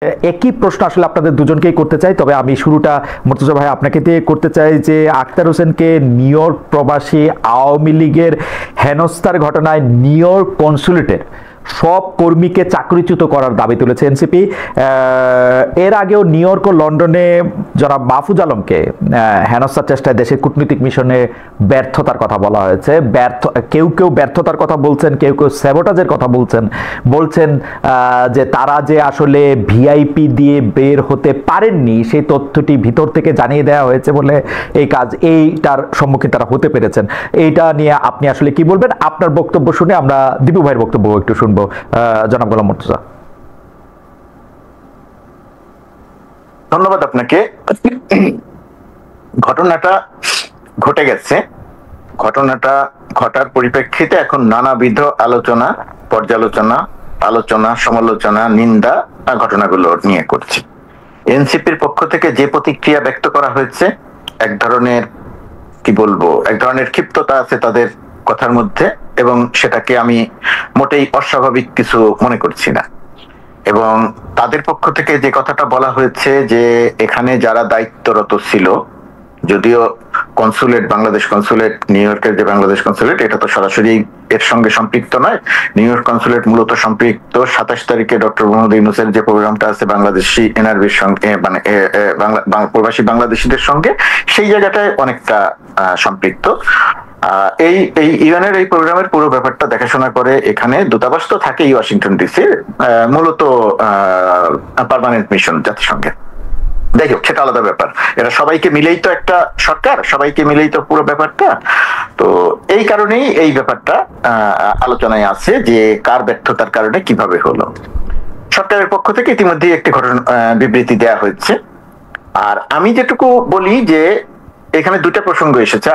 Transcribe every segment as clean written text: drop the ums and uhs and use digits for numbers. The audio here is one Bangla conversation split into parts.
একই প্রশ্ন আসলে আপনাদের দুজনকেই করতে চাই, তবে আমি শুরুটা মুর্তজা ভাই আপনাকে দিয়ে করতে চাই যে আক্তার হোসেনকে নিউ ইয়র্ক প্রবাসী আওয়ামী লীগের হেনস্থার ঘটনায় নিউ ইয়র্ক কনসুলেটের সব কর্মীকে চাকরিচ্যুত করার দাবি তুলেছে এনসিপি। এর আগেও নিউ ইয়র্ক ও লন্ডনে জনাব মাহফুজ আলমকে হেনস্থার চেষ্টায় দেশের কূটনৈতিক মিশনে ব্যর্থতার কথা বলা হয়েছে। কেউ কেউ ব্যর্থতার কথা বলছেন, কেউ কেউ স্যাবোটাজের কথা বলছেন যে তারা যে আসলে ভিআইপি দিয়ে বের হতে পারেননি সেই তথ্যটি ভিতর থেকে জানিয়ে দেওয়া হয়েছে বলে এইটার সম্মুখীন তারা হতে পেরেছেন। এইটা নিয়ে আপনি আসলে কি বলবেন? আপনার বক্তব্য শুনে আমরা দীপু ভাইয়ের বক্তব্য একটু শুনবো। জনাব গোলাম মুর্তজা। ধন্যবাদ আপনাকে। ঘটনাটা ঘটে গেছে, ঘটনাটা ঘটার পরিপ্রেক্ষিতে এখন নানাবিধ আলোচনা, পর্যালোচনা, আলোচনা, সমালোচনা, নিন্দা ঘটনাগুলো নিয়ে করছে। এনসিপির পক্ষ থেকে যে প্রতিক্রিয়া ব্যক্ত করা হয়েছে, এক ধরনের কি বলবো, এক ধরনের ক্ষিপ্ততা আছে তাদের কথার মধ্যে, এবং সেটাকে আমি মোটেই অস্বাভাবিক কিছু মনে করছি না। এবং তাদের পক্ষ থেকে যে কথাটা বলা হয়েছে যে এখানে যারা দায়িত্বরত ছিল, যদিও কনসুলেট, বাংলাদেশ কনসুলেট, নিউ ইয়র্কের যে বাংলাদেশ কনসুলেট, এটা তো সরাসরি এর সঙ্গে সম্পৃক্ত নয়। নিউ ইয়র্ক কনসুলেট মূলত সম্পৃক্ত 27 তারিখে ডক্টর মোহাম্মদ ইউনূসের যে প্রোগ্রামটা আছে বাংলাদেশি এনআরবির সঙ্গে, মানে প্রবাসী বাংলাদেশিদের সঙ্গে, সেই জায়গাটায় অনেকটা সম্পৃক্ত। এই ইরানের এই প্রোগ্রামের পুরো ব্যাপারটা দেখাশোনা করে এখানে দূতাবাস তো থাকেই ওয়াশিংটন ডিসি, মূলত পার্মানেন্ট মিশন জাতিসংঘের। যাই হোক, সেটা আলাদা ব্যাপার। এরা সবাইকে মিলেই তো একটা সরকার, সবাইকে মিলেই তো পুরো ব্যাপারটা। তো এই কারণেই এই ব্যাপারটা আলোচনায় আছে যে কার ব্যর্থতার কারণে কিভাবে হলো। সরকারের পক্ষ থেকে ইতিমধ্যে একটি ঘটনা বিবৃতি দেওয়া হয়েছে। আর আমি যেটুকু বলি যে এখানে দুটা প্রসঙ্গ এসেছে।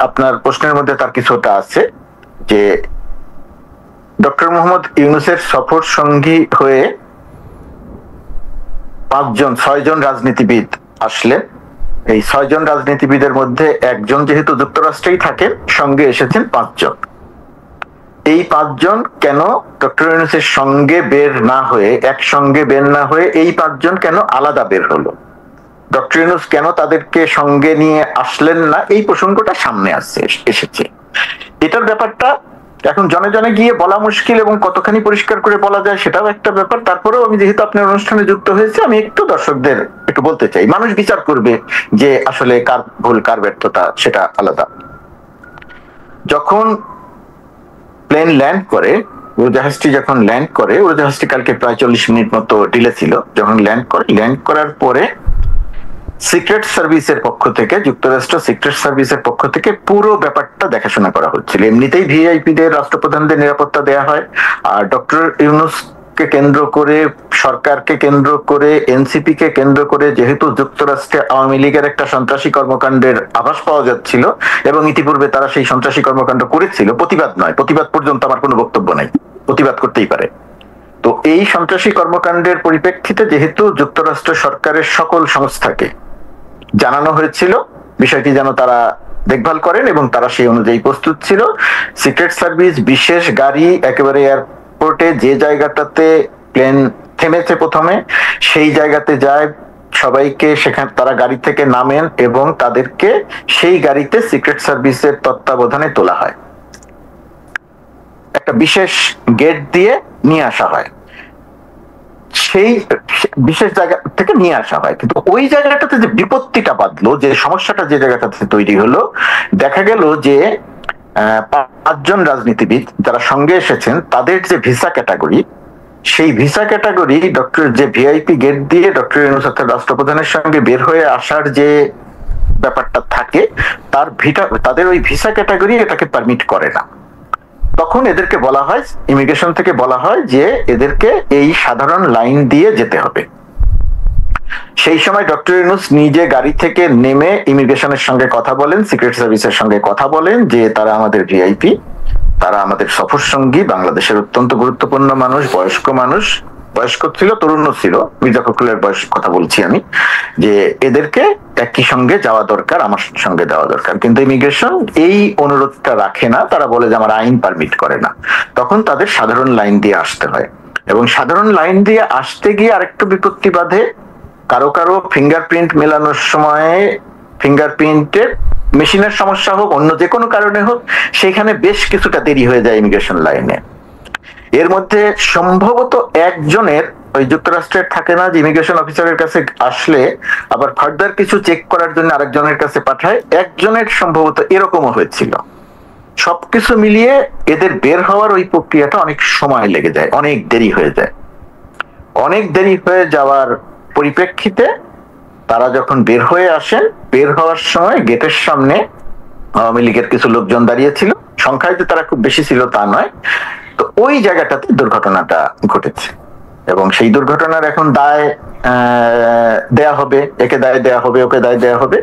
আপনার প্রশ্নের মধ্যে তার কিছুটা আছে যে ডক্টর মোহাম্মদ ইউনূসের সফর সঙ্গী হয়ে 6জন রাজনীতিবিদ আসলেন। এই 6 জন রাজনীতিবিদের মধ্যে একজন যেহেতু যুক্তরাষ্ট্রেই থাকেন, সঙ্গে এসেছেন 5 জন। এই 5 জন কেন ডক্টর ইউনূসের সঙ্গে বের না হয়ে, একসঙ্গে বের না হয়ে এই 5 জন কেন আলাদা বের হলো? ডক্টর ইউনূস কেন তাদেরকে সঙ্গে নিয়ে আসলেন না? এই প্রসঙ্গটা সামনে এসেছে। এটার ব্যাপারটা এখন জনে জনে গিয়ে বলা মুশকিল, এবং কতখানি পরিষ্কার করে বলা যায় সেটাও একটা ব্যাপার। তারপরেও আমি যেহেতু আপনার অনুষ্ঠানে যুক্ত হয়েছি, আমি একটু দর্শকদের একটু বলতে চাই। মানুষ বিচার করবে যে আসলে কার ভুল কার ব্যর্থতা, সেটা আলাদা। যখন প্লেন ল্যান্ড করে, উড়োজাহাজটি যখন ল্যান্ড করে, উড়োজাহাজটি কালকে প্রায় 40 মিনিট মতো ডিলে ছিল। যখন ল্যান্ড করার পরে সিক্রেট সার্ভিসের পক্ষ থেকে, যুক্তরাষ্ট্র সিক্রেট সার্ভিসের পক্ষ থেকে পুরো ব্যাপারটা দেখাশোনা করা হচ্ছিল। এমনিতেই ভিআইপিদের, রাষ্ট্রপ্রধানদের নিরাপত্তা দেয়া হয়। আর ডক্টর ইউনূসকে কেন্দ্র করে, সরকারকে কেন্দ্র করে, এনসিপি কে কেন্দ্র করে, যেহেতু যুক্তরাষ্ট্রে আওয়ামী লীগের একটা সন্ত্রাসী কর্মকাণ্ডের আভাস পাওয়া যাচ্ছিল, এবং ইতিপূর্বে তারা সেই সন্ত্রাসী কর্মকাণ্ড করেছিল, প্রতিবাদ নয়, প্রতিবাদ পর্যন্ত আমার কোনো বক্তব্য নাই, প্রতিবাদ করতেই পারে। তো এই সন্ত্রাসী কর্মকাণ্ডের পরিপ্রেক্ষিতে যেহেতু যুক্তরাষ্ট্র সরকারের সকল সংস্থাকে জানানো হয়েছিল বিষয়টি যেন তারা দেখভাল করেন, এবং তারা সেই অনুযায়ী প্রস্তুত ছিল। সিক্রেট সার্ভিস বিশেষ গাড়ি একেবারে এয়ারপোর্টে যে জায়গাটাতে প্লেন থেমেছে প্রথমে, সেই জায়গাতে যায়, সবাইকে সেখানে তারা গাড়ি থেকে নামেন এবং তাদেরকে সেই গাড়িতে সিক্রেট সার্ভিসের তত্ত্বাবধানে তোলা হয়। একটা বিশেষ গেট দিয়ে নিয়ে আসা হয়, সেই বিশেষ জায়গা থেকে নিয়ে আসা হয়। কিন্তু ওই জায়গাটাতে যে বিপত্তিটা বাঁধলো, যে সমস্যাটা যে জায়গাটাতে তৈরি হলো, দেখা গেল যে 5 জন রাজনীতিবিদ যারা সঙ্গে এসেছেন, তাদের যে ভিসা ক্যাটাগরি, সেই ভিসা ক্যাটাগরি ডক্টর যে ভিআইপি গেট দিয়ে ডক্টর ইউনূস অর্থাৎ রাষ্ট্রপ্রধানের সঙ্গে বের হয়ে আসার যে ব্যাপারটা থাকে, তাদের ওই ভিসা ক্যাটাগরি এটাকে পারমিট করে না। তখন এদেরকে বলা হয়, ইমিগ্রেশন থেকে বলা হয় যে এদেরকে এই সাধারণ লাইন দিয়ে যেতে হবে। সেই সময় ডক্টর ইউনূস নিজে গাড়ি থেকে নেমে ইমিগ্রেশনের সঙ্গে কথা বলেন, সিক্রেট সার্ভিসের সঙ্গে কথা বলেন যে তারা আমাদের ভিআইপি, তারা আমাদের সফর সঙ্গী, বাংলাদেশের অত্যন্ত গুরুত্বপূর্ণ মানুষ, বয়স্ক ছিল, তরুণ ছিল, মির্জা ফখরুলের বয়স কথা বলছি আমি, যে এদেরকে একই সঙ্গে যাওয়া দরকার, আমার সঙ্গে যাওয়া দরকার। কিন্তু ইমিগ্রেশন এই অনুরোধটা রাখে না, তারা বলে যে আমার আইন পারমিট করে না। তখন তাদের সাধারণ লাইন দিয়ে আসতে হয়। এবং সাধারণ লাইন দিয়ে আসতে গিয়ে আরেকটু বিপত্তি বাধে। কারো কারো ফিঙ্গারপ্রিন্ট মেলানোর সময় ফিঙ্গারপ্রিন্টের মেশিনের সমস্যা হোক, অন্য যে কোনো কারণে হোক, সেখানে বেশ কিছুটা দেরি হয়ে যায় ইমিগ্রেশন লাইনে। এর মধ্যে সম্ভবত একজনের, ওই যুক্তরাষ্ট্রের থাকে না যে ইমিগ্রেশন অফিসারের কাছে আসলে আবার ফার্দার কিছু চেক করার জন্য আরেকজনের কাছে পাঠায়, একজনের সম্ভবত এরকমও হয়েছিল। সবকিছু মিলিয়ে এদের বের হওয়ার ওই প্রক্রিয়াটা অনেক সময় লেগে যায়, অনেক দেরি হয়ে যায়। অনেক দেরি হয়ে যাওয়ার পরিপ্রেক্ষিতে তারা যখন বের হয়ে আসেন, বের হওয়ার সময় গেটের সামনে আওয়ামী লীগের কিছু লোকজন দাঁড়িয়েছিল, সংখ্যায় যে তারা খুব বেশি ছিল তা নয়। তো ওই জায়গাটাতে দুর্ঘটনাটা ঘটেছে এবং সেই দুর্ঘটনার এখন দায় দেয়া হবে, একে দায় দেয়া হবে, ওকে দায় দেয়া হবে।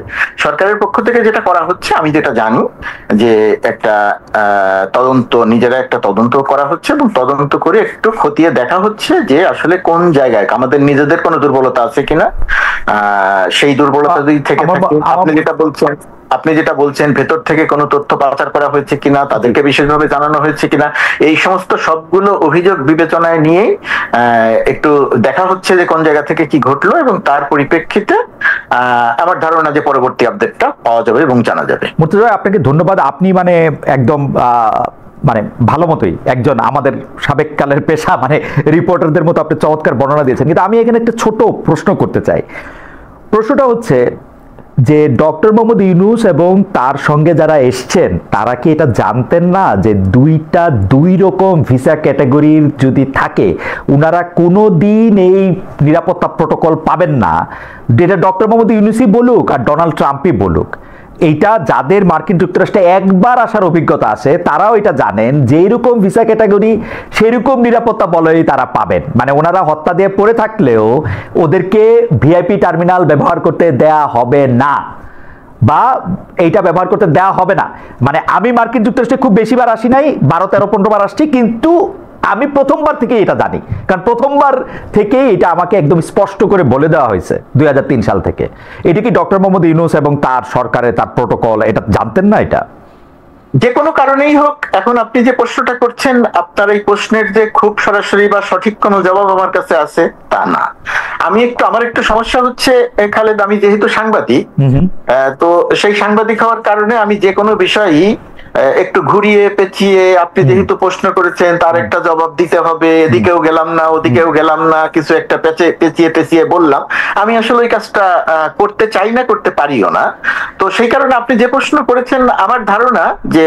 সরকারের পক্ষ থেকে যেটা করা হচ্ছে, আমি যেটা জানি যে একটা তদন্ত, নিজেরা একটা তদন্ত করা হচ্ছে এবং তদন্ত করে একটু খতিয়ে দেখা হচ্ছে যে আসলে কোন জায়গায় আমাদের নিজেদের কোনো দুর্বলতা আছে কিনা। সেই দুর্বলতা যদি থেকে থাকে, আপনি যেটা বলছেন ভেতর থেকে কোনো তথ্য পাচার করা হয়েছে কিনা, তাদেরকে বিশেষভাবে জানানো হয়েছে কিনা, এই সমস্ত সবগুলো অভিযোগ বিবেচনায় নিয়ে একটু দেখা হচ্ছে যে কোন জায়গা থেকে কি ঘটলো, এবং তার পরিপ্রেক্ষিতে আমার ধারণা যে পরবর্তী আপডেটটা পাওয়া যাবে এবং জানা যাবে। মুর্তজা ভাই, আপনাকে ধন্যবাদ। আপনি মানে একদম মানে ভালো মতোই একজন আমাদের সাবেক কালের পেশা মানে রিপোর্টারদের মতো আপনি চমৎকার বর্ণনা দিয়েছেন। কিন্তু আমি এখানে একটা ছোট প্রশ্ন করতে চাই। প্রশ্নটা হচ্ছে যে ডক্টর মোহাম্মদ ইউনূস এবং তার সঙ্গে যারা এসছেন তারা কি এটা জানতেন না যে দুই রকম ভিসা ক্যাটাগরির যদি থাকে উনারা কোনো দিন এই নিরাপত্তা প্রোটোকল পাবেন না, যেটা ডক্টর মোহাম্মদ ইউনূসই বলুক আর ডোনাল্ড ট্রাম্পই বলুক। এইটা যাদের মার্কিন যুক্তরাষ্ট্রে একবার আসার অভিজ্ঞতা আছে তারাও এটা জানেন, যেই রকম ভিসা ক্যাটাগরি সেরকম নিরাপত্তা বলয় তারা পাবেন। মানে ওনারা হত্যা দিয়ে পড়ে থাকলেও ওদেরকে ভিআইপি টার্মিনাল ব্যবহার করতে দেয়া হবে না, বা এইটা ব্যবহার করতে দেওয়া হবে না। মানে আমি মার্কিন যুক্তরাষ্ট্রে খুব বেশিবার আসি নাই, 12, 13, 15 বার আসছি, কিন্তু আমি প্রথমবার থেকে এটা জানি, কারণ প্রথমবার থেকে এটা আমাকে একদম স্পষ্ট করে বলে দেওয়া হয়েছে 2003 সাল থেকে। এটা কি ডক্টর মোহাম্মদ ইউনূস এবং তার সরকারের তার প্রোটোকল এটা জানতেন না? এটা যে কোনো কারণেই হোক, এখন আপনি যে প্রশ্নটা করছেন, আপনার এই প্রশ্নের যে খুব সরাসরি বা সঠিক কোনো জবাব আমার কাছে আছে তা না। আমার একটু সমস্যা হচ্ছে খালেদ, আমি যেহেতু সাংবাদিক, তো সেই সাংবাদিক হওয়ার কারণে আমি যে কোনো বিষয়ই একটু ঘুরিয়ে পেঁচিয়ে, আপনি যেহেতু প্রশ্ন করেছেন তার একটা জবাব দিতে হবে, এদিকেও গেলাম না ওদিকেও গেলাম না, কিছু একটা পেঁচিয়ে পেঁচিয়ে বললাম। আমি আসলে ওই কাজটা করতে চাই না, করতে পারিও না। তো সেই কারণে আপনি যে প্রশ্ন করেছেন, আমার ধারণা যে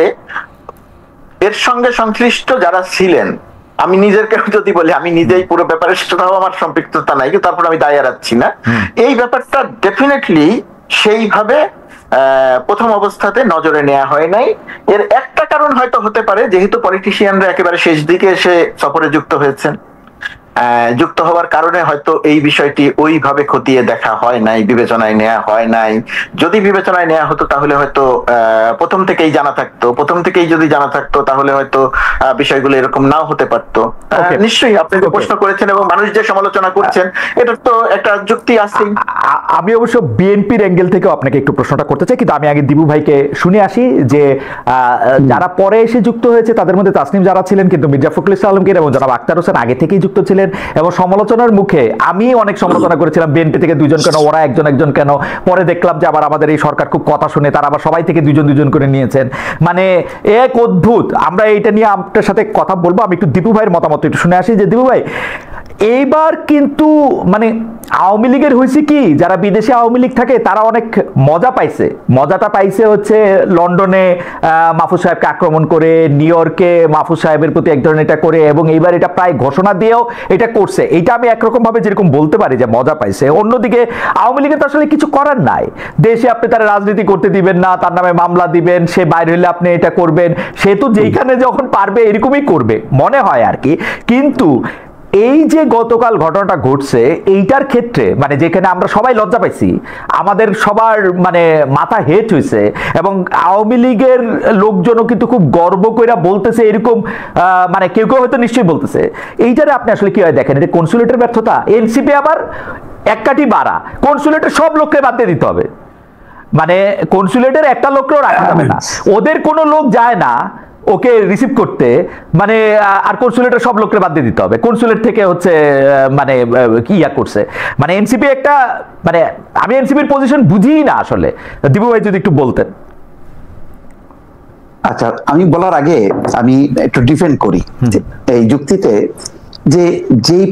এর সঙ্গে সংশ্লিষ্ট যারা ছিলেন, আমি নিজেকে যদি বলি, আমি নিজেই পুরো ব্যাপারে সেটাও আমার সম্পৃক্ততা নাই, কিন্তু তারপর আমি দায় এড়াচ্ছি না। এই ব্যাপারটা ডেফিনেটলি সেইভাবে প্রথম অবস্থাতে নজরে নেওয়া হয় নাই। এর একটা কারণ হয়তো হতে পারে, যেহেতু পলিটিশিয়ানরা একেবারে শেষ দিকে এসে সফরে যুক্ত হয়েছেন, যুক্ত হওয়ার কারণে হয়তো এই বিষয়টি ওইভাবে খতিয়ে দেখা হয় নাই, বিবেচনায় নেওয়া হয় নাই। যদি বিবেচনায় নেওয়া হতো তাহলে হয়তো প্রথম থেকেই জানা থাকতো, যদি জানা থাকতো তাহলে হয়তো বিষয়গুলো এরকম নাও হতে পারতো। নিশ্চয়ই আপনি যে প্রশ্ন করেছেন এবং মানুষ যে সমালোচনা করছেন, এটার তো একটা যুক্তি আছে। আমি অবশ্য বিএনপির অ্যাঙ্গেল থেকে আপনাকে একটু প্রশ্নটা করতে চাই, কিন্তু আমি আগে দিবু ভাইকে শুনে আসি যে যারা পরে এসে যুক্ত হয়েছে তাদের মধ্যে তাসনিম যারা ছিলেন, কিন্তু মির্জা ফখরুল ইসলাম আলমগীর এবং জনাব আখতার হোসেন আগে থেকেই যুক্ত ছিলেন, এবং সমালোচনার মুখে আমি অনেক সমালোচনা করেছিলাম বিএনপি থেকে দুইজন কেন, ওরা একজন কেন। পরে দেখলাম যে আবার আমাদের এই সরকার খুব কথা শুনে তারা আবার সবাই থেকে দুজন করে নিয়েছেন। মানে এক অদ্ভুত। আমরা এইটা নিয়ে আপনার সাথে কথা বলবো। আমি একটু দীপু ভাইয়ের মতামত একটু শুনে আসি যে দীপু ভাই, এইবার কিন্তু মানে আওয়ামী লীগের হয়েছে কি, যারা বিদেশে আওয়ামী লীগ থাকে তারা অনেক মজা পাইছে। মজাটা পাইছে হচ্ছে লন্ডনে মাহফুজ সাহেবকে আক্রমণ করে, নিউ ইয়র্কে মাহফুজ সাহেবের প্রতি এক ধরনের এটা করে, এবং এইবার এটা প্রায় ঘোষণা দিয়েও এটা করছে। এটা আমি একরকম ভাবে যেরকম বলতে পারি যে মজা পাইছে। অন্যদিকে আওয়ামী লীগের তো আসলে কিছু করার নাই। দেশে আপনি তার রাজনীতি করতে দিবেন না, তার নামে মামলা দিবেন, সে বাইরে হলে আপনি এটা করবেন, সে তো যেইখানে যখন পারবে এরকমই করবে মনে হয় আর কি। কিন্তু এই যে গতকাল ঘটনাটা ঘটছে, এইটার ক্ষেত্রে মানে যেখানে আমরা সবাই লজ্জা পাইছি, আমাদের সবার মানে মাথা হেট হয়েছে, এবং আওয়ামী লীগের লোকজনও কিন্তু খুব গর্ব করে বলতেছে এরকম, মানে কেউ কেউ হয়তো নিশ্চয়ই বলতেছে। এইটারে আপনি আসলে কি হয় দেখেন, এটা কনসুলেটের ব্যর্থতা। এনসিপি আবার এক কাঠি বাড়া, কনসুলেটের সব লোককে বাদ দিয়ে দিতে হবে। মানে কনসুলেটের একটা লোককেও রাখা যাবে না, ওদের কোনো লোক যায় না, ওকে রিসিভ করতে মানে আর কনসুলেটের সব লোককে বাদ দিয়ে দিতে হবে, কনসুলেট থেকে হচ্ছে মানে কি ইয়া করছে, মানে এনসিপি একটা মানে আমি এনসিপির পজিশন বুঝিই না আসলে। দিবু ভাই যদি একটু বলতেন। আচ্ছা, আমি বলার আগে আমি একটু ডিফেন্ড করি এই যুক্তিতে যে যেই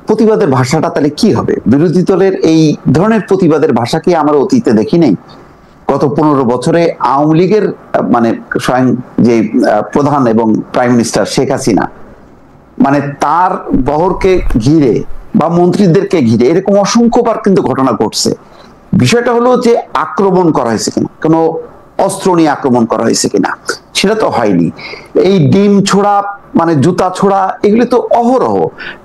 প্রতিবাদের ভাষাটা তাহলে কি হবে? বিরোধী দলের এই ধরনের প্রতিবাদের ভাষা কি আমরা অতীতে দেখি নাই? গত 15 বছরে আওয়ামী লীগের মানে স্বয়ং যে প্রধান এবং প্রাইম মিনিস্টার শেখ হাসিনা মানে তার বহরকে ঘিরে বা মন্ত্রীদেরকে ঘিরে এরকম অসংখ্যবার কিন্তু ঘটনা ঘটছে। বিষয়টা হলো যে আক্রমণ করা হয়েছে কিনা, কোনো অস্ত্র নিয়ে আক্রমণ করা হয়েছে কিনা, সেটা তো হয়নি। এই ডিম ছোড়া মানে জুতা ছোড়া এগুলি তো অহরহ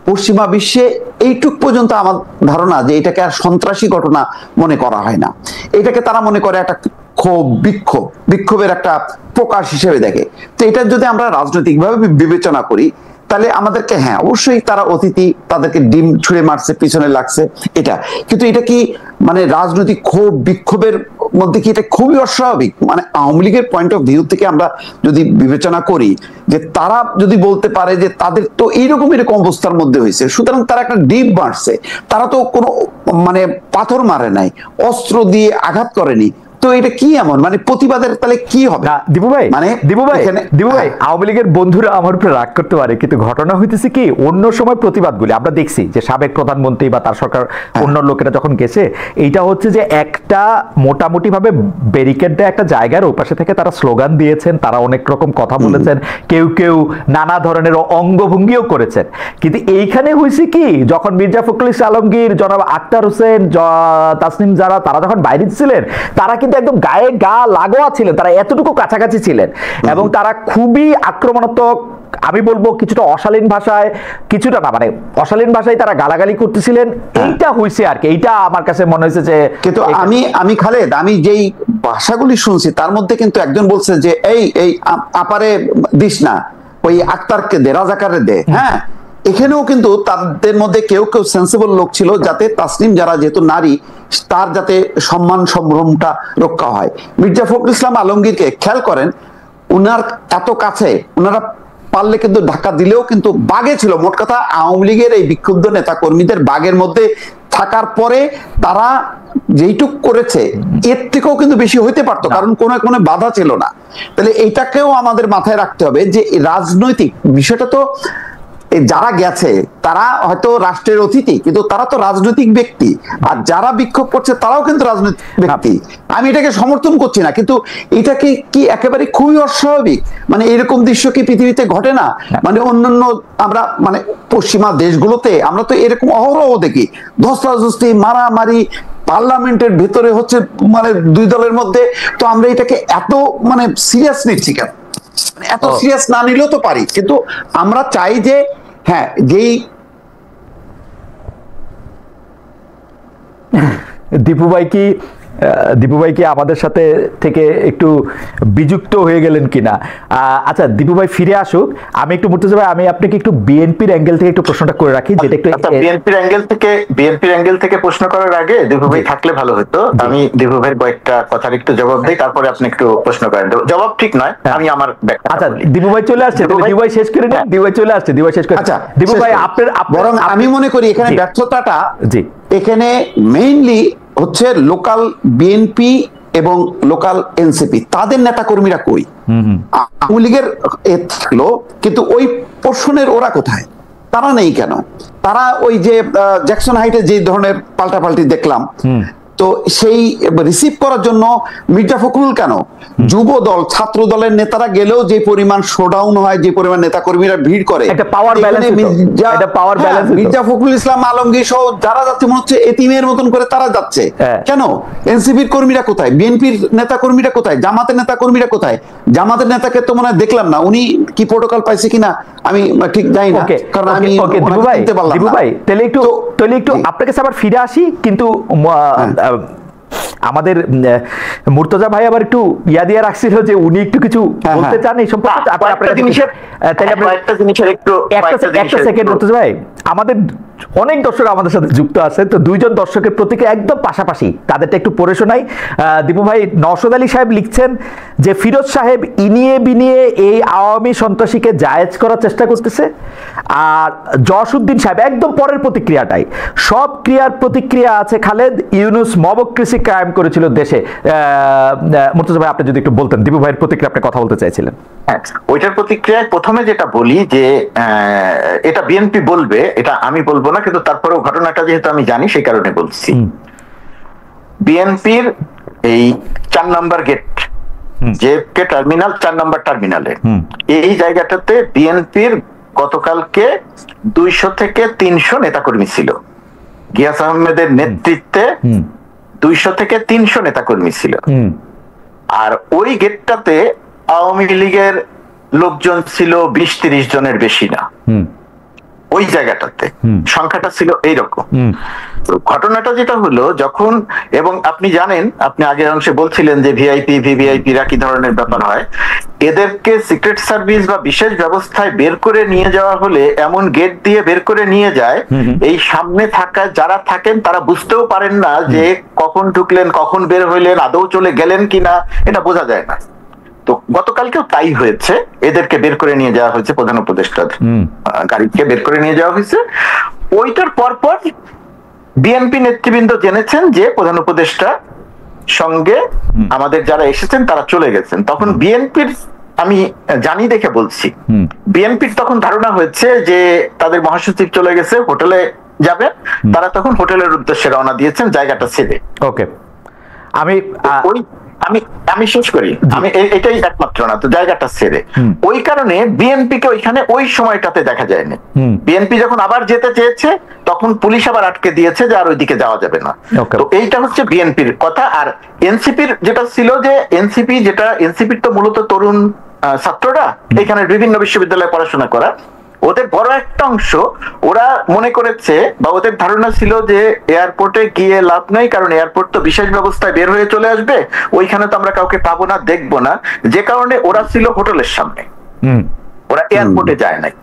পশ্চিমা বিশ্বে এইটুক পর্যন্ত আমার ধারণা যে এটাকে আর সন্ত্রাসী ঘটনা মনে করা হয় না, এটাকে তারা মনে করে একটা ক্ষোভ, বিক্ষোভের একটা প্রকাশ হিসেবে দেখে। তো এটা যদি আমরা রাজনৈতিকভাবে বিবেচনা করি তাহলে আমাদেরকে হ্যাঁ অবশ্যই তারা অতিথি, তাদেরকে ডিম ছুঁড়ে মারছে, পিছনে লাগছে এটা, কিন্তু এটা কি মানে রাজনৈতিক ক্ষোভ বিক্ষোভের মধ্যে কি এটা খুবই অস্বাভাবিক? মানে আওয়ামী লীগের পয়েন্ট অফ ভিউ থেকে আমরা যদি বিবেচনা করি যে তারা যদি বলতে পারে যে তাদের তো এইরকম অবস্থার মধ্যে হয়েছে, সুতরাং তারা একটা ডিম মারছে, তারা তো কোনো মানে পাথর মারে নাই, অস্ত্র দিয়ে আঘাত করেনি, তো এটা কি এমন মানে প্রতিবাদের তাহলে কি হবে? দিবু ভাই মানে দিবু ভাই আওয়ামী লীগের বন্ধুরা আমার উপরে রাগ করতে পারে, কিন্তু ঘটনা হইতেছে কি অন্য সময় প্রতিবাদগুলি আমরা দেখছি যে সাবেক প্রধানমন্ত্রী বা তার সরকার অন্য লোকেরা যখন গেছে, এইটা হচ্ছে যে একটা মোটামুটি ভাবে ব্যারিকেড দেয়া একটা জায়গার ওপাশে থেকে তারা স্লোগান দিয়েছেন, তারা অনেক রকম কথা বলেছেন, কেউ নানা ধরনের অঙ্গভঙ্গিও করেছেন। কিন্তু এইখানে হয়েছে কি যখন মির্জা ফখরুল ইসলাম আলমগীর, জনাব আক্তার হোসেন, তাসনিম জারা তারা যখন বাইরে ছিলেন, তারা কিন্তু একদম গায়ে গা লাগোয়া ছিলেন, তারা এতটুকু কাছাকাছি ছিলেন এবং তারা খুবই আক্রমণাত্মক, আমি বলবো কিছুটা অশালীন ভাষায়, কিছুটা না মানে অশালীন ভাষায় তারা গালাগালি করতেছিলেন। এইটা হইছে আর কি, এইটা আমার কাছে মনে হয়েছে যে কিন্তু আমি খালেদ আমি যেই ভাষাগুলি শুনছি তার মধ্যে কিন্তু একজন বলছে যে এই আপারে দিস না, ওই আক্তারকে দে, রাজাকারে দে। হ্যাঁ, এখানেও কিন্তু তাদের মধ্যে কেউ সেন্সিবল লোক ছিল যাতে তাসনিম যারা যেহেতু নারী তার যাতে সম্মান সম্ভ্রমটা রক্ষা হয়। মির্জা ফখরুল ইসলাম আলমগীরকে খেয়াল করেন, উনার এত কাছে, উনারা পারলে কিন্তু ধাক্কা দিলেও কিন্তু বাগে ছিল। মোট কথা আওয়ামী লীগের এই বিক্ষুব্ধ নেতা কর্মীদের বাগের মধ্যে থাকার পরে তারা যেইটুক করেছে এর থেকেও কিন্তু বেশি হইতে পারতো, কারণ কোনো বাধা ছিল না। তাহলে এইটাকেও আমাদের মাথায় রাখতে হবে যে রাজনৈতিক বিষয়টা তো যারা গেছে তারা হয়তো রাষ্ট্রের অতিথি, কিন্তু তারা তো রাজনৈতিক ব্যক্তি, আর যারা বিক্ষোভ করছে তারাও কিন্তু রাজনৈতিক ব্যক্তি। আমি এটাকে সমর্থন করছি না, কিন্তু এটাকে কি একেবারে খুবই অস্বাভাবিক? মানে এরকম দৃশ্য কি পৃথিবীতে ঘটে না? মানে অন্যান্য আমরা মানে পশ্চিমা দেশগুলোতে আমরা তো এরকম অহরহ দেখি, ধস্তাধস্তি, মারামারি পার্লামেন্টের ভেতরে হচ্ছে মানে দুই দলের মধ্যে। তো আমরা এটাকে এত মানে সিরিয়াস নিচ্ছি কেন? এত সিরিয়াস না নিলেও তো পারি, কিন্তু আমরা চাই যে হ্যাঁ যেই দীপু ভাই কি আমাদের সাথে থেকে একটু বিযুক্ত হয়ে গেলেন কিনা? আচ্ছা দীপু ভাই ফিরে আসুক, আমি একটু মুর্তজা ভাই আমি আপনাকে একটু বিএনপির অ্যাঙ্গেল থেকে একটু প্রশ্নটা করে রাখি, যেটা একটু বিএনপির অ্যাঙ্গেল থেকে প্রশ্ন করার আগে দীপু ভাই থাকলে ভালো হতো। আমি দীপু ভাইয়ের কয়েকটা কথার একটু জবাব দিই, তারপরে আপনি একটু প্রশ্ন করেন। জবাব ঠিক নয়, আমি আমার আচ্ছা দীপু ভাই চলে আসছে, দীপু ভাই শেষ করে নিন। দীপু ভাই চলে আসছে, দীপু ভাই শেষ করে। আচ্ছা দীপু ভাই আপনার বরং আমি মনে করি এখানে ব্যর্থতাটা জি এখানে মেইনলি হচ্ছে লোকাল বিএনপি এবং লোকাল এনসিপি, তাদের নেতা কর্মীরা কই? আওয়ামী লীগের থাকলো, কিন্তু ওই পোর্শনের ওরা কোথায়? তারা নেই কেন? তারা ওই যে জ্যাকসন হাইটে যে ধরনের পাল্টাপাল্টি দেখলাম, তো সেই রিসিভ করার জন্য মির্জা ফখরুল কেন, যুব দল ছাত্র দলের নেতারা গেলেও যে পরিমাণ শোডাউন হয়, যে পরিমাণ নেতা কর্মীরা ভিড় করে, মির্জা ফখরুল ইসলাম আলমগীর সহ যারা যাচ্ছে মনে হচ্ছে এতিমের মতন করে তারা যাচ্ছে কেন? এনসিপির কর্মীরা কোথায়? বিএনপির নেতা কর্মীরা কোথায়? জামাতের নেতা কর্মীরা কোথায়? জামাতের নেতাকে তো মনে হয় দেখলাম না, উনি কি প্রোটোকল পাইছে কিনা আমি ঠিক জানি না, কারণ আমি দীপু ভাই তাহলে একটু আপনার কাছে আবার ফিরে আসি। কিন্তু আমাদের মুর্তজা ভাই আবার একটু ইয়া দিয়ে রাখছিল যে উনি একটু কিছু বলতে চান এই সম্পর্কে। একটা সেকেন্ড মুর্তজা ভাই, আমাদের অনেক দর্শক আমাদের সাথে যুক্ত আছে, তো দুইজন দর্শকের প্রতিক্রিয়া একদম পাশাপাশি, তাদেরটা একটু পড়ে শোনাই। দীপু ভাই, নওশাদ আলী সাহেব লিখছেন যে ফিরোজ সাহেব ইনিয়ে বিনিয়ে এই আওয়ামী সন্ত্রাসীকে জায়েজ করার চেষ্টা করতেছে। আর জসউদ্দিন সাহেব একদম পরের প্রতিক্রিয়াটাই, সব ক্রিয়ার প্রতিক্রিয়া আছে খালেদ, ইউনূস মবক্রেসি কায়েম করেছিল দেশে। মুর্তজা ভাই, আপনি যদি একটু বলতেন দীপু ভাইয়ের প্রতিক্রিয়া, আপনি কথা বলতে চাইছিলেন। ওইটার প্রতিক্রিয়ায় প্রথমে যেটা বলি যে এটা বিএনপি বলবে, এটা আমি বলবো না, কিন্তু তারপরেও ঘটনাটা যেহেতু আমি জানি সেই কারণে বলছি। বিএনপির এই 4 নম্বর গেট, জেএফকে টার্মিনাল 4 নম্বর টার্মিনালে, এই জায়গাটাতে বিএনপির গতকালকে 200 থেকে 300 নেতাকর্মী ছিল। গিয়াস আহমেদের নেতৃত্বে 200 থেকে 300 নেতাকর্মী ছিল। আর ওই গেটটাতে আওয়ামী লীগের লোকজন ছিল 20-30 জনের বেশি না। ওই জায়গাটাতে সংখ্যাটা ছিল এইরকম। ঘটনাটা যেটা হলো যখন, এবং আপনি জানেন, আপনি আগের অংশে বলছিলেন যে ভিআইপি ভিভিআইপিরা কি ধরনের ব্যাপার হয়, এদেরকে সিক্রেট সার্ভিস বা বিশেষ ব্যবস্থায় বের করে নিয়ে যাওয়া হলে এমন গেট দিয়ে বের করে নিয়ে যায়, এই সামনে থাকা যারা থাকেন তারা বুঝতেও পারেন না যে কখন ঢুকলেন, কখন বের হইলেন, আদৌ চলে গেলেন কিনা, এটা বোঝা যায় না। তো গতকালকেও তাই হয়েছে, এদেরকে বের করে নিয়ে যাওয়া হয়েছে, প্রধান উপদেষ্টার গাড়িকে বের করে নিয়ে যাওয়া হয়েছে। ওইটার পরপর বিএনপি নেতৃবৃন্দ জেনেছেন যে প্রধান উপদেষ্টা সঙ্গে আমাদের যারা এসেছেন তারা চলে গেছেন। তখন বিএনপির, আমি জানি দেখে বলছি, বিএনপির তখন ধারণা হয়েছে যে তাদের মহাসচিব চলে গেছে, হোটেলে যাবে, তারা তখন হোটেলের উদ্দেশ্যে রওনা দিয়েছেন জায়গাটা ছেড়ে। ওকে, আমি শেষ করি, আমি এটাই একমাত্র না, তো জায়গাটা ছেড়ে ওই কারণে বিএনপিকে ওইখানে ওই সময়টাতে দেখা যায়নি। বিএনপি যখন আবার যেতে চেয়েছে তখন পুলিশ আবার আটকে দিয়েছে যে আর ওইদিকে যাওয়া যাবে না। তো এইটা হচ্ছে বিএনপির কথা। আর এনসিপির যেটা ছিল যে এনসিপির তো মূলত তরুণ ছাত্ররা, এখানে বিভিন্ন বিশ্ববিদ্যালয়ে পড়াশোনা করা, ওদের বড় একটা অংশ ওরা মনে করেছে বা ওদের ধারণা ছিল যে এয়ারপোর্টে গিয়ে লাভ নাই, কারণ এয়ারপোর্ট তো বিশেষ ব্যবস্থায় বের হয়ে চলে আসবে, ওইখানে তো আমরা কাউকে পাবো না, দেখবো না, যে কারণে ওরা ছিল হোটেলের সামনে, ওরা এয়ারপোর্টে যায় নাই।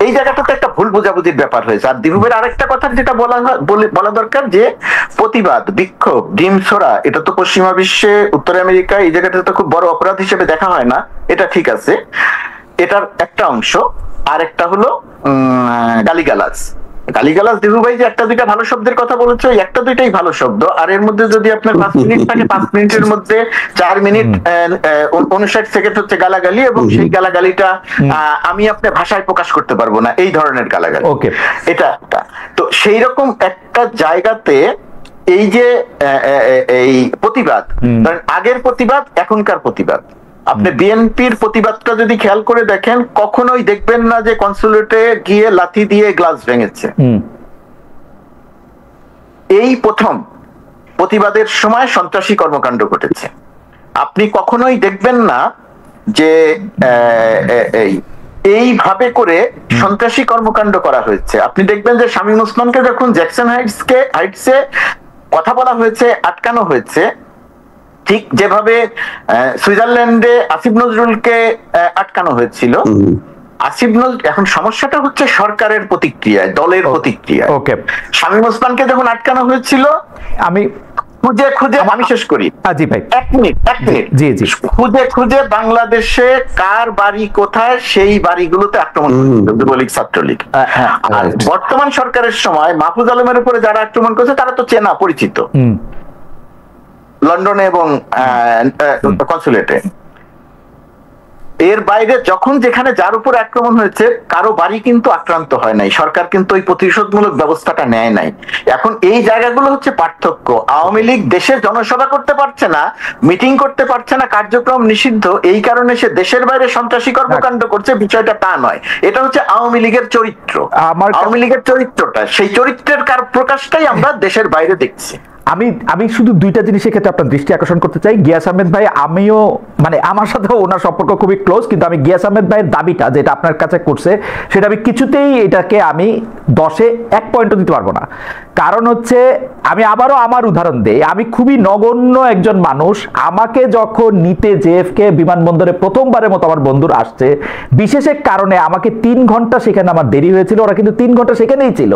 এই জায়গাটাতে একটা ভুল বোঝাবুঝির ব্যাপার হয়েছে। আর দিবুবের আরেকটা কথা যেটা বলা দরকার, যে প্রতিবাদ, বিক্ষোভ, ডিম ছোড়া, এটা তো পশ্চিমা বিশ্বে, উত্তর আমেরিকায় এই জায়গাটা তো খুব বড় অপরাধ হিসেবে দেখা হয় না, এটা ঠিক আছে, এটার একটা অংশ। আর একটা হলো গালিগালাজ। দিবু ভাই যে একটা দুইটা ভালো শব্দের কথা বলেছে, একটা দুইটাই ভালো শব্দ, আর এর মধ্যে যদি আপনার 5 মিনিট থাকে, 5 মিনিটের মধ্যে 4 মিনিট 59 সেকেন্ড হচ্ছে গালাগালি, এবং সেই গালাগালিটা আমি আপনার ভাষায় প্রকাশ করতে পারবো না, এই ধরনের গালাগালি। এটা তো সেই রকম একটা জায়গাতে এই যে এই প্রতিবাদ, আগের প্রতিবাদ এখনকার প্রতিবাদ, আপনি বিএনপির প্রতিবাদটা যদি খেয়াল করে দেখেন, কখনোই দেখবেন না যে কনসুলেটে গিয়ে লাথি দিয়ে গ্লাস ভেঙেছে। এই প্রথম প্রতিবাদের সময় সন্ত্রাসী কর্মকাণ্ড ঘটেছে। আপনি কখনোই দেখবেন না যে এইভাবে করে সন্ত্রাসী কর্মকাণ্ড করা হয়েছে। আপনি দেখবেন যে শামীম ওসমানকে যখন জ্যাকসন হাইটসে কথা বলা হয়েছে, আটকানো হয়েছে, ঠিক যেভাবে সুইজারল্যান্ডে আসিফ নজরুলকে আটকানো হয়েছিল। আসিফ নজরুল, এখন সমস্যাটা হচ্ছে সরকারের প্রতিক্রিয়ায়, দলের প্রতিক্রিয়ায়। শামীম ওসমানকে যখন আটকানো হয়েছিল, আমি খুঁজে আমি শেষ করি, জি ভাই, এক মিনিট, খুঁজে বাংলাদেশে কার বাড়ি কোথায়, সেই বাড়িগুলোতে আক্রমণ করেছিল যুবলীগ ছাত্রলীগ। আর বর্তমান সরকারের সময় মাহফুজ আলমের উপরে যারা আক্রমণ করেছে তারা তো চেনা পরিচিত, লন্ডনে এবং কনসুলেটে। এর বাইরে যখন যেখানে যার উপর আক্রমণ হয়েছে, কারো বাড়ি কিন্তু আক্রান্ত হয় নাই, সরকার কিন্তু ওই প্রতিশোধমূলক ব্যবস্থাটা নেয় নাই। এখন এই জায়গাগুলো হচ্ছে পার্থক্য। আওয়ামী লীগ দেশের জনসভা করতে পারছে না, মিটিং করতে পারছে না, কার্যক্রম নিষিদ্ধ, এই কারণে সে দেশের বাইরে সন্ত্রাসী কর্মকাণ্ড করছে, বিষয়টা তা নয়। এটা হচ্ছে আওয়ামী লীগের চরিত্র, আওয়ামী লীগের চরিত্রটা, সেই চরিত্রের প্রকাশটাই আমরা দেশের বাইরে দেখছি। আমি শুধু দুইটা জিনিসের ক্ষেত্রে আপনার দৃষ্টি আকর্ষণ করতে চাই। গিয়াস আহমেদ ভাই, আমিও মানে আমার সাথে ওনার সম্পর্ক খুবই ক্লোজ, কিন্তু আমি গিয়াস আহমেদ ভাইয়ের দাবিটা যেটা আপনার কাছে করছে, সেটা আমি কিছুতেই এটাকে আমি 10-এ 1 পয়েন্টও দিতে পারবো না। কারণ হচ্ছে আমি আবারও আমার উদাহরণ দেই, আমি খুবই নগণ্য একজন মানুষ, আমাকে যখন নিতে জেএফকে বিমানবন্দরে প্রথমবারের মতো আমার বন্ধুরা আসছে, বিশেষ এক কারণে আমাকে 3 ঘন্টা সেখানে আমার দেরি হয়েছিল, ওরা কিন্তু 3 ঘন্টা সেখানেই ছিল।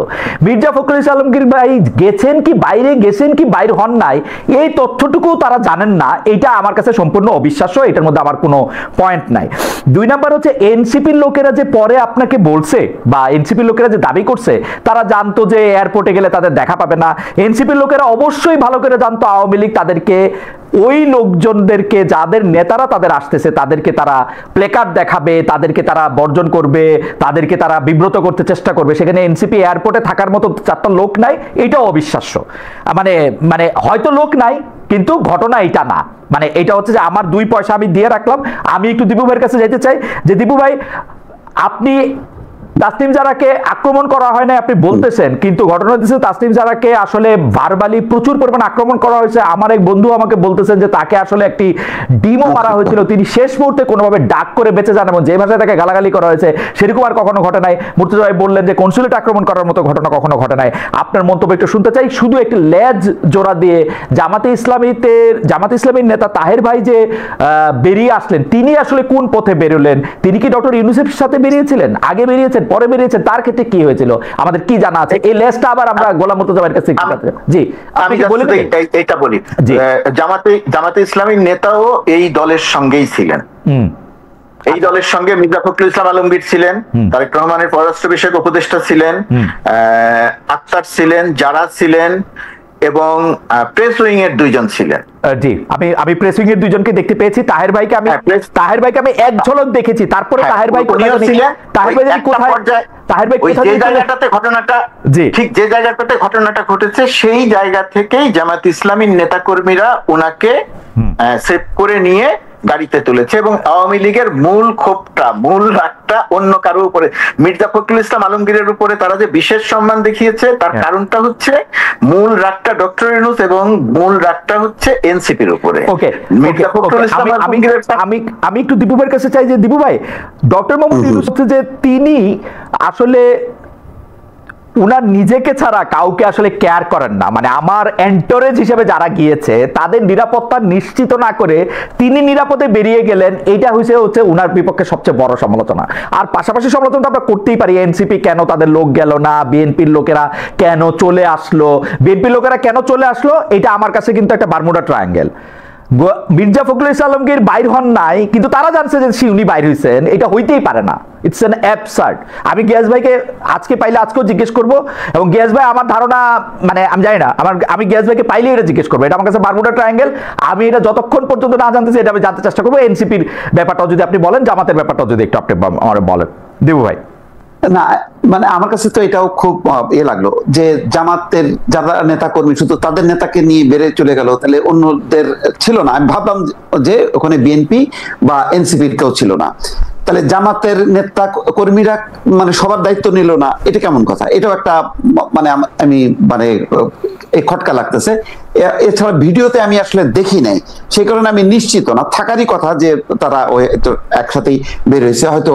মির্জা ফখরুল ইসলাম আলমগীর ভাই গেছেন কি বাইরে, গেছেন কি বাইরে হন নাই, এই তথ্যটুকু তারা জানেন না। এটা আমার কাছে সম্পূর্ণ অবিশ্বাস্য, এটার মধ্যে আমার কোনো পয়েন্ট নাই। 2 নাম্বার হচ্ছে এনসিপির লোকেরা যে পরে আপনাকে বলছে বা এনসিপির লোকেরা যে দাবি করছে তারা জানতো যে এয়ারপোর্টে গেলে তাদের দেখা পাবে না। এনসিপির লোকেরা অবশ্যই ভালো করে জানতো আওয়ামী লীগ তাদেরকে, ওই লোকজনদেরকে যাদের নেতারা তাদের আসতেছে তাদেরকে তারা প্লেকার্ড দেখাবে, তাদেরকে তারা বর্জন করবে, তাদেরকে তারা বিব্রত করতে চেষ্টা করবে। সেখানে এনসিপি এয়ারপোর্টে থাকার মতো 4টা লোক নাই, এটাও অবিশ্বাস্য। মানে মানে হয়তো লোক নাই কিন্তু ঘটনা এটা না। মানে এটা হচ্ছে যে আমার 2 পয়সা আমি দিয়ে রাখলাম। আমি একটু দীপু ভাইয়ের কাছে যেতে চাই যে দীপু ভাই, আপনি তাসনিম জারাকে আক্রমণ করা হয় না আপনি বলতেছেন, কিন্তু ঘটনা হচ্ছে তাসনিম জারাকে আসলে ভার্বালি প্রচুর পরিমাণ আক্রমণ করা হয়েছে। আমার এক বন্ধু আমাকে বলতেছেন যে তাকে আসলে একটি ডিমও মারা হয়েছিল, তিনি শেষ মুহূর্তে কোনোভাবে ডাক করে বেঁচে যান এবং যে ভাষায় তাকে গালাগালি করা হয়েছে সেরকম আর কখনো ঘটে নাই। মুর্তজা ভাই বললেন যে কনসুলেট আক্রমণ করার মতো ঘটনা কখনো ঘটে নাই। আপনার মন্তব্য একটু শুনতে চাই। শুধু একটি লেজ জোড়া দিয়ে জামাতে ইসলামীর নেতা তাহের ভাই যে বেরিয়ে আসলেন, তিনি আসলে কোন পথে বেরোলেন? তিনি কি ডক্টর ইউনূসের সাথে বেরিয়েছিলেন, আগে বেরিয়েছেন, পরে বেরিয়েছেন? তার ক্ষেত্রে কি হয়েছিল আমাদের কি জানা আছে? এই লেজটা আবার আমরা গোলাম মুর্তজা ভাইয়ের কাছে জি আমি এইটা বলি। জামাতে ইসলামীর নেতাও এই দলের সঙ্গেই ছিলেন। এই দলের সঙ্গে মির্জা ফখরুল ইসলাম আলমগীর ছিলেন, তারেক রহমানের পররাষ্ট্র বিষয়ক উপদেষ্টা ছিলেন, আক্তার ছিলেন, যারা ছিলেন এবং প্রেস উইং এর 2 জন ছিলেন। জি, আমি প্রেস উইং এর 2 জনকে দেখতে পেয়েছি। তাহের ভাইকে আমি এক ঝলক দেখেছি। তারপরে তাহের ভাই কোথায় ছিলেন? তাহের ভাই কোথায়? তাহের ভাই কোথায়? যে জায়গাটাতে ঘটনাটা ঠিক যে জায়গাটাতে ঘটনাটা ঘটেছে সেই জায়গা থেকেই জামাত ইসলামীর নেতাকর্মীরা ওনাকে সেভ করে নিয়ে গাড়িতে তুলেছে এবং আওয়ামী লীগের মূল ক্ষোভটা, মূল রাগটা অন্য কারো উপরে, মির্জা ফখরুল ইসলাম আলমগীরের উপরে তারা যে বিশেষ সম্মান দেখিয়েছে তার কারণটা হচ্ছে মূল রাগটা ডক্টর ইউনূস এবং মূল রাগটা হচ্ছে এনসিপির উপরে। ওকে, মির্জা ফখরুল ইসলাম আলমগীরের আমি একটু দীপু ভাইয়ের কাছে চাই যে দীপু ভাই, ডক্টর মোহাম্মদ ইউনূস হচ্ছে যে তিনি আসলে উনার নিজেকে ছাড়া কাউকে আসলে কেয়ার করেন না। মানে আমার এন্টোরেজ হিসেবে যারা গিয়েছে তাদের নিরাপত্তা নিশ্চিত না করে তিনি নিরাপদে বেরিয়ে গেলেন, এইটা হচ্ছে উনার বিপক্ষে সবচেয়ে বড় সমালোচনা। আর পাশাপাশি সমালোচনা তো আমরা করতেই পারি, এনসিপি কেন তাদের লোক গেল না, বিএনপির লোকেরা কেন চলে আসলো, এটা আমার কাছে কিন্তু একটা বারমুডা ট্রায়াঙ্গেল। মির্জা ফখরুল ইসলাম আলমগীর বাইর হন নাই, কিন্তু তারা জানছে যে উনি বাইর হয়েছেন, এটা হইতেই পারে না। It's an absurd. আমি গিয়াস ভাইকে আজকে পাইলে আজকেও জিজ্ঞেস করবো, এবং গিয়াস ভাই আমার ধারণা, মানে আমি জানি না, আমি গিয়াস ভাইকে পাইলে এটা জিজ্ঞেস করবো। এটা আমার কাছে বারমুডা ট্রায়াঙ্গেল। আমি এটা যতক্ষণ পর্যন্ত না জানতেছি এটা আমি জানতে চেষ্টা করবো। এনসিপির ব্যাপারটাও যদি আপনি বলেন, জামাতের ব্যাপারটাও যদি একটু আপনি আমার বলেন দেবু ভাই। না, মানে আমার কাছে তো এটাও খুব লাগলো যে জামাতের যারা নেতা কর্মী শুধু তাদের নেতাকে নিয়ে বেড়ে চলে গেল, তাহলে অন্যদের ছিল না। আমি ভাবলাম যে ওখানে বিএনপি বা এনসিপির কেউ ছিল না, তাহলে জামাতের নেতা কর্মীরা মানে সবার দায়িত্ব নিল না, এটা কেমন কথা? এটাও একটা মানে আমি মানে এই খটকা লাগতেছে। এছাড়া ভিডিওতে আমি আসলে দেখি নাই, সেই কারণে আমি নিশ্চিত না, থাকারই কথা যে তারা একসাথেই বের হয়েছে। হয়তো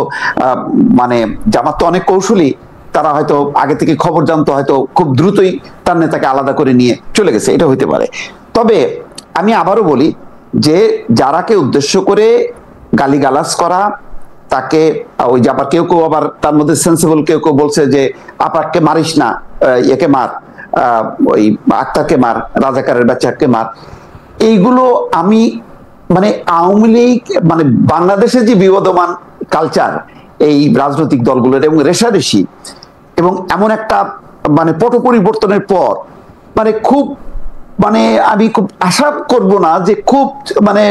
মানে জামাত তো অনেক কৌশলী, তারা হয়তো আগে থেকে খবর জানতো, হয়তো খুব দ্রুতই তার নেতাকে আলাদা করে নিয়ে চলে গেছে, এটা হইতে পারে। তবে আমি আবারও বলি যে যারাকে উদ্দেশ্য করে গালিগালাজ করা, তাকে ওই যে আবার কেউ আবার তার মধ্যে সেন্সিবল কেউ বলছে যে আপাতকে মারিস না, একে মার, ওই আক্তারকে মার, রাজাকারের বাচ্চাকে মার, এইগুলো আমি মানে আওয়ামী লীগ মানে বাংলাদেশের যে বিবদমান কালচার এই রাজনৈতিক দলগুলোর এবং রেশারেশি এবং এমন একটা মানে পট পরিবর্তনের পর মানে খুব মানে আমি খুব আশা করব না যে খুব মানে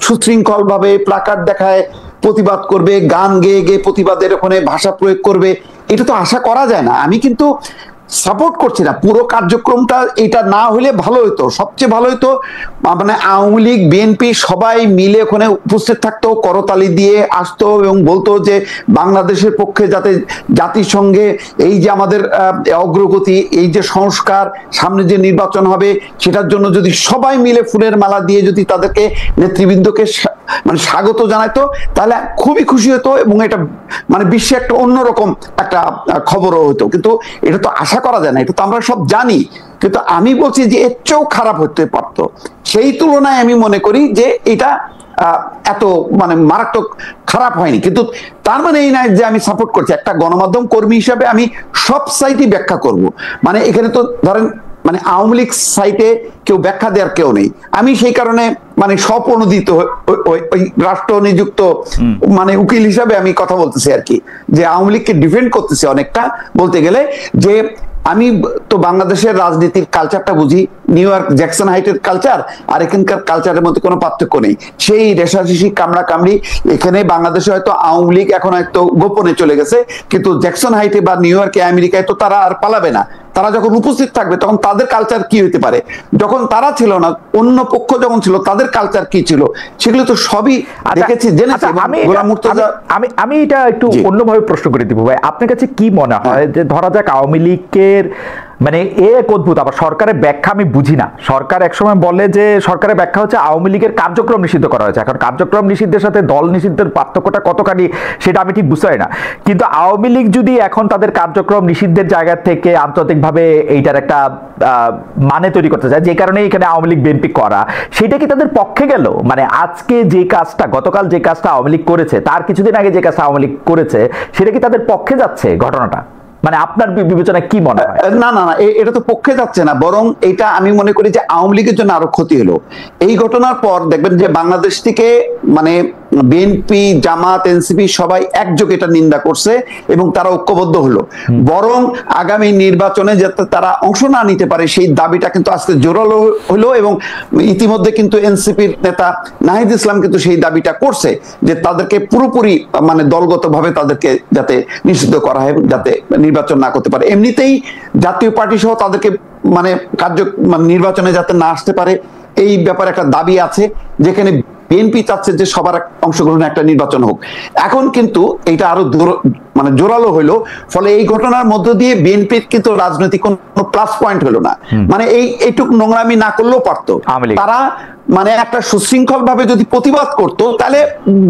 সুশৃঙ্খল ভাবে প্লাকার্ড দেখায় প্রতিবাদ করবে, গান গেয়ে গেয়ে প্রতিবাদের ওখানে ভাষা প্রয়োগ করবে, এটা তো আশা করা যায় না। আমি কিন্তু সাপোর্ট করছি না পুরো কার্যক্রমটা, এটা না হলে ভালো হতো, সবচেয়ে ভালো হতো মানে আওয়ামী লীগ বিএনপি সবাই মিলে ওখানে উপস্থিত থাকতো, করতালি দিয়ে আসতো এবং বলতো যে বাংলাদেশের পক্ষে যাতে জাতিসংঘে এই যে আমাদের অগ্রগতি, এই যে সংস্কার, সামনে যে নির্বাচন হবে সেটার জন্য যদি সবাই মিলে ফুলের মালা দিয়ে যদি তাদেরকে নেতৃবৃন্দকে মানে স্বাগত জানাইতো, তাহলে খুবই খুশি হতো এবং এটা মানে বিশ্বে একটা অন্যরকম একটা খবরও হতো। কিন্তু এটা তো আশা করা যায় না, এটা তো আমরা সব জানি কিন্তু আমি বলছি যে এর চেয়েও খারাপ হতে পারতো। সেই তুলনায় আমি মনে করি যে এটা এত মানে মারাত্মক খারাপ হয়নি। কিন্তু তার মানে এই নয় যে আমি সাপোর্ট করছি। একটা গণমাধ্যম কর্মী হিসাবে আমি সব সাইটই ব্যাখ্যা করব। মানে এখানে তো ধরেন মানে আওয়ামী লীগ সাইটে কেউ ব্যাখ্যা দেওয়ার কেউ নেই। আমি সেই কারণে মানে স্বপ্রণোদিত ওই রাষ্ট্র নিযুক্ত মানে উকিল হিসাবে আমি কথা বলতেছি আর কি, যে আওয়ামী লীগকে ডিফেন্ড করতেছি অনেকটা বলতে গেলে। যে আমি তো বাংলাদেশের রাজনীতির কালচারটা বুঝি, নিউ ইয়র্ক জ্যাকসন হাইটের কালচার আর এখানকার কালচারের মধ্যে কোনো পার্থক্য নেই। সেই রেশারেশি কামড়া কামড়ি এখানে বাংলাদেশে হয়তো আওয়ামী লীগ এখন হয়তো গোপনে চলে গেছে, কিন্তু জ্যাকসন হাইটে বা নিউ ইয়র্কে আমেরিকায় তো তারা আর পালাবে না। তারা যখন উপস্থিত থাকবে তখন তাদের কালচার কি হতে পারে, যখন তারা ছিল না অন্য পক্ষ যখন ছিল তাদের কালচার কি ছিল, সেগুলো তো সবই দেখেছি জেনেছি। আমি এটা একটু অন্যভাবে প্রশ্ন করে দিব ভাই, আপনার কাছে কি মনে হয় যে ধরা যাক আওয়ামী লীগের মানে এক অদ্ভুত, আবার সরকারের ব্যাখ্যা আমি বুঝি না। সরকার একসময় বলে যে সরকারের ব্যাখ্যা হচ্ছে আওয়ামী লীগের কার্যক্রম নিষিদ্ধ করা হয়েছে। এখন কার্যক্রম নিষিদ্ধের সাথে দল নিষিদ্ধের পার্থক্যটা কতখানি সেটা আমি ঠিক বুঝতে পারি না। কিন্তু আওয়ামী লীগ যদি এখন তাদের কার্যক্রম নিষিদ্ধের জায়গা থেকে আন্তর্জাতিকভাবে এইটার একটা মানে তৈরি করতে চায়, যে কারণে এখানে আওয়ামী লীগ বিএনপি করা, সেটা কি তাদের পক্ষে গেল? মানে আজকে যে কাজটা, গতকাল যে কাজটা আওয়ামী লীগ করেছে, তার কিছুদিন আগে যে কাজটা আওয়ামী লীগ করেছে, সেটা কি তাদের পক্ষে যাচ্ছে ঘটনাটা? মানে আপনার বিবেচনায় কি মনে হয়? না না না, এটা তো পক্ষে যাচ্ছে না, বরং এটা আমি মনে করি যে আওয়ামী লীগের জন্য আরো ক্ষতি হলো। এই ঘটনার পর দেখবেন যে বাংলাদেশ থেকে মানে বিএনপি, জামাত, এনসিপি সবাই একযোগে এটা নিন্দা করছে এবং তারা ঐক্যবদ্ধ হলো। বরং আগামী নির্বাচনে যাতে তারা অংশ না নিতে পারে সেই দাবিটা কিন্তু আজকে জোরালো হলো। এবং ইতিমধ্যে কিন্তু এনসিপির নেতা নাহিদ ইসলাম কিন্তু সেই দাবিটা করছে যে তাদেরকে পুরোপুরি মানে দলগতভাবে তাদেরকে যাতে নিষিদ্ধ করা হয়, যাতে নির্বাচন না করতে পারে। এমনিতেই জাতীয় পার্টি সহ তাদেরকে মানে নির্বাচনে যাতে না আসতে পারে এই ব্যাপারে একটা দাবি আছে, যেখানে বিএনপি চাচ্ছে যে সবার অংশগ্রহণে একটা নির্বাচন হোক। এখন কিন্তু এটা আরো মানে জোরালো হইলো। ফলে এই ঘটনার মধ্য দিয়ে বিএনপির কিন্তু রাজনৈতিক কোনো প্লাস পয়েন্ট হলো না। মানে এইটুক নোংরামি না করলেও পারতো। তারা মানে একটা সুশৃঙ্খল ভাবে যদি প্রতিবাদ করতো তাহলে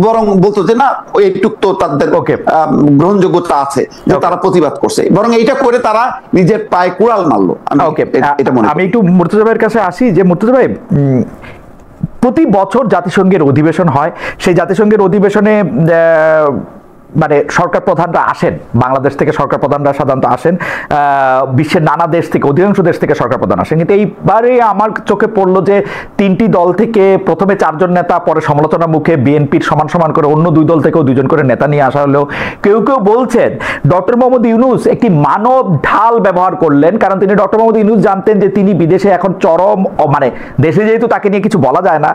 বরং বলতো যে না এইটুক তো তাদের গ্রহণযোগ্যতা আছে যে তারা প্রতিবাদ করছে, বরং এইটা করে তারা নিজের পায়ে কুড়াল মারলো। আমি একটু মুর্তজা ভাইয়ের কাছে আসি, যে মুর্তজা ভাই প্রতি বছর জাতিসংঘের অধিবেশন হয়, সেই জাতিসংঘের অধিবেশনে মানে সরকার প্রধানরা আসেন, বাংলাদেশ থেকে সরকার প্রধানরা সাধারণত আসেন, বিশ্বের নানা দেশ থেকে, অধিকাংশ দেশ থেকে সরকার প্রধান আসেন। কিন্তু এইবারে আমার চোখে পড়লো যে তিনটি দল থেকে প্রথমে 4 জন নেতা, পরে সমালোচনার মুখে বিএনপির সমান সমান করে অন্য 2 দল থেকেও 2 জন করে নেতা নিয়ে আসা হলেও কেউ কেউ বলছেন ডক্টর মোহাম্মদ ইউনূস একটি মানব ঢাল ব্যবহার করলেন। কারণ তিনি ডক্টর মোহাম্মদ ইউনূস জানতেন যে তিনি বিদেশে এখন চরম, মানে দেশে যেহেতু তাকে নিয়ে কিছু বলা যায় না,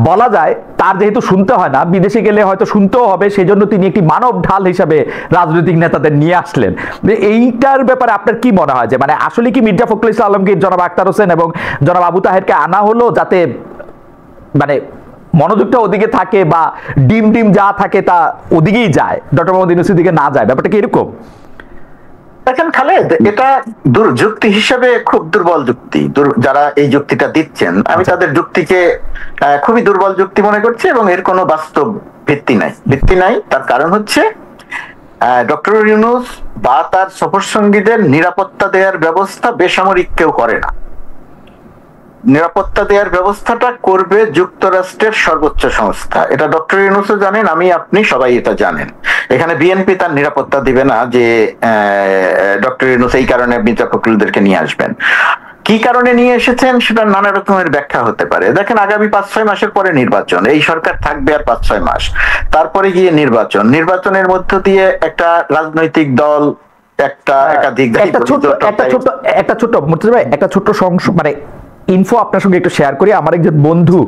বলা যায় তার যেহেতু শুনতে হয় না, বিদেশে গেলে হয়তো শুনতেও হবে, সেই জন্য তিনি একটি মানব ঢাল হিসাবে রাজনৈতিক নেতাদের নিয়ে আসলেন। এইটার ব্যাপারে আপনার কি মনে হয়, যে মানে আসলে কি মির্জা ফখরুল ইসলাম আলমগীর, জনাব আখতার হোসেন এবং জনাব আবু তাহেরকে আনা হলো যাতে মানে মনোযোগটা ওদিকে থাকে বা ডিম যা থাকে তা ওদিকেই যায়, ডক্টর মোহাম্মদ ইউনূসের দিকে না যায়? ব্যাপারটা কি এরকম? দেখেন খালেদ, এটা যুক্তি হিসেবে খুব দুর্বল যুক্তি। যারা এই যুক্তিটা দিচ্ছেন আমি তাদের যুক্তিকে খুবই দুর্বল যুক্তি মনে করছি এবং এর কোনো বাস্তব ভিত্তি নাই। তার কারণ হচ্ছে ডক্টর ইউনূস বা তার সফরসঙ্গীদের নিরাপত্তা দেওয়ার ব্যবস্থা বেসামরিক কেউ করে না। নিরাপত্তা দেওয়ার ব্যবস্থাটা করবে যুক্তরাষ্ট্রের সর্বোচ্চ সংস্থা। এটা ডক্টর ইউনূসও জানেন, আপনি সবাই এটা জানেন। এখানে বিএনপি তার নিরাপত্তা দিবে না যে ডক্টর ইউনূস এই কারণে মির্জা ফখরুলদেরকে নিয়ে আসবেন। কি কারণে নিয়ে এসেছেন সেটা নানা রকমের ব্যাখ্যা হতে পারে। দেখেন, আগামী 5-6 মাসের পরে নির্বাচন, এই সরকার থাকবে আর 5-6 মাস, তারপরে গিয়ে নির্বাচনের মধ্য দিয়ে একটা রাজনৈতিক দল একটা ছোট্ট মানে ইনফো আপনার সঙ্গে একটু শেয়ার করি। আমার একজন বন্ধু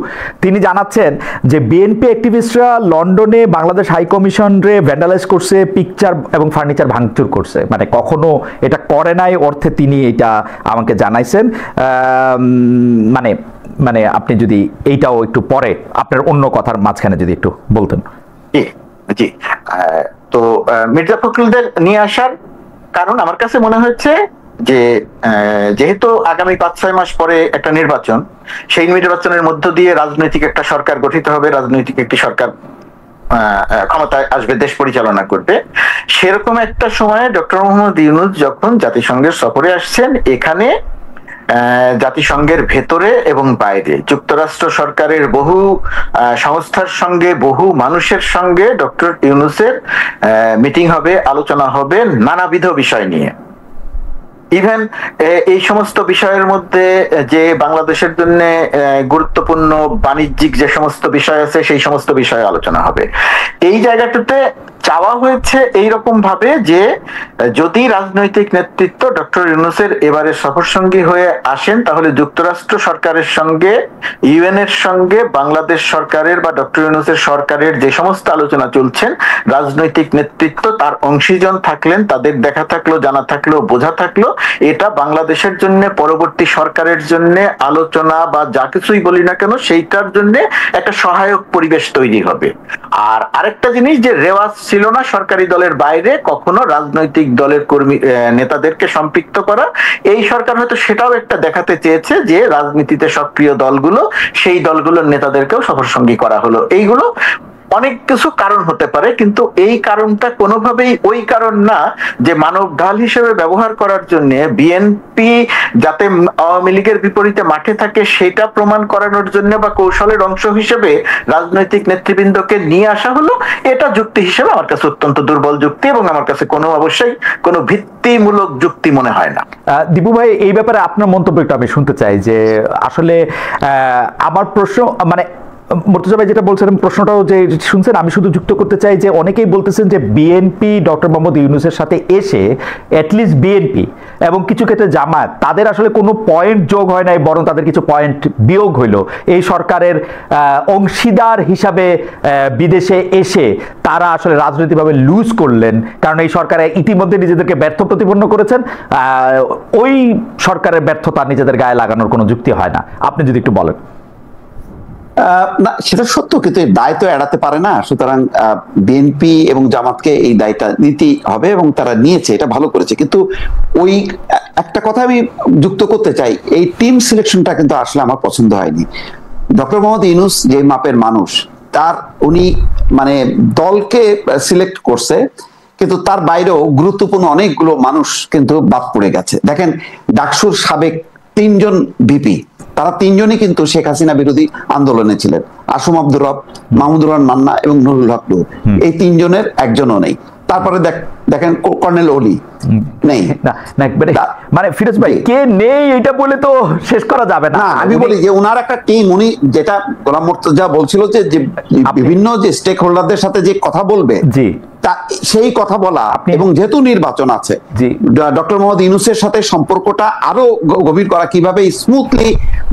তিনি জানাচ্ছেন যে বিএনপি অ্যাক্টিভিস্টরা লন্ডনে বাংলাদেশ হাই কমিশনরে ভ্যান্ডালাইজ করছে, পিকচার এবং ফার্নিচার ভাঙচুর করছে। মানে কখনো এটা করে নাই অর্থে তিনি এটা আমাকে জানাইছেন। মানে মানে আপনি যদি এইটাও একটু পরে আপনার অন্য কথার মাঝখানে যদি একটু বলতেন। জি, তো মির্জা ফখরুলদের নিয়ে আসার কারণ আমার কাছে মনে হচ্ছে যে যেহেতু আগামী 5-6 মাস পরে একটা নির্বাচন, সেই নির্বাচনের মধ্য দিয়ে রাজনৈতিক একটা সরকার গঠিত হবে, রাজনৈতিক একটি সরকার ক্ষমতায় আসবে, দেশ পরিচালনা করবে। সেরকম একটা সময়ে ডক্টর মোহাম্মদ ইউনূস যখন জাতিসংঘের সফরে আসছেন, এখানে জাতিসংঘের ভেতরে এবং বাইরে যুক্তরাষ্ট্র সরকারের বহু সংস্থার সঙ্গে, বহু মানুষের সঙ্গে ডক্টর ইউনূসের মিটিং হবে, আলোচনা হবে নানাবিধ বিষয় নিয়ে। ইভেন এই সমস্ত বিষয়ের মধ্যে যে বাংলাদেশের জন্য গুরুত্বপূর্ণ বাণিজ্যিক যে সমস্ত বিষয় আছে সেই সমস্ত বিষয়ে আলোচনা হবে। এই জায়গাটাতে চাওয়া হয়েছে এইরকম ভাবে যে যদি রাজনৈতিক নেতৃত্ব ডক্টর ইউনূসের এবারে সফরসঙ্গী হয়ে আসেন, তাহলে যুক্তরাষ্ট্র সরকারের সঙ্গে, ইউএন এর সঙ্গে বাংলাদেশ সরকারের বা ডক্টর ইউনূসের সরকারের যে সমস্ত আলোচনা চলছেন, রাজনৈতিক নেতৃত্ব তার অংশীজন থাকলেন, তাদের দেখা থাকলো, জানা থাকলো, বোঝা থাকলো, এটা বাংলাদেশের জন্য, পরবর্তী সরকারের জন্য আলোচনা বা যা কিছুই বলি না কেন সেইটার জন্য একটা সহায়ক পরিবেশ তৈরি হবে। আর আরেকটা জিনিস, যে রেওয়াজ ছিল না সরকারি দলের বাইরে কখনো রাজনৈতিক দলের কর্মী নেতাদেরকে সম্পৃক্ত করা, এই সরকার হয়তো সেটাও একটা দেখাতে চেয়েছে যে রাজনীতিতে সক্রিয় দলগুলো, সেই দলগুলোর নেতাদেরকেও সফরসঙ্গী করা হলো। এইগুলো অনেক কিছু কারণ হতে পারে, কিন্তু এই কারণটা কোনোভাবেই ওই কারণ না যে মানব ঢাল হিসেবে ব্যবহার করার জন্য বিএনপি যাতে আওয়ামী লীগের বিপরীতে মাঠে থাকে সেটা প্রমাণ করানোর জন্য বা কৌশলের অংশ হিসেবে রাজনৈতিক নেতৃবৃন্দকে নিয়ে আসা হলো। এটা যুক্তি হিসেবে আমার কাছে অত্যন্ত দুর্বল যুক্তি, এবং আমার কাছে অবশ্যই কোনো ভিত্তিমূলক যুক্তি মনে হয় না। দীপু ভাই, এই ব্যাপারে আপনার মন্তব্য একটু আমি শুনতে চাই। যে আসলে আমার প্রশ্ন, মানে মুর্তজা ভাই যেটা বলছেন প্রশ্নটাও যে শুনছেন, আমি শুধু যুক্ত করতে চাই যে অনেকেই বলতেছেন যে বিএনপি ডক্টর মোহাম্মদ ইউনূসের সাথে এসে অ্যাটলিস্ট বিএনপি এবং কিছু ক্ষেত্রে জামায়াত, তাদের আসলে কোনো পয়েন্ট যোগ হয় নাই, বরং তাদের কিছু পয়েন্ট বিয়োগ হইল। এই সরকারের অংশীদার হিসাবে বিদেশে এসে তারা আসলে রাজনৈতিকভাবে লুজ করলেন, কারণ এই সরকারে ইতিমধ্যে নিজেদেরকে ব্যর্থ প্রতিপন্ন করেছেন। ওই সরকারের ব্যর্থতা নিজেদের গায়ে লাগানোর কোনো যুক্তি হয় না। আপনি যদি একটু বলেন। না, সেটা সত্য, কিন্তু এই দায় তো এড়াতে পারে না। সুতরাং বিএনপি এবং জামাতকে এই দায়টা নিতেই হবে, এবং তারা নিয়েছে, এটা ভালো করেছে। কিন্তু ওই একটা কথা আমি যুক্ত করতে চাই, এই টিম সিলেকশনটা কিন্তু আসলে আমার পছন্দ হয়নি। ডক্টর মোহাম্মদ ইউনূস যে মাপের মানুষ, তার উনি মানে দলকে সিলেক্ট করছে, কিন্তু তার বাইরেও গুরুত্বপূর্ণ অনেকগুলো মানুষ কিন্তু বাদ পড়ে গেছে। দেখেন, ডাকসুর সাবেক 3 জন ভিপি, তারা 3 জনই কিন্তু শেখ হাসিনা বিরোধী আন্দোলনে ছিলেন। আসম আব্দুর রব, মাহমুদুর রহমান মান্না এবং নুরুল হক নূর, এই 3 জনের একজনও নেই। তারপরে দেখেন কর্নেল ওলি নেই। মানে ফিরোজ ভাই কে নেই এটা বলে তো শেষ করা যাবে না। আমি বলি যে ওনার একটা টিম, উনি যেটা গোলাম মুর্তজা বলছিল যে বিভিন্ন যে স্টেক হোল্ডারদের সাথে যে কথা বলবে, জি, সেই কথা বলা, এবং যেহেতু নির্বাচন আছে, ডক্টর মোহাম্মদ ইউনূসের সাথে সম্পর্কটা আরো গভীর করা, কিভাবে স্মুথলি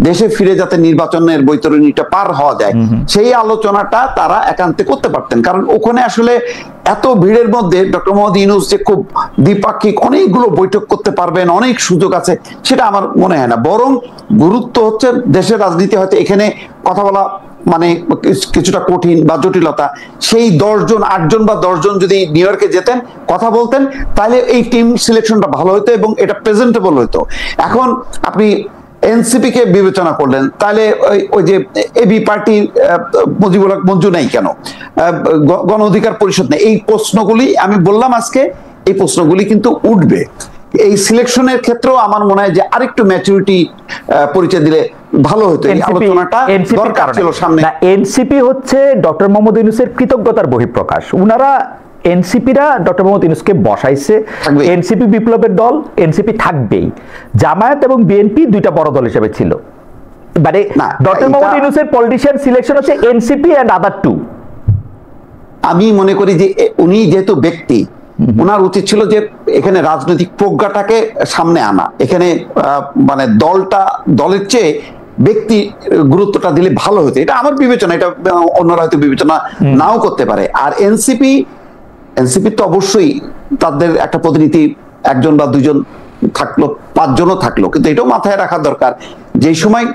দেশে ফিরে যাতে নির্বাচনের বৈতরণীটা পার হওয়া যায়, সেই আলোচনাটা তারা একান্তে করতে পারতেন। কারণ ওখানে আসলে এত ভিড়ের মধ্যে ডক্টর মোহাম্মদ ইউনূস যে খুব দ্বিপাক্ষিক অনেকগুলো বৈঠক করতে পারবেন, অনেক সুযোগ আছে, সেটা আমার মনে হয় না। বরং গুরুত্ব হচ্ছে দেশের রাজনীতি হয়তো এখানে কথা বলা মানে কিছুটা কঠিন বা জটিলতা। সেই 10 জন 8 জন বা 10 জন যদি নিউ ইয়র্কে যেতেন, কথা বলতেন, তাহলে এই টিম সিলেকশনটা ভালো হতো এবং এটা প্রেজেন্টেবল হতো। এখন আপনি এনসিপি কে বিবেচনা করলেন, তাহলে ওই যে এবি পার্টি মুজিবুল হক মঞ্জু নাই কেন, গণ অধিকার পরিষদ নেই, এই প্রশ্নগুলি আমি বললাম আজকে, এই প্রশ্নগুলি কিন্তু উঠবে। এই সিলেকশনের ক্ষেত্রেও আমার মনে হয় যে আরেকটু ম্যাচুরিটি পরিচয় দিলে ভালো হতো। এই আলোচনাটা দরকার ছিল সামনে। এনসিপি হচ্ছে ডক্টর মোহাম্মদ ইউনূসের কৃতজ্ঞতার বহিঃপ্রকাশ। উনারা এনসিপিরা ডক্টর মোহাম্মদ ইউনূসকে বসাইছে, এনসিপি বিপ্লবের দল, এনসিপি থাকবেই। জামায়াত এবং বিএনপি দুইটা বড় দল হিসেবে ছিল। মানে ডক্টর মোহাম্মদ ইউনূসের পলিটিশিয়ান সিলেকশন হচ্ছে এনসিপি এন্ড আদার টু। আমি মনে করি যে উনি যেহেতু ব্যক্তি, ওনার উচিত ছিল যে এখানে রাজনৈতিক প্রজ্ঞাটাকে সামনে আনা। এখানে মানে দলের চেয়ে ব্যক্তি গুরুত্বটা দিলে ভালো হতো, এটা আমার বিবেচনা। এটা অন্যরা হয়তো বিবেচনা নাও করতে পারে। আর এনসিপি তো অবশ্যই তাদের একটা প্রতিনিধি 1 জন বা 2 জন থাকলো, 5 জনও থাকলো, কিন্তু এটাও মাথায় রাখা দরকার যে সময়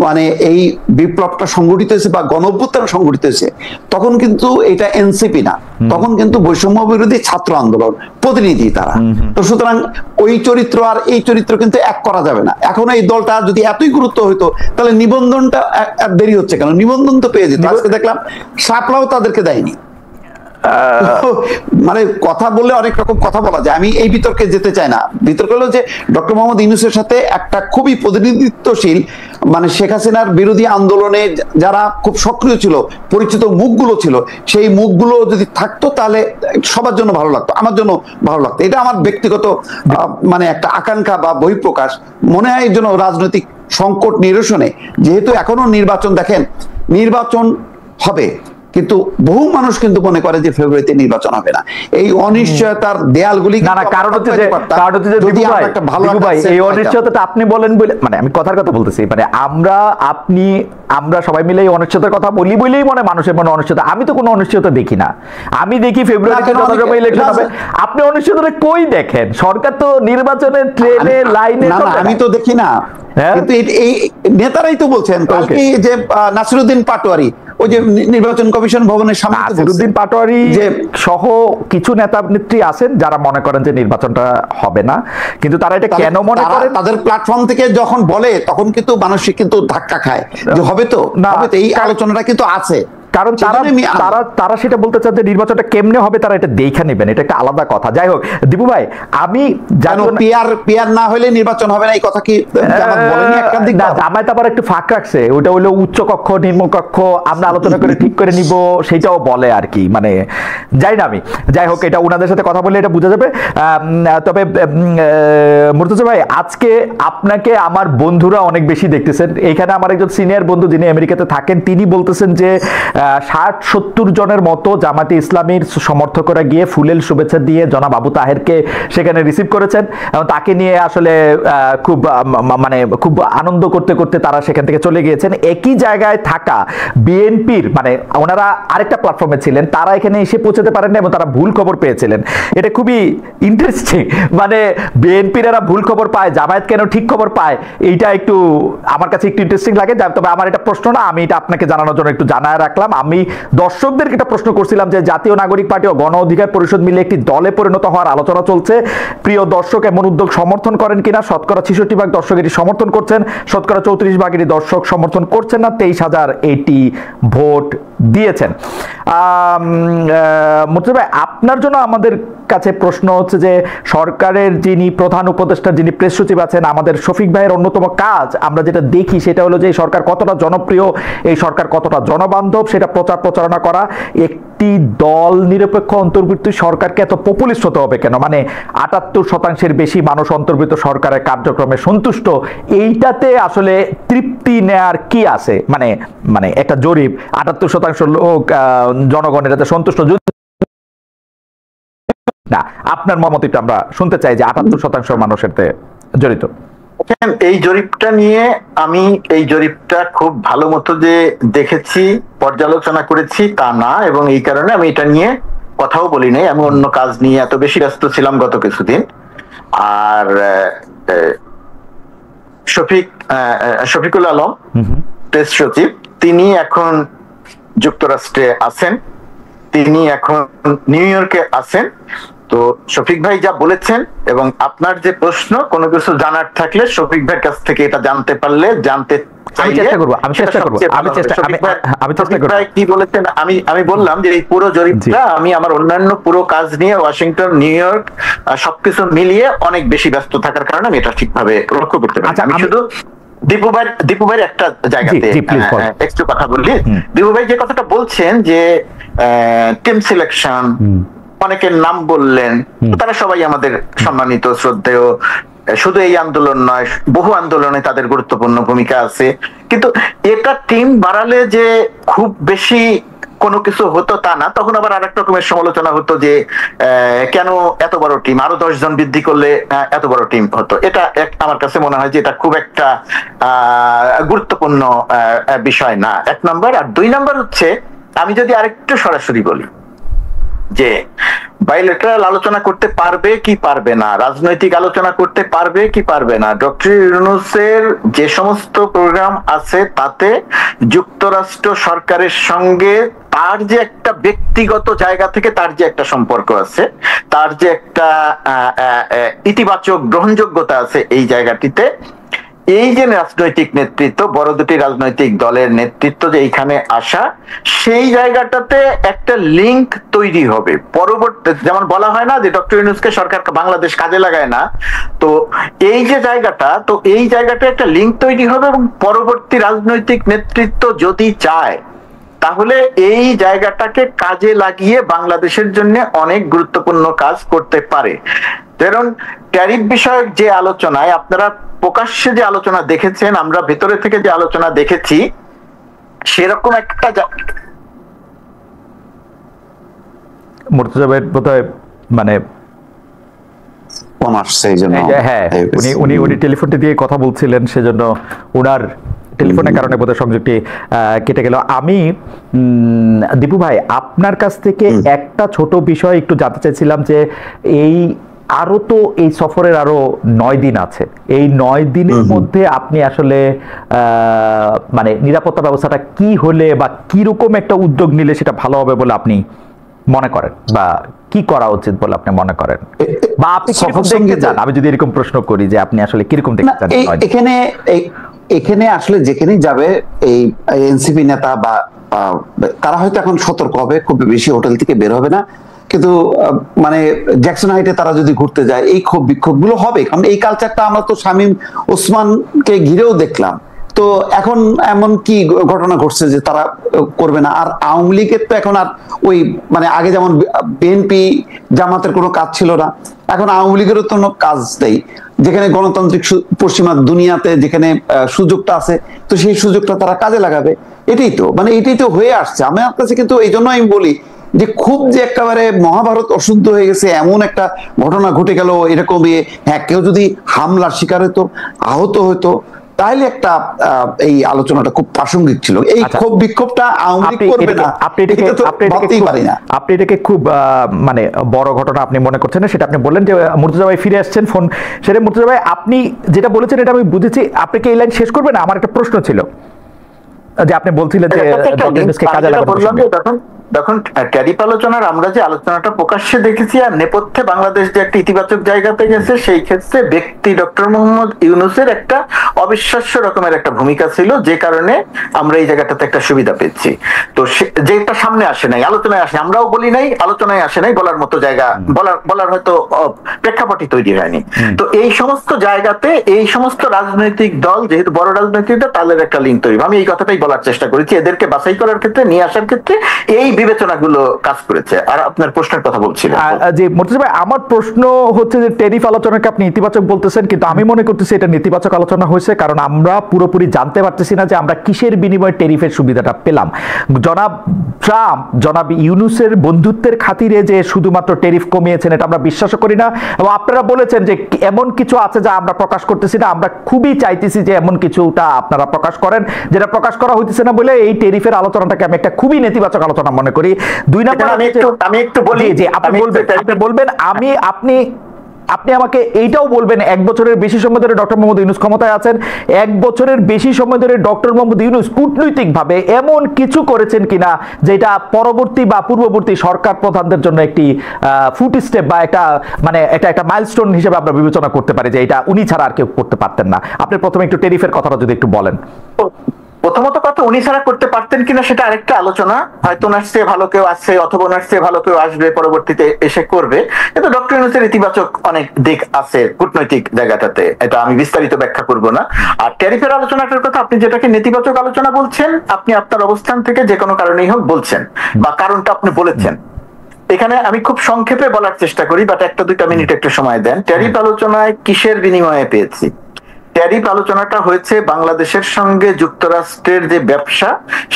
মানে এই বিপ্লবটা সংগঠিত হয়েছে বা গণঅভ্যুত্থান সংগঠিত হয়েছে, তখন কিন্তু এটা এনসিপি না, তখন কিন্তু বৈষম্য বিরোধী ছাত্র আন্দোলন প্রতিনিধি তারা। তো সুতরাং ওই চরিত্র আর এই চরিত্র কিন্তু এক করা যাবে না। এখন এই দলটা যদি এতই গুরুত্ব হইতো, তাহলে নিবন্ধনটা দেরি হচ্ছে কেন? নিবন্ধন তো পেয়ে যেত। আজকে দেখলাম শাপলাও তাদেরকে দেয়নি। মানে কথা বললে অনেক রকম কথা বলা যায়, আমি এই বিতর্কে যেতে চাই না। বিতর্ক হলো যে ডক্টর মোহাম্মদ ইউনূসের সাথে একটা খুবই প্রতিনিধিত্বশীল, মানে শেখ হাসিনার বিরোধী আন্দোলনে যারা খুব সক্রিয় ছিল, পরিচিত মুখগুলো ছিল, সেই মুখগুলো যদি থাকতো তাহলে সবার জন্য ভালো লাগতো, আমার জন্য ভালো লাগতো। এটা আমার ব্যক্তিগত মানে একটা আকাঙ্ক্ষা বা বহিঃপ্রকাশ। মনে হয় এর জন্য রাজনৈতিক সংকট নিরসনে, যেহেতু এখনো নির্বাচন, দেখেন নির্বাচন হবে, কিন্তু বহু মানুষ কিন্তু মনে করে যে ফেব্রুয়ারিতে নির্বাচন হবে না। এই অনিশ্চয়তার দেয়ালগুলি কারণ হচ্ছে যে এই অনিশ্চয়তাটা আপনি বলেন বলে, মানে আমি কথার কথা বলতেছি, মানে আমরা সবাই মিলে এই অনিশ্চয়তার কথা বলি বলেই মনে মানুষের মনে অনিশ্চয়তা। আমি তো কোনো অনিশ্চয়তা দেখি না, আমি দেখি ফেব্রুয়ারিতে ইলেকশন হবে। আপনি অনিশ্চয়তা কই দেখেন? সরকার তো নির্বাচনের ট্রেনে লাইনে, আমি তো দেখি না, কিন্তু এই নেতারাই তো বলছেন। কালকে যে নাসিরউদ্দিন পাটোয়ারি ওই যে নির্বাচন কমিশন ভবনের সামনে, নাসিরউদ্দিন পাটোয়ারি সহ কিছু নেতা নেত্রী আছেন যারা মনে করেন যে নির্বাচনটা হবে না, কিন্তু তারা এটা কেন মনে করেন? তাদের প্ল্যাটফর্ম থেকে যখন বলে তখন কিন্তু মানুষ কিন্তু ধাক্কা খায় যে হবে তো, এই আলোচনাটা কিন্তু আছে। কারণ তারা সেটা বলতে চান যে নির্বাচনটা কেমনে হবে তারা এটা দেখে নেবেন, এটা একটা আলাদা কথা। যাই হোক দীপু ভাই, আমি পিয়ার না হলে নির্বাচন হবে না এই কথা কি বলেনি? জামায়াত আবার একটু ফাঁক রাখছে, ওটা হলো উচ্চ কক্ষ নিম্ন কক্ষ আমরা আলোচনা করে ঠিক করে নিব, সেটাও বলে আর কি, মানে যাই না আমি। যাই হোক, এটা ওনাদের সাথে কথা বলে এটা বোঝা যাবে। তবে মুর্তজা ভাই, আজকে আপনাকে আমার বন্ধুরা অনেক বেশি দেখতেছেন। এইখানে আমার একজন সিনিয়র বন্ধু যিনি আমেরিকাতে থাকেন, তিনি বলতেছেন যে 60-70 জনের মতো জামাতে ইসলামীর সমর্থকরা গিয়ে ফুলেল শুভেচ্ছা দিয়ে জনাব আবু তাহেরকে সেখানে রিসিভ করেছেন এবং তাকে নিয়ে আসলে খুব আনন্দ করতে করতে তারা সেখান থেকে চলে গিয়েছেন। একই জায়গায় থাকা বিএনপির, মানে ওনারা আরেকটা প্ল্যাটফর্মে ছিলেন, তারা এখানে এসে পৌঁছাতে পারেন না এবং তারা ভুল খবর পেয়েছিলেন। এটা খুবই ইন্টারেস্টিং, মানে বিএনপির এরা ভুল খবর পায়, জামায়াত কেন ঠিক খবর পায়, এইটা একটু আমার কাছে একটু ইন্টারেস্টিং লাগে। তবে আমার এটা প্রশ্ন না, আমি এটা আপনাকে জানানোর জন্য একটু জানায় রাখলাম। আমি দর্শকদেরকে একটা প্রশ্ন করছিলাম যে জাতীয় নাগরিক পার্টি ও গণ অধিকার পরিষদ মিলে একটি দলে পরিণত হওয়ার আলোচনা চলছে, প্রিয় দর্শক এমন উদ্যোগ সমর্থন করেন কিনা? শতকরা 66% দর্শক এটি সমর্থন করছেন, শতকরা 34% দর্শক সমর্থন করছেন না, 23,000 এটি ভোট দিয়েছেন। মুর্তজা ভাই, আপনার জন্য আমাদের কাছে প্রশ্ন হচ্ছে যে সরকারের যিনি প্রধান উপদেষ্টা, যিনি প্রেস সচিব আছেন, আমাদের শফিক ভাইয়ের অন্যতম কাজ আমরা যেটা দেখি সেটা হলো যে এই সরকার কতটা জনপ্রিয়, এই সরকার কতটা জনবান্ধব সেটা প্রচারণা করা। একটি দল নিরপেক্ষ অন্তর্বর্তী সরকারকে এত পপুলিস্ট হতে হবে কেন? মানে 78% বেশি মানুষ অন্তর্বর্তী সরকারের কার্যক্রমে সন্তুষ্ট, এইটাতে আসলে তৃপ্তি নেয়ার কি আছে? মানে একটা জরিপ 78% লোক জনগণের এতে সন্তুষ্ট না, আপনার মতামত আমরা শুনতে চাই যে 78% মানুষের জড়িত। এই জরিপটা নিয়ে আমি এই জরিপটা খুব ভালো মতো যে দেখেছি, পর্যালোচনা করেছি তা না, এবং এই কারণে আমি এটা নিয়ে কথাও বলি নাই। আমি অন্য কাজ নিয়ে এত বেশি ব্যস্ত ছিলাম গত কিছুদিন। আর শফিকুল আলম প্রেস সচিব, তিনি এখন যুক্তরাষ্ট্রে আছেন, তিনি এখন নিউ ইয়র্কে আছেন। তো শফিক ভাই যা বলেছেন এবং আপনার যে প্রশ্ন, কোনো কিছু জানার থাকলে শফিক ভাইয়ের কাছ থেকে এটা জানতে পারলে, জানতে কি বলেছেন, আমি বললাম যে এই পুরো জরিপটা আমি আমার অন্যান্য পুরো কাজ নিয়ে ওয়াশিংটন, নিউ ইয়র্ক সবকিছু মিলিয়ে অনেক বেশি ব্যস্ত থাকার কারণে আমি এটা ঠিকভাবে লক্ষ্য করতে পারি। আমি শুধু দীপু ভাইয়ের একটা জায়গাতে একটু কথা বললি। দীপু ভাই যে কথাটা বলছেন যে টিম সিলেকশন, অনেকের নাম বললেন, তারা সবাই আমাদের সম্মানিত শ্রদ্ধেয়। শুধু এই আন্দোলন নয়, বহু আন্দোলনে তাদের গুরুত্বপূর্ণ ভূমিকা আছে, কিন্তু এটা টিম বাড়ালে যে খুব বেশি কোনো কিছু হতো তা না। তখন আবার আরেক রকমের সমালোচনা হতো যে কেন এত বড় টিম, আরো 10 জন বৃদ্ধি করলে এত বড় টিম হতো। এটা আমার কাছে মনে হয় যে এটা খুব একটা গুরুত্বপূর্ণ বিষয় না, 1 নম্বর। আর 2 নম্বর হচ্ছে, আমি যদি আরেকটু সরাসরি বলি যে বাইলেটারাল আলোচনা করতে পারবে কি পারবে না, রাজনৈতিক আলোচনা করতে পারবে কি পারবে না, ডক্টর ইউনূসের যে সমস্ত প্রোগ্রাম আছে তাতে যুক্তরাষ্ট্র সরকারের সঙ্গে তার যে একটা ব্যক্তিগত জায়গা থেকে তার যে একটা সম্পর্ক আছে, তার যে একটা ইতিবাচক গ্রহণযোগ্যতা আছে, এই জায়গাটিতে এই যে রাজনৈতিক নেতৃত্ব, বড় দুটি রাজনৈতিক দলের নেতৃত্ব যে এইখানে আসা, সেই জায়গাটাতে একটা লিংক তৈরি হবে পরবর্তী, যেমন বলা হয় না যে ডক্টর ইউনূসকে সরকার বাংলাদেশ কাজে লাগায় না, তো এই যে জায়গাটা, তো এই জায়গাটা একটা লিংক তৈরি হবে এবং পরবর্তী রাজনৈতিক নেতৃত্ব যদি চায় তাহলে এই জায়গাটাকে কাজে লাগিয়ে বাংলাদেশের জন্য অনেক গুরুত্বপূর্ণ কাজ করতে পারে। কারণ ট্যারিফ বিষয়ক যে আলোচনায় আপনারা প্রকাশ্যে যে আলোচনা দেখেছেন, আমরা ভেতরে থেকে যে আলোচনা দেখেছি, সেরকম একটা মুর্তজা ভাই বোধহয় মানে হ্যাঁ উনি টেলিফোনটি দিয়ে কথা বলছিলেন, সেজন্য ওনার টেলিফোনের কারণে বোধহয় সংযোগটি কেটে গেল। আমি দীপু ভাই আপনার কাছ থেকে একটা ছোট বিষয় একটু জানতে চাইছিলাম যে এই আরো তো এই সফরের আরো 9 দিন আছে, এই 9 দিনের মধ্যে আপনি আসলে মানে নিরাপত্তা ব্যবস্থাটা কি হলে বা কিরকম একটা উদ্যোগ নিলে সেটা ভালো হবে বলে আপনি মনে করেন, বা কি করা উচিত বলে আপনি মনে করেন, বা আপনি কিরকম দেখতে চান? আমি যদি এরকম প্রশ্ন করি যে আপনি আসলে কিরকম দেখতে চান? এখানে আসলে যেখানেই যাবে এই এনসিপি নেতা বা তারা হয়তো এখন সতর্ক হবে, খুব বেশি হোটেল থেকে বের হবে না, কিন্তু মানে জ্যাকসন হাইটে তারা যদি ঘুরতে যায় এই ক্ষোভ বিক্ষোভ গুলো হবে, কারণ এই কালচারটা আমরা তো শামীম ওসমানকে ঘিরেও দেখলাম। তো এখন এমন কি ঘটনা ঘটছে যে তারা করবে না? আর আওয়ামী লীগের তো এখন আর ওই মানে আগে যেমন বিএনপি জামাতের কোনো কাজ ছিল না, এখন আওয়ামী লীগেরও কোনো কাজ নেই। যেখানে গণতান্ত্রিক পশ্চিমা দুনিয়াতে যেখানে সুযোগটা আছে, তো সেই সুযোগটা তারা কাজে লাগাবে। এটাই তো হয়ে আসছে আমার কাছে। কিন্তু এই জন্য আমি বলি যে খুব যে একেবারে মহাভারত অশুদ্ধ হয়ে গেছে এমন একটা ঘটনা ঘটে গেল এরকম, হ্যাঁ কেউ যদি হামলার শিকার হতো, আহত হতো, তাহলে একটা এই আলোচনাটা খুব প্রাসঙ্গিক ছিল। এই ক্ষোভ বিক্ষোভটা আওয়ামী লীগ করবে না, আপনি এটাকে খুব মানে বড় ঘটনা আপনি মনে করছেন না, সেটা আপনি বললেন যে মুর্তজা ভাই ফিরে আসছেন ফোন সেটা। মুর্তজা ভাই আপনি যেটা বলেছেন এটা আমি বুঝেছি, আপনি কি এই লাইন শেষ করবেন? আমার একটা প্রশ্ন ছিল যে আপনি বলছিলেন যে কাজে লাগানো, তখন ট্যারিফ আলোচনার আমরা যে আলোচনাটা প্রকাশ্যে দেখেছি আর নেপথ্যে বাংলাদেশ যে একটা ইতিবাচক জায়গাতে গেছে, সেই ক্ষেত্রে ব্যক্তি ডক্টর মোহাম্মদ ইউনূসের একটা অবিশ্বাস্য রকমের একটা ভূমিকা ছিল, যে কারণে আমরা এই জায়গাটাতে একটা সুবিধা পেয়েছি। তো যেটা সামনে আসে নাই, আলোচনায় আসে, আমরাও বলি নাই, আলোচনায় আসে নাই, বলার মতো জায়গা বলার হয়তো প্রেক্ষাপটই তৈরি হয়নি। তো এই সমস্ত জায়গাতে এই সমস্ত রাজনৈতিক দল, যেহেতু বড় রাজনৈতিক দল, তাদের একটা লিঙ্ক তৈরি। আমি এই কথাটাই বলার চেষ্টা করেছি, এদেরকে বাছাই করার ক্ষেত্রে, নিয়ে আসার ক্ষেত্রে এই বিবেচনাগুলো কাজ করেছে। আর আপনার প্রশ্নের কথা বলছিলেন যে মুর্তজা ভাই, আমার প্রশ্ন হচ্ছে যে ট্যারিফ আলোচনাকে আপনি ইতিবাচক বলতেছেন, কিন্তু আমি মনে করতেছি এটা নেতিবাচক আলোচনা হয়েছে, কারণ আমরা পুরোপুরি জানতে পারতেছি না যে আমরা কিসের বিনিময়ে ট্যারিফের সুবিধাটা পেলাম। জনাব ট্রাম্প জনাব ইউনূসের বন্ধুত্বের খাতিরে যে শুধুমাত্র ট্যারিফ কমিয়েছেন এটা আমরা বিশ্বাস করি না, এবং আপনারা বলেছেন যে এমন কিছু আছে যা আমরা প্রকাশ করতেছি না। আমরা খুবই চাইতেছি যে এমন কিছুটা আপনারা প্রকাশ করেন, যেটা প্রকাশ করা হইতেছে না বলে এই ট্যারিফের আলোচনাটাকে আমি একটা খুবই নেতিবাচক আলোচনা মনে করি। 2 নম্বর আমি একটু বলি যে আপনি বলবেন আপনি আমাকে এইটাও বলবেন, 1 বছরের বেশি সময় ধরে ডক্টর মোহাম্মদ ইউনূস ক্ষমতায় আছেন, 1 বছরের বেশি সময় ধরে ডক্টর মোহাম্মদ ইউনূস কূটনৈতিকভাবে এমন কিছু করেছেন কিনা যেটা পরবর্তী বা পূর্ববর্তী সরকার প্রধানদের জন্য একটি ফুট স্টেপ বা একটা মানে একটা মাইলস্টোন হিসেবে আমরা বিবেচনা করতে পারি যে এটা উনি ছাড়া আর কেউ করতে পারতেন না। আপনি প্রথমে একটু ট্যারিফের কথাটা যদি একটু বলেন। প্রথমত কথা, উনি ছাড়া করতে পারতেন কিনা সেটা আরেকটা আলোচনা। হয়তো ওনার চেয়ে ভালো কেউ আসছে, অথবা ওনার চেয়ে ভালো কেউ আসবে পরবর্তীতে এসে করবে, কিন্তু ডক্টর ইউনূসের ইতিবাচক অনেক দিক আছে কূটনৈতিক জায়গাটাতে, এটা আমি বিস্তারিত ব্যাখ্যা করব না। আর ট্যারিফের আলোচনাটার কথা, আপনি যেটাকে নেতিবাচক আলোচনা বলছেন, আপনি আপনার অবস্থান থেকে যে কোনো কারণেই হোক বলছেন, বা কারণটা আপনি বলেছেন। এখানে আমি খুব সংক্ষেপে বলার চেষ্টা করি, বাট 1-2 মিনিট একটু সময় দেন। ট্যারিফ আলোচনায় কিসের বিনিময়ে পেয়েছি? ট্যারিফ আলোচনাটা হয়েছে বাংলাদেশের সঙ্গে যুক্তরাষ্ট্রের যে ব্যবসা,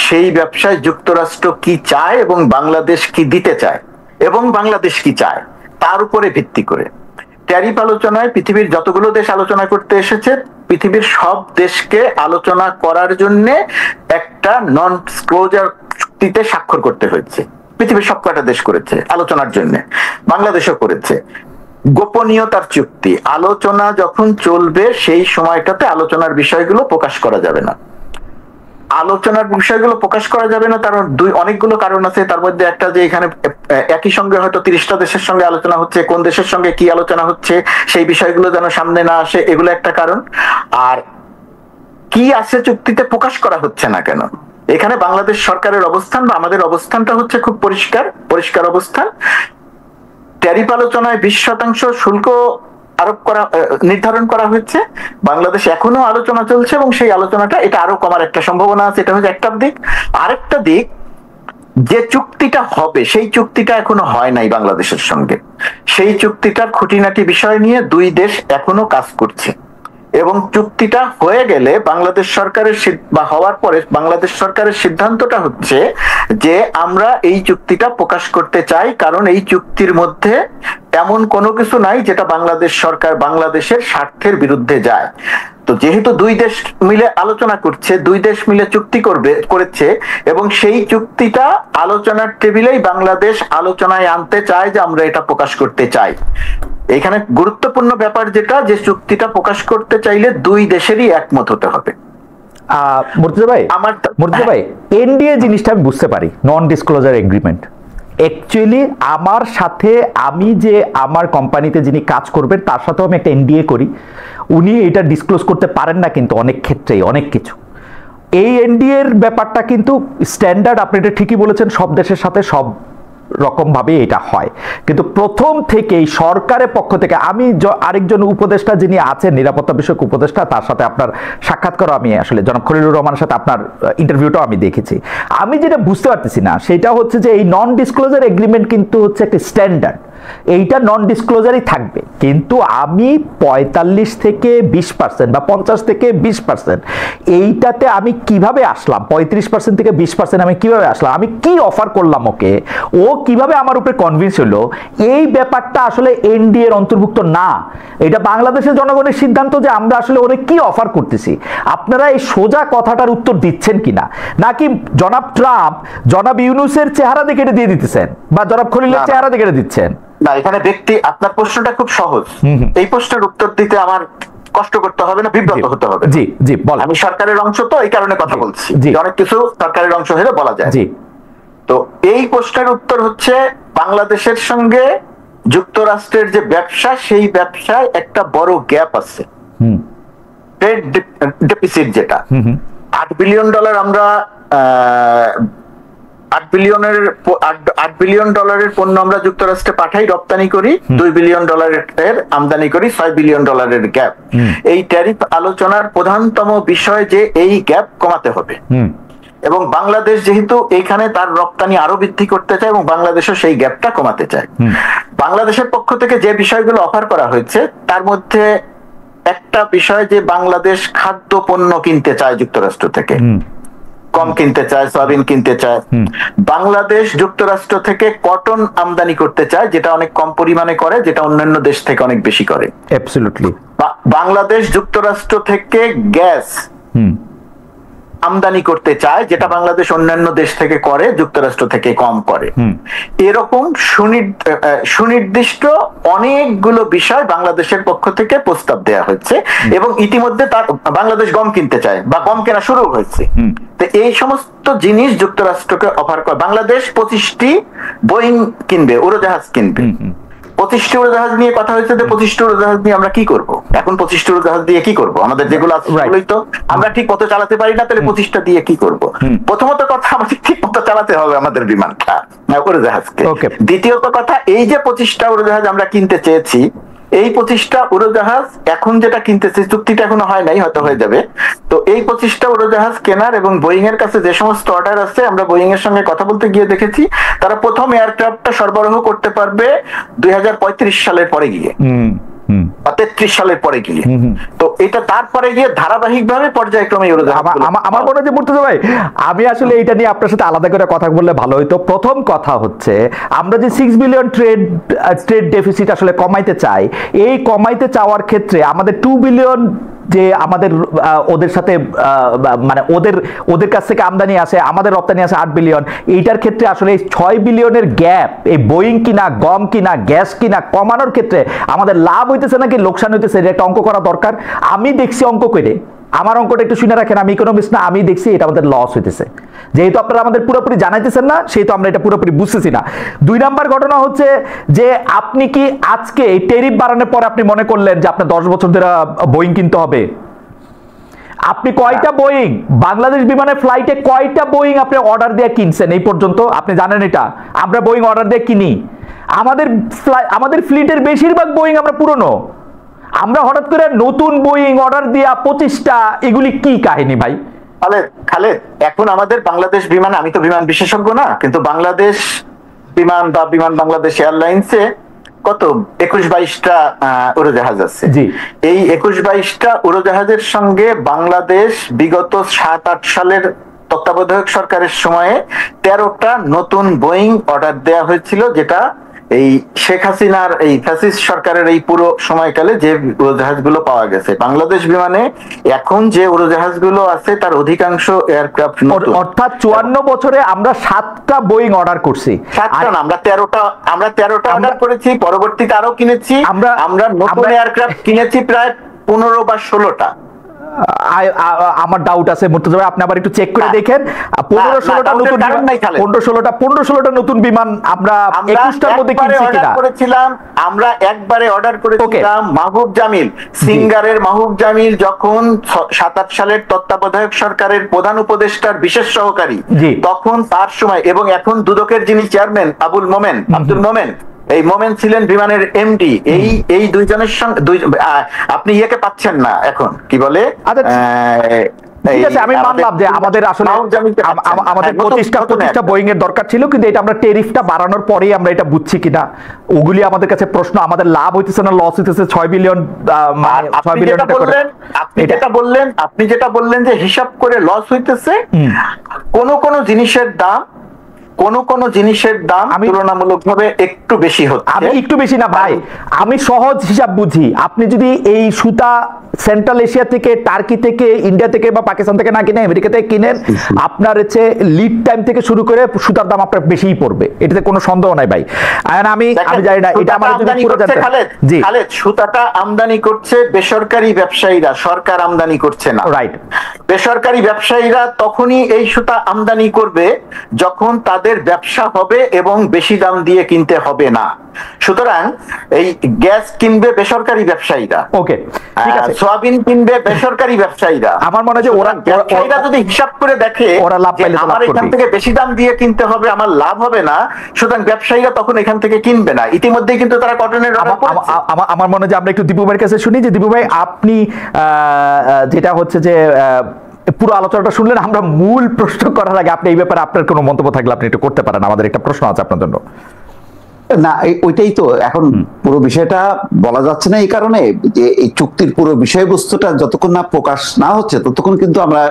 সেই ব্যবসায় যুক্তরাষ্ট্র কি চায় এবং বাংলাদেশ কি দিতে চায় এবং বাংলাদেশ কি চায় তার উপরে ভিত্তি করে। ট্যারিফ আলোচনায় পৃথিবীর যতগুলো দেশ আলোচনা করতে এসেছে, পৃথিবীর সব দেশকে আলোচনা করার জন্য একটা নন ডিসক্লোজার চুক্তিতে স্বাক্ষর করতে হয়েছে। পৃথিবীর সব কয়টা দেশ করেছে আলোচনার জন্য, বাংলাদেশও করেছে। গোপনীয়তার চুক্তি, আলোচনা যখন চলবে সেই সময়টাতে আলোচনার বিষয়গুলো প্রকাশ করা যাবে না। আলোচনার বিষয়গুলো প্রকাশ করা যাবে না, তার অনেকগুলো কারণ আছে। তার মধ্যে একটা যে এখানে একই সঙ্গে হয়তো 30টা দেশের সঙ্গে আলোচনা হচ্ছে, কোন দেশের সঙ্গে কি আলোচনা হচ্ছে সেই বিষয়গুলো যেন সামনে না আসে, এগুলো একটা কারণ। আর কি আছে চুক্তিতে প্রকাশ করা হচ্ছে না কেন? এখানে বাংলাদেশ সরকারের অবস্থান বা আমাদের অবস্থানটা হচ্ছে খুব পরিষ্কার অবস্থান। ট্যারিফ আলোচনায় 20% শুল্ক আরোপ করা নির্ধারণ করা হয়েছে। বাংলাদেশ এখনো আলোচনা চলছে এবং সেই আলোচনাটা এটা আরো কমার একটা সম্ভাবনা আছে। এটা হচ্ছে একটা দিক। আরেকটা দিক, যে চুক্তিটা হবে সেই চুক্তিটা এখনো হয় নাই বাংলাদেশের সঙ্গে। সেই চুক্তিটার খুঁটিনাটি বিষয় নিয়ে দুই দেশ এখনো কাজ করছে এবং চুক্তিটা হয়ে গেলে বাংলাদেশ সরকারের বা হওয়ার পরে বাংলাদেশ সরকারের সিদ্ধান্তটা হচ্ছে যে আমরা এই চুক্তিটা প্রকাশ করতে চাই, কারণ এই চুক্তির মধ্যে এমন কোনো কিছু নাই যেটা বাংলাদেশ সরকার বাংলাদেশের স্বার্থের বিরুদ্ধে যায়। তো যেহেতু দুই দেশ মিলে আলোচনা করছে, দুই দেশ মিলে চুক্তি করেছে এবং সেই চুক্তিটা আলোচনার টেবিলেই বাংলাদেশ আলোচনায় আনতে চায় যে আমরা এটা প্রকাশ করতে চাই। এখানে গুরুত্বপূর্ণ ব্যাপার যেটা, যে চুক্তিটা প্রকাশ করতে চাইলে দুই দেশেরই একমত হতে হবে। মুর্তজা ভাই, এনডিএ জিনিসটা আমি বুঝতে পারি, নন ডিসক্লোজার এগ্রিমেন্ট। অ্যাকচুয়ালি আমার সাথে, আমি যে আমার কোম্পানিতে যিনি কাজ করবেন তার সাথেও আমি একটা এনডিএ করি। উনি এটা ডিসক্লোজ করতে পারেন না কিন্তু অনেক ক্ষেত্রেই অনেক কিছু। এই এনডিএ এর ব্যাপারটা কিন্তু স্ট্যান্ডার্ড, আপনি এটা ঠিকই বলেছেন, সব দেশের সাথে সব রকমভাবে এটা হয়। কিন্তু প্রথম থেকেই সরকারের পক্ষ থেকে, আমি আরেকজন উপদেষ্টা যিনি আছেন নিরাপত্তা বিষয়ক উপদেষ্টা, তার সাথে আপনার সাক্ষাৎকার আমি আসলে জনাব খলিলুর রহমানের সাথে আপনার ইন্টারভিউটাও আমি দেখেছি। আমি যেটা বুঝতে পারতেছি না সেটা হচ্ছে যে এই নন ডিসক্লোজার এগ্রিমেন্ট কিন্তু হচ্ছে একটা স্ট্যান্ডার্ড, এইটা নন ডিসক্লোজারই থাকবে। কিন্তু আমি 45 থেকে 20% বা 50 থেকে 20%, এইটাতে আমি কিভাবে আসলাম? 35% থেকে 20% আমি কিভাবে আসলাম? আমি কি অফার করলাম ওকে? ও কিভাবে আমার উপরে কনভিন্স হলো? এই ব্যাপারটা আসলে এনডিএ এর অন্তর্ভুক্ত না। এটা বাংলাদেশের জনগণের সিদ্ধান্ত যে আমরা আসলে ওরে কি অফার করতেছি। আপনারা এই সোজা কথাটার উত্তর দিচ্ছেন কিনা, নাকি জনাব ট্রাম্প জনাব ইউনূসের চেহারা দেখে এটা দিয়ে দিতেছেন বা জনাব খলিলের চেহারা দেখে এটা দিচ্ছেন? না, এখানে ব্যক্তি, আপনার প্রশ্নটা খুব সহজ। এই প্রশ্নের উত্তর দিতে আমার কষ্ট করতে হবে না, বিব্রত হতে হবে। জি জি, বল। আমি সরকারের অংশ, তো এই কারণে কথা বলছি। অনেক কিছু সরকারের অংশ হলে বলা যায়। জি, তো এই প্রশ্নের উত্তর হচ্ছে, বাংলাদেশের সঙ্গে যুক্তরাষ্ট্রের যে ব্যবসা, সেই ব্যবসায় একটা বড় গ্যাপ আছে, ট্রেড ডেফিসিট, যেটা $8 বিলিয়ন আমরা 8 বিলিয়ন ডলারের পণ্য আমরা যুক্তরাষ্ট্রে পাঠাই, রপ্তানি করি, $2 বিলিয়ন আমদানি করি, $6 বিলিয়ন গ্যাপ। এই ট্যারিফ আলোচনার প্রধানতম বিষয় যে এই গ্যাপ কমাতে হবে এবং বাংলাদেশ যেহেতু এখানে তার রপ্তানি আরো বৃদ্ধি করতে চায় এবং বাংলাদেশও সেই গ্যাপটা কমাতে চায়। বাংলাদেশের পক্ষ থেকে যে বিষয়গুলো অফার করা হয়েছে তার মধ্যে একটা বিষয় যে বাংলাদেশ খাদ্য পণ্য কিনতে চায় যুক্তরাষ্ট্র থেকে, কম কিনতে চায়, সয়াবিন কিনতে চায়। বাংলাদেশ যুক্তরাষ্ট্র থেকে কটন আমদানি করতে চায়, যেটা অনেক কম পরিমাণে করে, যেটা অন্যান্য দেশ থেকে অনেক বেশি করে। অ্যাবসলিউটলি। বাংলাদেশ যুক্তরাষ্ট্র থেকে গ্যাস আমদানি করতে চায়, যেটা বাংলাদেশ অন্যান্য দেশ থেকে করে, যুক্তরাষ্ট্র থেকে কম করে। এরকম সুনির্দিষ্ট অনেকগুলো বিষয় বাংলাদেশের পক্ষ থেকে প্রস্তাব দেয়া হচ্ছে এবং ইতিমধ্যে তার বাংলাদেশ গম কিনতে চায় বা গম কেনা শুরু হয়েছে। তো এই সমস্ত জিনিস যুক্তরাষ্ট্রকে অফার করে। বাংলাদেশ 25টি বোয়িং কিনবে, উড়োজাহাজ কিনবে। 25টি উড়োজাহাজ নিয়ে কথা হয়েছে, যে 25টি উড়োজাহাজ নিয়ে আমরা কি করব? এখন 25টি উড়োজাহাজ দিয়ে কি করব? আমাদের যেগুলো আছে সেগুলোই তো আমরা ঠিক মতো চালাতে পারি না, তাহলে 25টা দিয়ে কি করব? প্রথমত কথা, আমাদের ঠিক মতো চালাতে হবে আমাদের বিমানটা, উড়োজাহাজকে। দ্বিতীয়ত কথা, এই যে 25টা উড়োজাহাজ আমরা কিনতে চেয়েছি, এই 25টা উড়োজাহাজ এখন যেটা কিনতেছে, চুক্তিটা এখনো হয় নাই, হয়তো হয়ে যাবে। তো এই 25টা উড়োজাহাজ কেনার এবং বোয়িং এর কাছে যে সমস্ত অর্ডার আছে, আমরা বোয়িং এর সঙ্গে কথা বলতে গিয়ে দেখেছি তারা প্রথম এয়ারক্রাফটটা সরবরাহ করতে পারবে 2035 সালের পরে গিয়ে, 33 সালের পরে গিয়ে। তো এটা তারপরে গিয়ে ধারাবাহিকভাবে পর্যায়ক্রমে আমার মনে হয় যে মুর্তজা ভাই, আমি আসলে এটা নিয়ে আপনার সাথে আলাদা করে কথা বললে ভালো হইতো। প্রথম কথা হচ্ছে, আমরা যে 6 বিলিয়ন ট্রেড ডেফিসিট আসলে কমাইতে চাই, এই কমাইতে চাওয়ার ক্ষেত্রে আমাদের 2 বিলিয়ন যে আমাদের ওদের সাথে মানে ওদের কাছ থেকে আমদানি আছে, আমাদের রপ্তানি আছে 8 বিলিয়ন। এইটার ক্ষেত্রে আসলে 6 বিলিয়নের গ্যাপ, এই বোয়িং কিনা, গম কিনা, গ্যাস কিনা কমানোর ক্ষেত্রে আমাদের লাভ হইতেছে নাকি লোকসান হইতেছে, এটা একটা অঙ্ক করা দরকার। আমি দেখছি অঙ্ক করে, আমার অঙ্কটা একটু শুনে রাখেন, আমি ইকোনমিস্ট না, আমি দেখছি এটা আমাদের লস হইতেছে। যেহেতু আপনারা আমাদের পুরোপুরি জানাইতেছেন না, সেহেতু আমরা এটা পুরোপুরি বুঝতেছি না। 2 নাম্বার ঘটনা হচ্ছে যে, আপনি কি আজকে এই ট্যারিফ বাড়ানোর পরে আপনি মনে করলেন যে আপনার 10 বছর ধরে বোয়িং কিনতে হবে? আপনি কয়টা বোয়িং বাংলাদেশ বিমানের ফ্লাইটে কয়টা বোয়িং আপনি অর্ডার দিয়ে কিনছেন এই পর্যন্ত? আপনি জানেন এটা? আমরা বোয়িং অর্ডার দিয়ে কিনি। আমাদের ফ্লিটের বেশিরভাগ বোয়িং আমরা পুরনো। আমরা হঠাৎ করে নতুন বোয়িং অর্ডার দিয়া 25টা, এগুলি কি কাহিনী ভাই? খালেদ, এখন আমাদের বাংলাদেশ বিমান, আমি তো বিমান বিশেষজ্ঞ না, কিন্তু বাংলাদেশ বিমান বা বিমান বাংলাদেশ এয়ারলাইন্সে কত 21-22টা উড়োজাহাজ আছে। এই 21-22টা উড়োজাহাজের সঙ্গে বাংলাদেশ বিগত 7-8 সালের তত্ত্বাবধায়ক সরকারের সময়ে 13টা নতুন বোয়িং অর্ডার দেওয়া হয়েছিল, যেটা এই শেখ হাসিনার এই ফ্যাসিস্ট সরকারের এই পুরো সময়কালে যে উড়োজাহাজগুলো পাওয়া গেছে। বাংলাদেশ বিমানে এখন যে উড়োজাহাজগুলো আছে তার অধিকাংশ এয়ারক্রাফট নতুন। অর্থাৎ 54 বছরে আমরা 7টা বোয়িং অর্ডার করছি। 7টা না, আমরা 13টা অর্ডার করেছি, পরবর্তীতে আরো কিনেছি। আমরা নতুন এয়ারক্রাফট কিনেছি প্রায় 15 বা 16টা। আমার ডাউট আছে মুর্তজা ভাই, আপনি আবার একটু চেক করে দেখেন। 15-16টা নতুন বিমান, 15-16টা নতুন বিমান আমরা 21টার মধ্যে কিনছি কিনা? আমরা একবারে অর্ডার করেছিলাম মাহবুব জামিল, সিঙ্গারের মাহবুব জামিল যখন 7-8 সালের তত্ত্বাবধায়ক সরকারের প্রধান উপদেষ্টার বিশেষ সহকারী, তখন তার সময়, এবং এখন দুদকের যিনি চেয়ারম্যান আব্দুল মোমেন, এই মোমেন ছিলেন বিমানের এমডি। এই দুইজনের সঙ্গে আপনি ইয়েকে পাচ্ছেন না এখন, কি বলে, ঠিক আছে, আমি মানলাম যে আমাদের আসলে আমাদের 25টা বোয়িং এর দরকার ছিল, কিন্তু এটা আমরা টেরিফটা বাড়ানোর পরেই আমরা এটা বুঝছি কিনা, ওগুলি আমাদের কাছে প্রশ্ন। আমাদের লাভ হইতেছে না লস হইতেছে 6 বিলিয়ন আপনি যেটা বললেন যে হিসাব করে লস হইতেছে, কোন জিনিসের দাম তুলনামূলকভাবে একটু বেশি হচ্ছে। আমি একটু বেশি না ভাই, আমি সহজ হিসাব বুঝি। আপনি যদি এই সুতা সেন্ট্রাল এশিয়া থেকে, টার্কি থেকে, ইন্ডিয়া থেকে বা পাকিস্তান থেকে না কিনে আমেরিকা থেকে কিনেন, আপনার হচ্ছে লিড টাইম থেকে শুরু করে সুতার দাম আপনার বেশিই পড়বে, এটাতে কোনো সন্দেহ নাই ভাই। আমি জানি না এটা আমাদের যদি পুরো জানতে। জি খালেদ, সুতাটা আমদানি করছে বেসরকারি ব্যবসায়ীরা, সরকার আমদানি করছে না। রাইট। বেসরকারি ব্যবসায়ীরা তখনই এই সুতা আমদানি করবে যখন তাদের ব্যবসা হবে এবং বেশি দাম দিয়ে কিনতে হবে না। সুতরাং এই গ্যাস কিনবে বেসরকারি ব্যবসায়ীরা, ওকে ঠিক আছে, সয়াবিন কিনবে বেসরকারি ব্যবসায়ীরা। আমার মনে হয় যে ব্যবসায়ীরা যদি হিসাব করে দেখে ওরা লাভ পাইলে আমার এখান থেকে বেশি দাম দিয়ে কিনতে হবে, আমার লাভ হবে না, সুতরাং ব্যবসায়ীরা তখন এখান থেকে কিনবে না। ইতিমধ্যেই কিন্তু তারা কটনের আমার মনে হয় যে আমরা একটু দীপু ভাইয়ের কাছে শুনি। যে দীপু ভাই, আপনি যেটা হচ্ছে যে পুরো আলোচনাটা শুনলেন, আমরা মূল প্রশ্ন করার আগে আপনি এই ব্যাপারে আপনার কোনো মন্তব্য থাকলে আপনি একটু করতে পারেন। আমাদের একটা প্রশ্ন আছে আপনার জন্য। না, ওইটাই তো এখন পুরো বিষয়টা বলা যাচ্ছে না, এই কারণে যে এই চুক্তির পুরো বিষয়বস্তুটা যতক্ষণ না প্রকাশ না হচ্ছে ততক্ষণ কিন্তু আমরা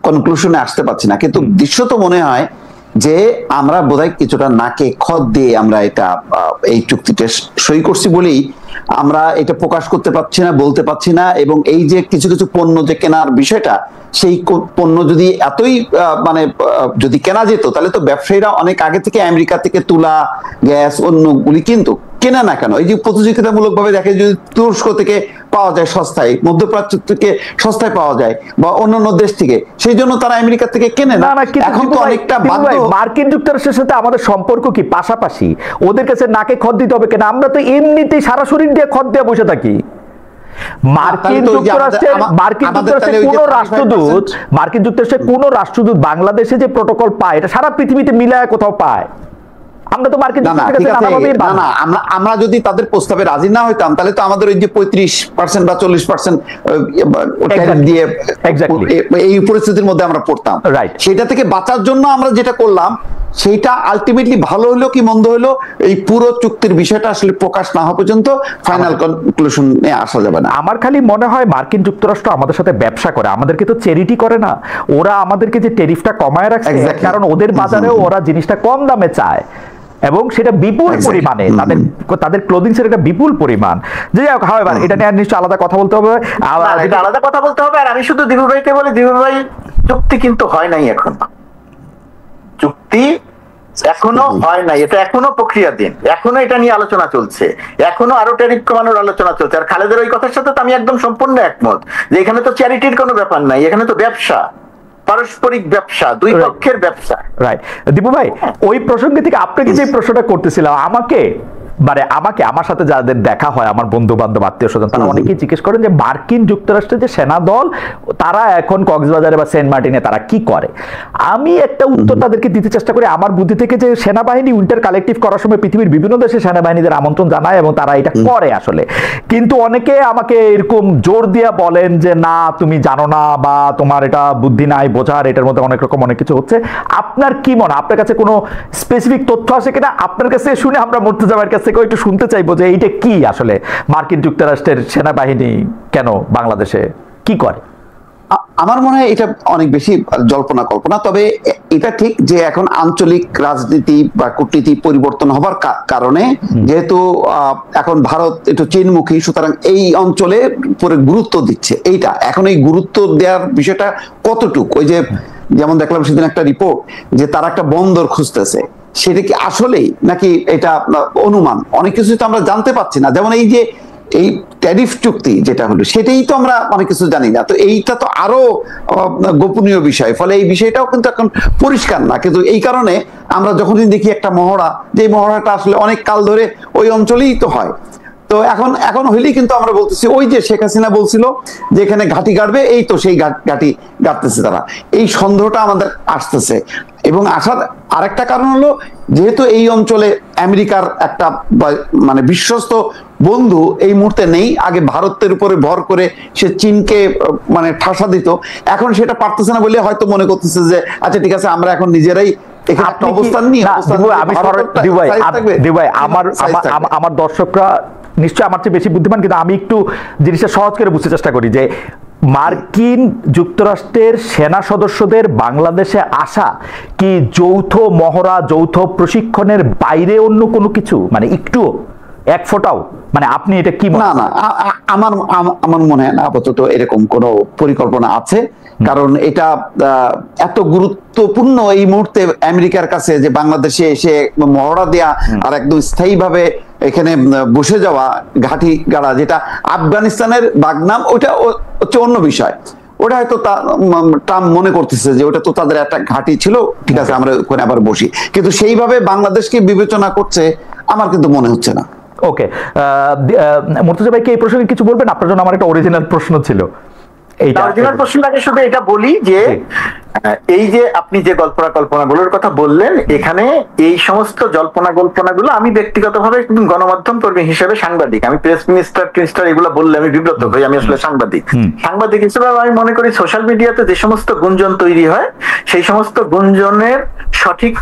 কনক্লুশনে আসতে পারছি না। কিন্তু দৃশ্য তো মনে হয় যে আমরা বোধহয় কিছুটা নাকে খত দিয়ে আমরা এটা এই চুক্তিতে সই করছি বলেই আমরা এটা প্রকাশ করতে পারছি না, বলতে পারছি না। এবং এই যে কিছু কিছু পণ্য যে কেনার বিষয়টা, সেই পণ্য যদি এতই মানে যদি কেনা যেত, তাহলে তো ব্যবসায়ীরা অনেক আগে থেকে আমেরিকা থেকে তুলা, গ্যাস, অন্যগুলি কিন্তু কেনা না কেন? এই যে প্রতিযোগিতামূলক ভাবে দেখে, যদি তুরস্ক থেকে পাওয়া যায় সস্তায়, মধ্যপ্রাচ্য থেকে সস্তায় পাওয়া যায়, বা অন্যান্য দেশ থেকে, সেই জন্য তারা আমেরিকা থেকে কেনে না। এখন তো অনেকটা বাধ্য। মার্কিন যুক্তরাষ্ট্রের সাথে আমাদের সম্পর্ক কি পাশাপাশি? ওদের কাছে নাকে খত দিতে হবে কেন? আমরা তো এমনিতেই সারা শরীর দিয়ে খত দিয়ে বসে থাকি। মার্কিন যুক্তরাষ্ট্রের কোন রাষ্ট্রদূত বাংলাদেশে যে প্রটোকল পায়, এটা সারা পৃথিবীতে মিলায় কোথাও পায়? আমরা তো মার্কিন আমরা যদি তাদের প্রস্তাবে রাজি না হইতাম, তাহলে তো আমাদের ওই যে 35% বা 40% দিয়ে এই পরিস্থিতির মধ্যে আমরা পড়তাম। সেটা থেকে বাঁচার জন্য আমরা যেটা করলাম, সেইটা আলটিমেটলি ভালো হলো কি মন্দ হলো, এই পুরো চুক্তির বিষয়টা আসলে প্রকাশ না হওয়া পর্যন্ত ফাইনাল কনক্লুশনে আসা যাবে না। আমার খালি মনে হয় মার্কিন যুক্তরাষ্ট্র আমাদের সাথে ব্যবসা করে, আমাদেরকে তো চ্যারিটি করে না। ওরা আমাদেরকে যে ট্যারিফটা কমায় রাখছে, কারণ ওদের বাজারেও ওরা জিনিসটা কম দামে চায়, এবং সেটা বিপুল পরিমাণে, তাদের ক্লোদিং এর একটা বিপুল পরিমাণ। যে যাই হোক, হাওয়েভার এটা নিয়ে নিশ্চয়ই আলাদা কথা বলতে হবে, আলাদা কথা বলতে হবে। আর আমি শুধু দীপু ভাইকে বলি, দীপু ভাই, চুক্তি কিন্তু হয় নাই এখন, চুক্তি এখনো হয় নাই, এটা এখনো প্রক্রিয়াধীন, এখনো এটা নিয়ে আলোচনা চলছে, এখনো আরো ট্যারিফ কমানোর আলোচনা চলছে। আর খালেদের ওই কথার সাথে তো আমি একদম সম্পূর্ণ একমত যে এখানে তো চ্যারিটির কোনো ব্যাপার নাই, এখানে তো ব্যবসা, পারস্পরিক ব্যবসা, দুই পক্ষের ব্যবসা। রাইট। দীপু ভাই, ওই প্রসঙ্গে থেকে আপনাকে যে প্রশ্নটা করতেছিলাম, আমাকে মানে আমাকে আমার সাথে যাদের দেখা হয়, আমার বন্ধু বান্ধব আত্মীয় স্বজন, তারা অনেকেই জিজ্ঞেস করেন যে মার্কিন যুক্তরাষ্ট্রের যে সেনা দল তারা এখন কক্সবাজারে বা সেন্ট মার্টিনে তারা কি করে। আমি একটা উত্তর তাদেরকে দিতে চেষ্টা করি আমার বুদ্ধি থেকে, যে সেনাবাহিনী উইন্টার কালেক্টিভ করার সময় পৃথিবীর বিভিন্ন দেশে সেনাবাহিনীদের আমন্ত্রণ জানায় এবং তারা এটা করে আসলে। কিন্তু অনেকে আমাকে এরকম জোর দিয়ে বলেন যে না তুমি জানো না বা তোমার এটা বুদ্ধি নাই বোঝার, এটার মধ্যে অনেক রকম অনেক কিছু হচ্ছে। আপনার কি মনে, আপনার কাছে কোনো স্পেসিফিক তথ্য আছে কিনা? আপনার কাছে শুনে আমরা মুর্তজা ভাইয়ের কাছ থেকে একটু শুনতে চাইবো যে এইটা কি আসলে, মার্কিন যুক্তরাষ্ট্রের সেনাবাহিনী কেন বাংলাদেশে কি করে? আমার মনে হয় এটা অনেক বেশি জল্পনা কল্পনা। তবে এটা ঠিক যে এখন আঞ্চলিক রাজনীতি বা কূটনীতি পরিবর্তন হবার কারণে যেহেতু এখন ভারত একটু চীনমুখী, সুতরাং এই অঞ্চলে পরে গুরুত্ব দিচ্ছে। এইটা এখন এই গুরুত্ব দেওয়ার বিষয়টা কতটুকু, ওই যে যেমন দেখলাম সেদিন একটা রিপোর্ট যে তারা একটা বন্দর খুঁজতেছে, সেটা কি আসলেই নাকি এটা অনুমান, অনেক কিছু তো আমরা জানতে পারছি না। যেমন এই যে এই ট্যারিফ চুক্তি যেটা হলো সেটাই তো আমরা অনেক কিছু জানি না, তো এইটা তো আরো গোপনীয় বিষয়, ফলে এই বিষয়টাও কিন্তু এখন পরিষ্কার না। কিন্তু এই কারণে আমরা যখনই দেখি একটা মহড়া, যে মহড়াটা আসলে অনেক কাল ধরে ওই অঞ্চলেই তো হয়, তো এখন হইলেই কিন্তু আমরা বলতেছি ওই যে শেখ হাসিনা বলছিল যে এখানে ঘাঁটি গাড়বে, এই তো সেই ঘাঁটি গাড়তেছে তারা, এই সন্দেহটা আমাদের আসতেছে। এবং আসার আরেকটা কারণ হলো যেহেতু এই অঞ্চলে আমেরিকার একটা মানে বিশ্বস্ত বন্ধু এই মুহূর্তে নেই, আগে ভারতের উপরে ভর করে সে চীনকে মানে ঠাসা দিত, এখন সেটা পারতেছে না বলে হয়তো মনে করতেছে যে আচ্ছা ঠিক আছে আমরা এখন নিজেরাই এখানে একটা অবস্থান নিই। আমার দর্শকরা নিশ্চয়ই আমার চেয়ে বেশি বুদ্ধিমান, কিন্তু আমি একটু জিনিসটা সহজ করে বুঝতে চেষ্টা করি যে মার্কিন যুক্তরাষ্ট্রের সেনা সদস্যদের বাংলাদেশে আসা কি যৌথ মহড়া, যৌথ প্রশিক্ষণের বাইরে অন্য কোনো কিছু, মানে একটু এক ফোঁটাও, মানে আপনি এটা কি? না না, আমার মনে হয় না আপাতত এরকম কোন পরিকল্পনা আছে, কারণ এটা এত গুরুত্বপূর্ণ এই মুহূর্তে আমেরিকার কাছে যে বাংলাদেশে এসে মহড়া দেয়া আর একদম স্থায়ীভাবে এখানে বসে যাওয়া ঘাঁটি গাড়া, যেটা আফগানিস্তানের বাগনাম, ওটা হচ্ছে অন্য বিষয়। ওটা হয়তো ট্রাম্প মনে করতেছে যে ওটা তো তাদের একটা ঘাঁটি ছিল, ঠিক আছে আমরা ওখানে আবার বসি, কিন্তু সেইভাবে বাংলাদেশকে বিবেচনা করছে আমার কিন্তু মনে হচ্ছে না। ওকে, মুর্তজা ভাই কি এই প্রসঙ্গে কিছু বলবেন? আপনার জন্য আমার একটা অরিজিনাল প্রশ্ন ছিল। অরিজিনাল প্রশ্নটাকে শুধু এটা বলি যে এই যে আপনি যে কল্পনাগুলোর কথা বললেন, এখানে এই সমস্ত কল্পনাগুলো আমি ব্যক্তিগতভাবে গণমাধ্যম কর্মী হিসেবে সাংবাদিক, আমি প্রেস মিনিস্টার এগুলো বললে আমি বিব্রত হই, আমি আসলে সাংবাদিক হিসেবে আমি মনে করি সোশ্যাল মিডিয়াতে যে সমস্ত গুঞ্জন তৈরি হয় সেই সমস্ত গুঞ্জনের সঠিক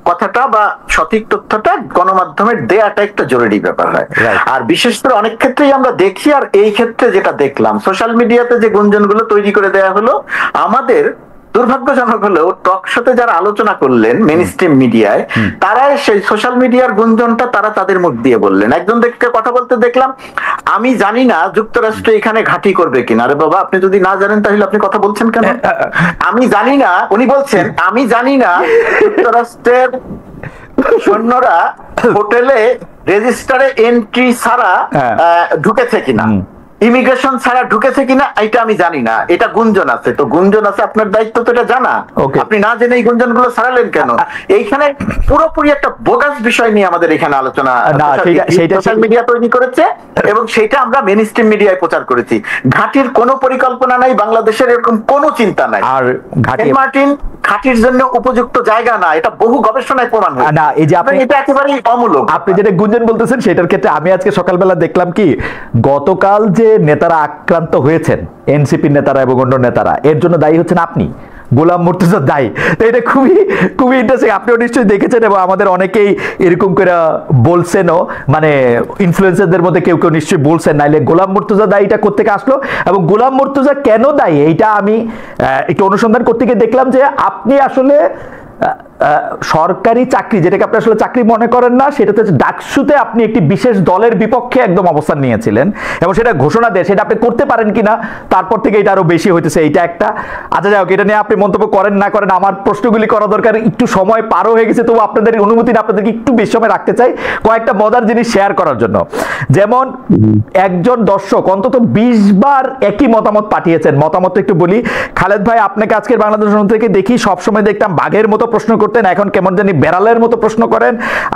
কথাটা বা সঠিক তথ্যটা গণমাধ্যমের দেয়াটা একটা জরুরি ব্যাপার হয়। আর বিশেষ করে অনেক ক্ষেত্রেই আমরা দেখি, আর এই ক্ষেত্রে যেটা দেখলাম সোশ্যাল মিডিয়াতে যে গুঞ্জনগুলো তৈরি করে দেয়া হলো, আমাদের দুর্ভাগ্যজনক হলেও টক শোতে যারা আলোচনা করলেন মেইন স্ট্রিম মিডিয়ায়, তারা সেই সোশ্যাল মিডিয়ার গুঞ্জনটা তারা তাদের মুখ দিয়ে বললেন। একজন দেখতে কথা বলতে দেখলাম, আমি জানি না যুক্তরাষ্ট্র এখানে ঘাঁটি করবে কিনা। আরে বাবা, আপনি যদি না জানেন তাহলে আপনি কথা বলছেন কেন? আমি জানি না, উনি বলছেন আমি জানি না যুক্তরাষ্ট্রের সৈন্যরা হোটেলে রেজিস্টারে এন্ট্রি ছাড়া ঢুকেছে কিনা, ইমিগ্রেশন ছাড়া ঢুকেছে কিনা, এটা আমি জানি না। এটা গুঞ্জন আছে, তো গুঞ্জন আছে, আপনার দায়িত্ব তো এটা জানা। আপনি না জেনে এই গুঞ্জন গুলো ছাড়ালেন কেন? এইখানে পুরোপুরি একটা বোগাস বিষয় নিয়ে আমাদের এখানে আলোচনা সোশ্যাল মিডিয়া তৈরি করেছে এবং সেটা আমরা মেইন স্ট্রিম মিডিয়ায় প্রচার করেছি। ঘাঁটির কোনো পরিকল্পনা নাই, বাংলাদেশের এরকম কোনো চিন্তা নাই। আর সেন্ট মার্টিন ঘাঁটির জন্য উপযুক্ত জায়গা না, এটা বহু গবেষণায় প্রমাণ হয়েছে না। এই যে আপনি এটা একেবারেই অমূলক। আপনি যেটা গুঞ্জন বলতেছেন সেটার ক্ষেত্রে আমি আজকে সকালবেলা দেখলাম কি, গতকাল যে নেতারা আক্রান্ত হয়েছেন, এনসিপি নেতারা এবং অন্য নেতারা, এর জন্য দায়ী হচ্ছেন আপনি, গোলাম মুর্তজা দায়ী। তো এটা খুবই খুবই ইন্টারেস্টিং। আপনিও নিশ্চয়ই দেখেছেন এবং আমাদের অনেকেই এরকম করে বলছেনও, মানে ইনফ্লুয়েন্সারদের মধ্যে কেউ কেউ নিশ্চয়ই বলছেন, নাইলে গোলাম মুর্তজা দায়ীটা কোত্থেকে আসলো এবং গোলাম মুর্তজা কেন দায়ী, এইটা আমি একটু অনুসন্ধান করতে গিয়ে দেখলাম যে আপনি আসলে সরকারি চাকরি, যেটাকে আপনি আসলে চাকরি মনে করেন না, সেটাতে হচ্ছে ডাকসুতে আপনি একটি বিশেষ দলের বিপক্ষে একদম অবস্থান নিয়েছিলেন এবং সেটা ঘোষণা দিয়ে সেটা আপনি করতে পারেন কিনা তারপর থেকে এটা আরো বেশি হইতেছে, এইটা একটা। আচ্ছা যাই হোক, এটা নিয়ে আপনি মন্তব্য করেন না করেন, আমার প্রশ্নগুলি করা দরকার, একটু সময় পারও হয়ে গেছে, তবু আপনাদের অনুমতি আপনাদেরকে একটু বেশি সময় রাখতে চাই কয়েকটা মজার জিনিস শেয়ার করার জন্য। যেমন একজন দর্শক অন্তত 20 বার একই মতামত পাঠিয়েছেন। মতামত একটু বলি। খালেদ ভাই, আপনাকে আজকের বাংলাদেশ থেকে দেখি সবসময় দেখতাম বাঘের মতো প্রশ্ন করতে, করতেন, এখন কেমন জানি বেড়ালের মতো প্রশ্ন করেন।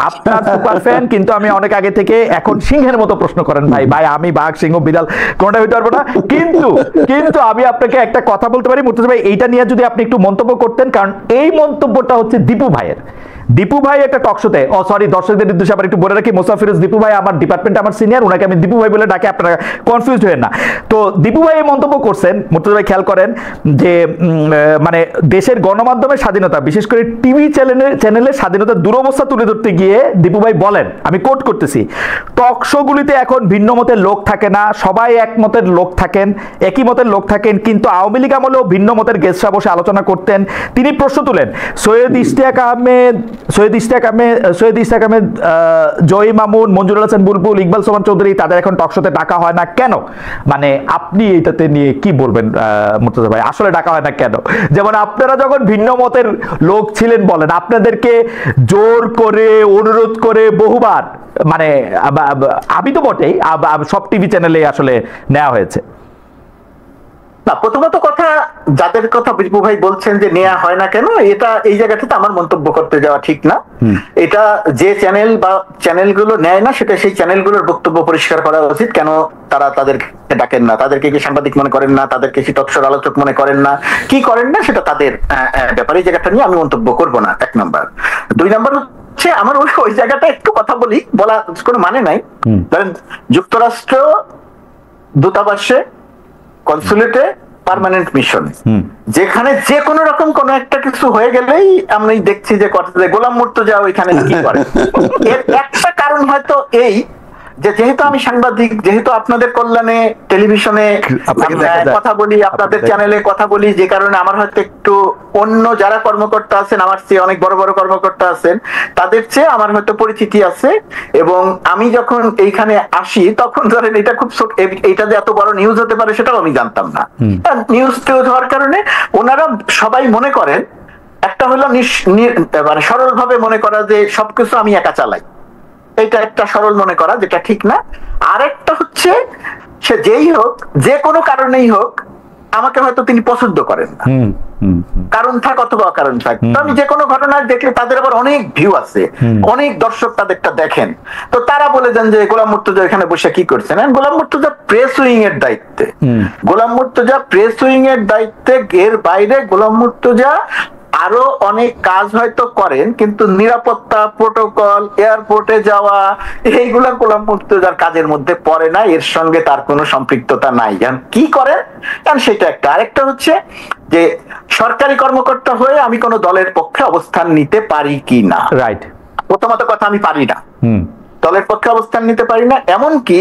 আপনার সুপার ফ্যান, কিন্তু আমি অনেক আগে থেকে এখন সিংহের মতো প্রশ্ন করেন। ভাই ভাই আমি বাঘ সিংহ বিড়াল কোনটা হইতে পারবো না, কিন্তু কিন্তু আমি আপনাকে একটা কথা বলতে পারি মুর্তজা ভাই, এইটা নিয়ে যদি আপনি একটু মন্তব্য করতেন, কারণ এই মন্তব্যটা হচ্ছে দীপু ভাইয়ের। দীপু ভাই একটা টকশোতে, সরি দর্শকদের উদ্দেশ্যে আবার একটু বলে রাখি, মোসাফিরুজ দীপু ভাই আমার ডিপার্টমেন্টে আমার সিনিয়র, ওনাকে আমি দীপু ভাই বলে ডাকি, আপনারা কনফিউজ হয়েন না। তো দীপু ভাই এই মন্তব্য করছেন, মুর্তজা ভাই খেয়াল করেন যে মানে দেশের গণমাধ্যমের স্বাধীনতা, বিশেষ করে টিভি চ্যানেলের স্বাধীনতার দুরবস্থা তুলে ধরতে গিয়ে দীপু ভাই বলেন, আমি কোট করতেছি, টক শোগুলিতে এখন ভিন্ন মতের লোক থাকে না, সবাই একমতের লোক থাকেন, একই মতের লোক থাকেন, কিন্তু আওয়ামী লীগ আমলেও ভিন্ন মতের গেস্টরা বসে আলোচনা করতেন। তিনি প্রশ্ন তুলেন, সৈয়দ ইশতিয়াক আহমেদ, জয় মামুন, মঞ্জুরুল হাসান বুলবুল, ইকবাল সোমান চৌধুরী, তাদের এখন টকশোতে ডাকা হয় না কেন? মানে আপনি এটাতে নিয়ে কি বলবেন মুর্তজা ভাই, আসলে ডাকা হয় না কেন? যেমন আপনারা যখন ভিন্ন মতের লোক ছিলেন বলেন, আপনাদেরকে জোর করে অনুরোধ করে বহুবার, মানে আমি তো বটেই, সব টিভি চ্যানেলে আসলে নেওয়া হয়েছে। না, প্রথমত কথা, যাদের কথা বিপু ভাই বলছেন যে নেওয়া হয় না কেন, এটা এই জায়গাটাতে আমার মন্তব্য করতে যাওয়া ঠিক না। এটা যে চ্যানেল বা চ্যানেলগুলো নেয় না, সেটা সেই চ্যানেলগুলোর বক্তব্য পরিষ্কার করা উচিত, কেন তারা তাদেরকে ডাকেন না, তাদেরকে কি সাংবাদিক মনে করেন না, তাদেরকে কি টকশোর আলোচক মনে করেন না, কি করেন না, সেটা তাদের ব্যাপারে। এই জায়গাটা নিয়ে আমি মন্তব্য করব না, 1 নাম্বার। 2 নাম্বার হচ্ছে, আমার ওই জায়গাটা একটু কথা বলি, বলা কোনো মানে নাই। ধরেন যুক্তরাষ্ট্র দূতাবাসে, কনসুলেটে, পার্মানেন্ট মিশন, যেখানে যে কোনো রকম কোন একটা কিছু হয়ে গেলেই আমি দেখছি যে গোলাম মুর্তজা ওইখানে কি করে। এর একটা কারণ হয়তো এই যে, যেহেতু আমি সাংবাদিক, যেহেতু আপনাদের কল্যাণে টেলিভিশনে কথা বলি, আপনাদের চ্যানেলে কথা বলি, যে কারণে আমার হয়তো একটু অন্য যারা কর্মকর্তা আছেন, আমার চেয়ে অনেক বড় বড় কর্মকর্তা আছেন, তাদের চেয়ে আমার হয়তো পরিচিতি আছে। এবং আমি যখন এইখানে আসি, তখন ধরেন এটা খুব, এইটা যে এত বড় নিউজ হতে পারে সেটাও আমি জানতাম না। নিউজ টিউজ হওয়ার কারণে ওনারা সবাই মনে করেন, একটা হলো মানে সরল ভাবে মনে করা যে সবকিছু আমি একা চালাই, এটা একটা সরল মনে করা, যেটা ঠিক না। আরেকটা হচ্ছে, সে যেই হোক, যে কোনো কারণেই হোক, আমাকে হয়তো তিনি পছন্দ করেন না, কারণ থাক অথবা অকারণ থাক। তো আমি যে কোনো ঘটনা দেখলে তাদের আবার অনেক ভিউ আছে, অনেক দর্শক তাদেরটা দেখেন, তো তারা বলে যান যে গোলাম মুর্তজা এখানে বসে কি করছেন। গোলাম মুর্তজা প্রেস উইং এর দায়িত্বে, গোলাম মুর্তজা প্রেস উইং এর দায়িত্বে, এর বাইরে গোলাম মুর্তজা আরো অনেক কাজ হয়তো করেন, কিন্তু নিরাপত্তা, প্রোটোকল, এয়ারপোর্টে যাওয়া, এইগুলা গোলাম মুর্তজার কাজের মধ্যে পড়ে না, এর সঙ্গে তার কোনো সম্পৃক্ততা নাই। কি করেন সেটা একটা। আরেকটা হচ্ছে যে, সরকারি কর্মকর্তা হয়ে আমি কোনো দলের পক্ষে অবস্থান নিতে পারি কি না। রাইট, প্রথমত কথা, আমি পারি না, দলের পক্ষে অবস্থান নিতে পারি না। এমনকি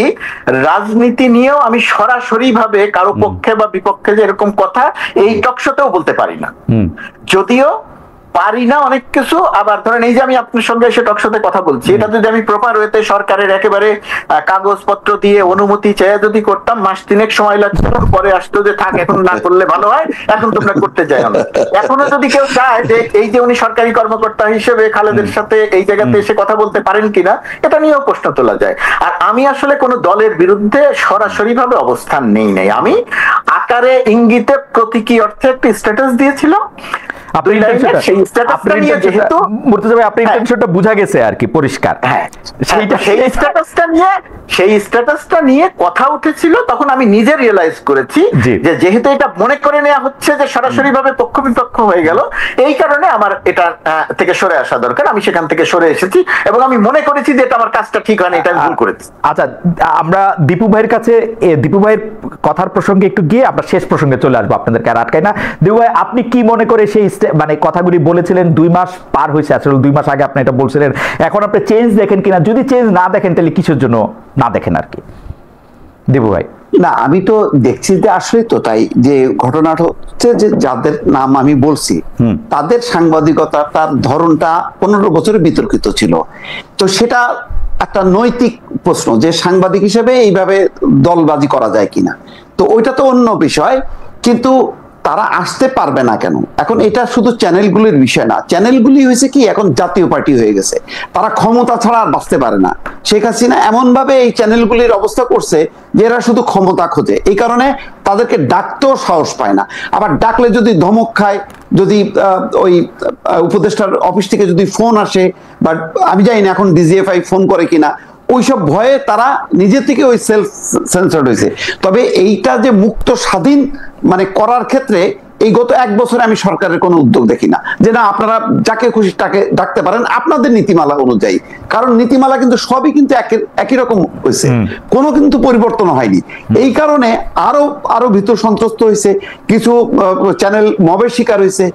রাজনীতি নিয়েও আমি সরাসরি ভাবে কারো পক্ষে বা বিপক্ষে যে এরকম কথা এই টকশোতেও বলতে পারি না। যদিও পারি না অনেক কিছু, আবার ধরেন এই যে আমি আপনার সঙ্গে এসে টকশোতে কথা বলছি, এটা যদি আমি প্রপার ওয়েতে সরকারের একেবারে কাগজপত্র দিয়ে অনুমতি চেয়ে যদি করতাম, মাস 3 সময় লাগতো, পরে আসতো যে থাক, এখন না করলে ভালো হয়, এখন তোমরা করতে যাই না। এখনো যদি কেউ চায় যে এই যে উনি সরকারি কর্মকর্তা হিসেবে খালেদের সাথে এই জায়গাতে এসে কথা বলতে পারেন কিনা, এটা নিয়েও প্রশ্ন তোলা যায়। আর আমি আসলে কোনো দলের বিরুদ্ধে সরাসরি ভাবে অবস্থান নেই। আমি আকারে ইঙ্গিতে প্রতীকী অর্থে একটি স্ট্যাটাস দিয়েছিলাম। বুঝা গেছে আর কি, পরিষ্কার। সেই স্ট্যাটাসটা নিয়ে কথা উঠেছিল, তখন আমি নিজে রিয়েলাইজ করেছি যে যেহেতু এটা মনে করে নেওয়া হচ্ছে যে সরাসরি ভাবে পক্ষ বিপক্ষ হয়ে গেল, এই কারণে আমার এটা থেকে সরে আসা দরকার। আমি সেখান থেকে সরে এসেছি এবং আমি মনে করেছি যে এটা আমার কাজটা ঠিক হয়নি, এটা আমি ভুল করেছি। আচ্ছা, আমরা দীপু ভাইয়ের কাছে, দীপু ভাইয়ের কথার প্রসঙ্গে একটু গিয়ে আমরা শেষ প্রসঙ্গে চলে আসবো, আপনাদেরকে আর আটকাই না। দীপু ভাই, আপনি কি মনে করে সেই মানে কথাগুলি বলেছিলেন, 2 মাস পার হয়েছে, আসলে 2 মাস আগে আপনি এটা বলছিলেন, এখন আপনি চেঞ্জ দেখেন কিনা? যদি চেঞ্জ না দেখেন, তাহলে কিসের জন্য না দেখেন আর কি, দীপু ভাই? না, আমি তো দেখছি যে আসলে তো তাই, যে ঘটনাটা হচ্ছে যে যাদের নাম আমি বলছি তাদের সাংবাদিকতা, তার ধরনটা 15 বছরে বিতর্কিত ছিল। তো সেটা একটা নৈতিক প্রশ্ন যে সাংবাদিক হিসেবে এইভাবে দলবাজি করা যায় কিনা, তো ওইটা তো অন্য বিষয়। কিন্তু তারা আসতে পারবে না কেন? এখন এটা শুধু চ্যানেলগুলির বিষয় না, চ্যানেলগুলি হয়েছে কি এখন জাতীয় পার্টি হয়ে গেছে, তারা ক্ষমতা ছাড়া আর বাঁচতে পারে না। শেখ হাসিনা এমন ভাবে এই চ্যানেলগুলির অবস্থা করছে যে এরা শুধু ক্ষমতা খোঁজে, এই কারণে তাদেরকে ডাকতেও সাহস পায় না। আবার ডাকলে যদি ধমক খায়, যদি ওই উপদেষ্টার অফিস থেকে যদি ফোন আসে, বা আমি জানি না এখন ডিজিএফআই ফোন করে কিনা, ওইসব ভয়ে তারা নিজে থেকে ওই সেলফ সেন্সার্ড হয়েছে। তবে এইটা যে মুক্ত স্বাধীন মানে করার ক্ষেত্রে এই গত 1 বছরে আমি সরকারের কোনো উদ্যোগ দেখি না যে না আপনারা যাকে খুশি তাকে ডাকতে পারেন আপনাদের নীতিমালা অনুযায়ী, কারণ নীতিমালা কিন্তু সবই কিন্তু একই রকম হয়েছে, কোনো কিন্তু পরিবর্তন হয়নি। এই কারণে আরো ভীত সন্ত্রস্ত হয়েছে, কিছু চ্যানেল মবের শিকার হয়েছে,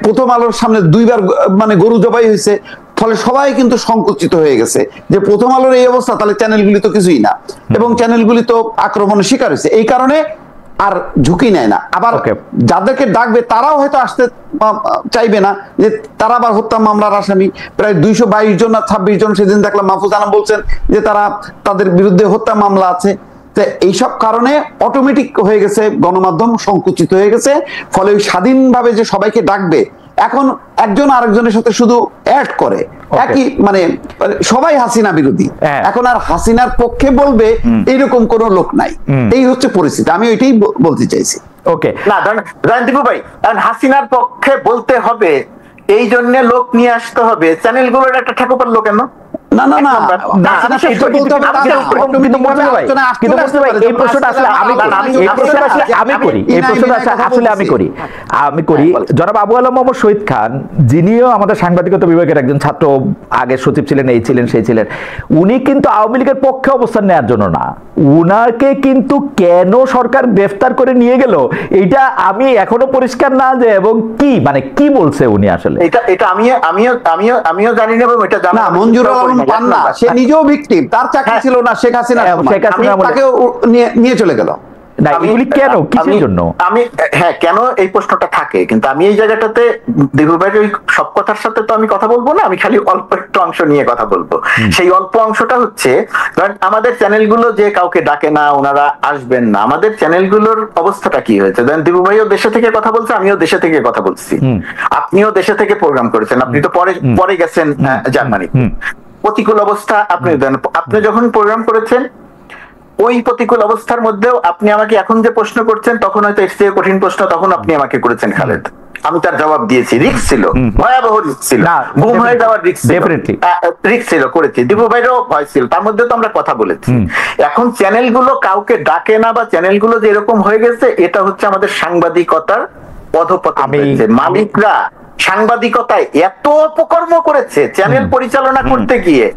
প্রথম আলোর সামনে 2 বার মানে গরু জবাই হয়েছে, ফলে সবাই কিন্তু সংকুচিত হয়ে গেছে যে প্রথম আলোর এই অবস্থা, তাহলে চ্যানেলগুলি তো কিছুই না, এবং চ্যানেলগুলি তো আক্রমণের শিকার হয়েছে। এই কারণে আর ঝুঁকি নেয় না। আবার যাদেরকে ডাকবে তারাও হয়তো আসতে চাইবে না, যে তারা আবার হত্যা মামলার আসামি, প্রায় 222 জন না 26 জন সেদিন দেখলাম মাহফুজ আনাম বলছেন যে তাদের বিরুদ্ধে হত্যা মামলা আছে। এইসব কারণে অটোমেটিক হয়ে গেছে, গণমাধ্যম সংকুচিত হয়ে গেছে, ফলে ওই স্বাধীনভাবে যে সবাইকে ডাকবে, এখন একজন আরেকজনের সাথে শুধু অ্যাড করে, একই মানে সবাই হাসিনা বিরোধী, এখন আর হাসিনার পক্ষে বলবে এইরকম কোন লোক নাই। এই হচ্ছে পরিস্থিতি, আমি ওইটাই বলতে চাইছি। ওকে, না দীপু ভাই, হাসিনার পক্ষে বলতে হবে এই জন্য লোক নিয়ে আসতে হবে, চ্যানেলগুলোর একটা ঠাকুর লোক কেন? না না না, এই প্রশ্নটা আসলে আমি করি। জনাব আবু আলম মোহাম্মদ শহীদ খান, যিনিও আমাদের সাংবাদিকতা বিভাগের একজন ছাত্র, আগের সচিব ছিলেন, এই ছিলেন সেই ছিলেন, উনি কিন্তু আওয়ামী লীগের পক্ষে অবস্থান নেওয়ার জন্য না, উনাকে কিন্তু কেন সরকার গ্রেফতার করে নিয়ে গেল এইটা আমি এখনো পরিষ্কার না, যে এবং কি মানে কি বলছে উনি আসলে, এটা আমিও জানি না, এবং এটা জানা মঞ্জুরুল আলম পান্না সে নিজেও ভিকটিম, তার চাকরি ছিল না শেখ হাসিনা, তাকে নিয়ে চলে গেল। কেন এই প্রশ্নটা থাকে, কিন্তু আমি এই জায়গাটাতে দীপু ভাইয়ের ওই সব কথার সাথে তো আমি কথা বলবো না, আমি খালি অল্প একটু অংশ নিয়ে কথা বলবো। সেই অল্প অংশটা হচ্ছে, কারণ আমাদের চ্যানেলগুলো যে কাউকে ডাকে না, ওনারা আসবেন না, আমাদের চ্যানেলগুলোর অবস্থাটা কি হয়েছে? দীপু ভাইও দেশে থেকে কথা বলছে, আমিও দেশে থেকে কথা বলছি, আপনিও দেশে থেকে প্রোগ্রাম করেছেন, আপনি তো পরে গেছেন জার্মানিতে। প্রতিকূল অবস্থা আপনি যখন প্রোগ্রাম করেছেন, ওই প্রতিকূল অবস্থার মধ্যেও আপনি আমাকে এখন যে প্রশ্ন করছেন, তখন হয়তো এর চেয়ে কঠিন প্রশ্ন তখন আপনি আমাকে করেছেন খালেদ, আমি তার জবাব দিয়েছি। রিস্ক ছিল, ভয়াবহ রিস্ক ছিল, গুম হয়ে যাওয়ার রিস্ক ছিল, করেছি। দীপু ভাইয়েরও ভয় ছিল, তার মধ্যে তো আমরা কথা বলেছি। এখন চ্যানেলগুলো কাউকে ডাকে না, বা চ্যানেলগুলো যে এরকম হয়ে গেছে, এটা হচ্ছে আমাদের সাংবাদিকতার অধঃপতন হয়েছে। মালিকরা সাংবাদিকতায় এত অপকর্ম করেছে, চ্যানেল পরিচালনা করতে গিয়ে